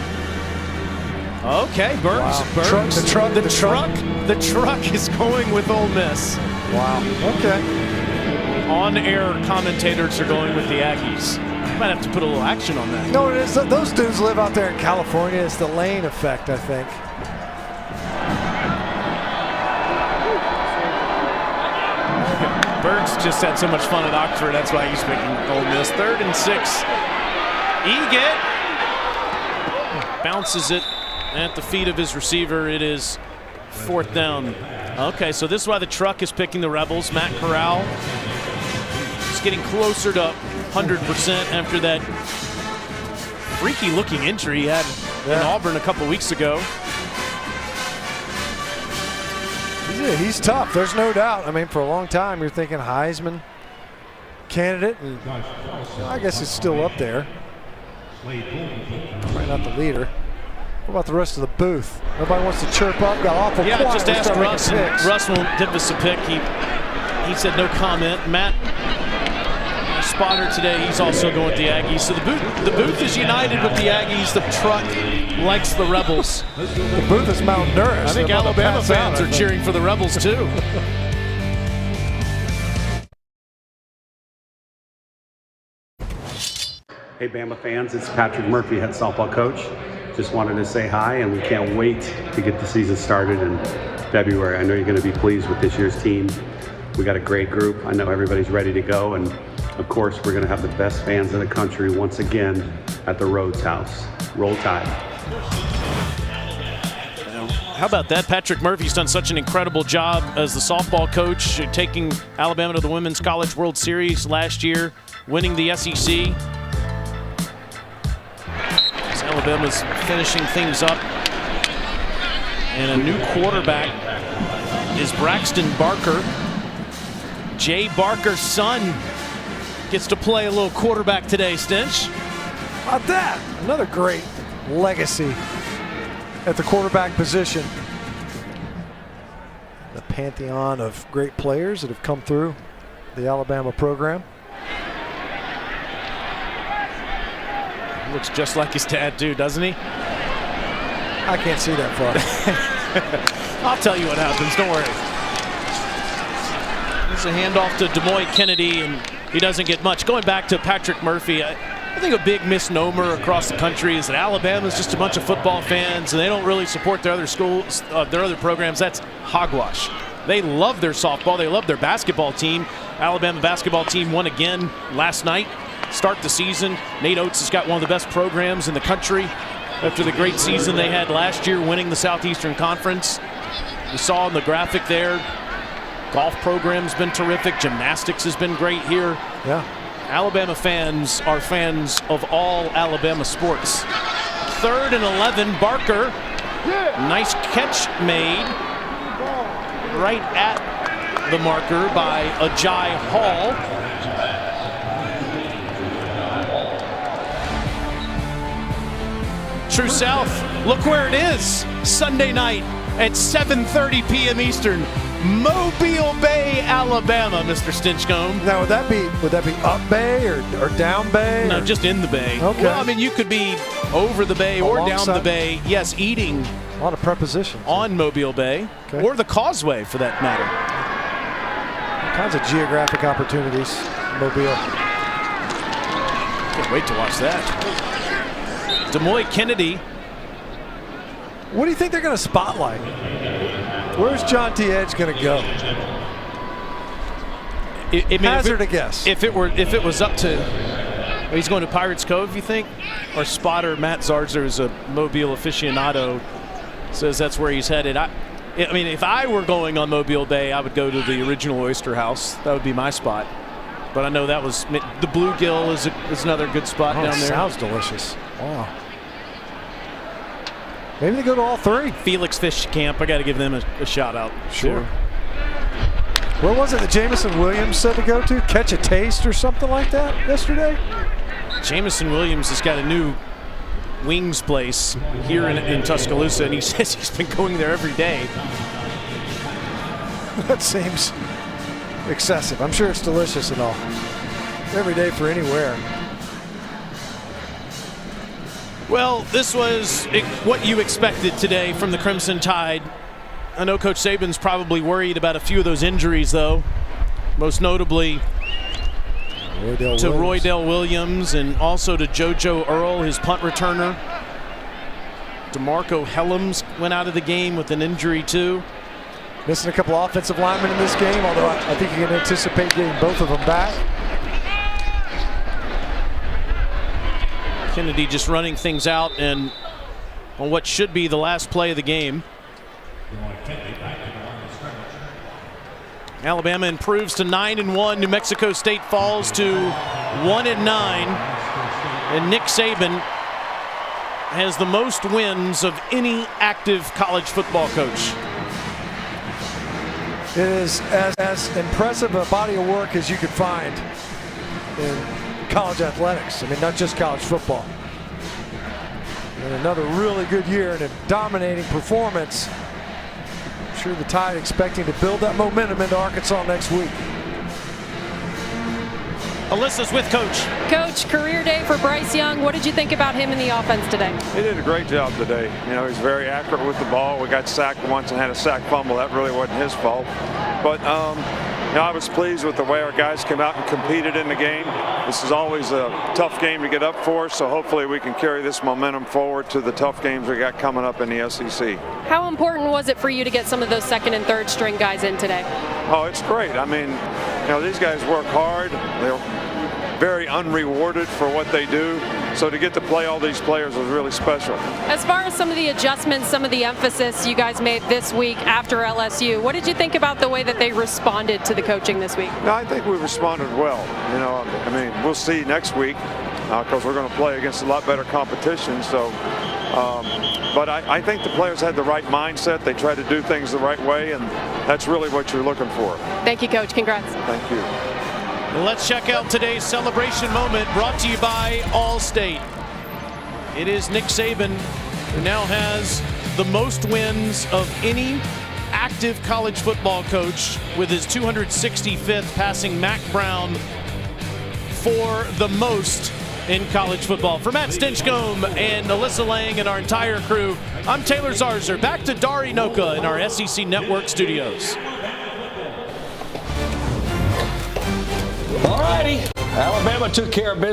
Okay, Burns. Wow. Burns. The truck is going with Ole Miss. Wow. Okay. On-air commentators are going with the Aggies. Might have to put a little action on that. No, it is. Those dudes live out there in California. It's the Lane effect, I think. Berg's just had so much fun at Oxford. That's why he's picking Ole Miss. 3rd and 6. Eget bounces it at the feet of his receiver. It is 4th down. Okay, so this is why the truck is picking the Rebels. Matt Corral is getting closer to 100% after that freaky-looking injury he had in Auburn a couple weeks ago. He's tough, there's no doubt. I mean, for a long time, you're thinking Heisman candidate, and I guess he's still up there. Probably not the leader. What about the rest of the booth? Nobody wants to chirp up, got awful quiet. Just ask Russ, and Russ won't give us a pick. He said no comment. Matt, spotter today, he's also going with the Aggies. So the booth is united with the Aggies. The truck likes the Rebels. The booth is malnourished. I think Alabama fans are cheering for the Rebels too. Hey Bama fans, it's Patrick Murphy, head softball coach. Just wanted to say hi, and we can't wait to get the season started in February. I know you're going to be pleased with this year's team. We got a great group. I know everybody's ready to go, and of course, we're going to have the best fans in the country once again at the Rhodes House. Roll Tide. How about that? Patrick Murphy's done such an incredible job as the softball coach, taking Alabama to the Women's College World Series last year, winning the SEC. As Alabama's finishing things up. And a new quarterback is Braxton Barker. Jay Barker's son gets to play a little quarterback today, Stinch. How about that? Another great legacy at the quarterback position. The pantheon of great players that have come through the Alabama program. He looks just like his dad too, doesn't he? I can't see that far. I'll tell you what happens, don't worry. There's a handoff to Demoy Kennedy, and he doesn't get much. Going back to Patrick Murphy, I think a big misnomer across the country is that Alabama's just a bunch of football fans and they don't really support their other schools, their other programs. That's hogwash. They love their softball. They love their basketball team. Alabama basketball team won again last night. Start the season. Nate Oates has got one of the best programs in the country after the great season they had last year, winning the Southeastern Conference. You saw in the graphic there, golf program's been terrific. Gymnastics has been great here. Yeah. Alabama fans are fans of all Alabama sports. 3rd and 11, Barker. Nice catch made right at the marker by Ajay Hall. True South, look where it is. Sunday night at 7:30 p.m. Eastern. Mobile Bay, Alabama, Mr. Stinchcomb. Now, would that be up Bay or down Bay? No, just in the Bay. Okay. Well, I mean, you could be over the Bay or down the Bay. Yes, eating. A lot of prepositions. On Mobile Bay, or the Causeway, for that matter. All kinds of geographic opportunities, Mobile. Can't wait to watch that. Demoy Kennedy. What do you think they're going to spotlight? Where's John T. Edge going to go? Hazard a guess. If it was up to, he's going to Pirates Cove, you think? Or spotter Matt Zarzer is a Mobile aficionado, says that's where he's headed. I mean, if I were going on Mobile Bay, I would go to the original Oyster House. That would be my spot. But I know that was the Bluegill is another good spot down there. Sounds delicious. Wow. Maybe they go to all three. Felix Fish Camp, I got to give them a shout out. Sure. Where was it that Jamison Williams said to go to? Catch a Taste or something like that yesterday? Jamison Williams has got a new wings place here in Tuscaloosa, and he says he's been going there every day. That seems excessive. I'm sure it's delicious and all. Every day for anywhere. Well, this was what you expected today from the Crimson Tide. I know Coach Saban's probably worried about a few of those injuries, though. Most notably Roydell Williams and also to JoJo Earl, his punt returner. DeMarco Helms went out of the game with an injury, too. Missing a couple offensive linemen in this game, although I think you can anticipate getting both of them back. Kennedy just running things out and on what should be the last play of the game. Alabama improves to 9-1. New Mexico State falls to 1-9. And Nick Saban has the most wins of any active college football coach. It is as impressive a body of work as you could find in college athletics. I mean, not just college football. And another really good year and a dominating performance. I'm sure the Tide expecting to build that momentum into Arkansas next week. Alyssa's with Coach. Coach, career day for Bryce Young. What did you think about him in the offense today? He did a great job today. You know, he's very accurate with the ball. We got sacked once and had a sack fumble. That really wasn't his fault. But, you know, I was pleased with the way our guys came out and competed in the game. This is always a tough game to get up for, so hopefully we can carry this momentum forward to the tough games we got coming up in the SEC. How important was it for you to get some of those second and third string guys in today? Oh, it's great. I mean, you know, these guys work hard. They're very unrewarded for what they do. So to get to play all these players was really special. As far as some of the adjustments, some of the emphasis you guys made this week after LSU, what did you think about the way that they responded to the coaching this week? No, I think we responded well. You know, I mean, we'll see next week because we're going to play against a lot better competition. So, but I think the players had the right mindset. They tried to do things the right way, and that's really what you're looking for. Thank you, Coach. Congrats. Thank you. Let's check out today's celebration moment brought to you by Allstate. It is Nick Saban, who now has the most wins of any active college football coach with his 265th, passing Mack Brown for the most in college football. For Matt Stinchcomb and Alyssa Lang and our entire crew, I'm Taylor Zarzer. Back to Dari Noka in our SEC Network studios. All righty. Alabama took care of business.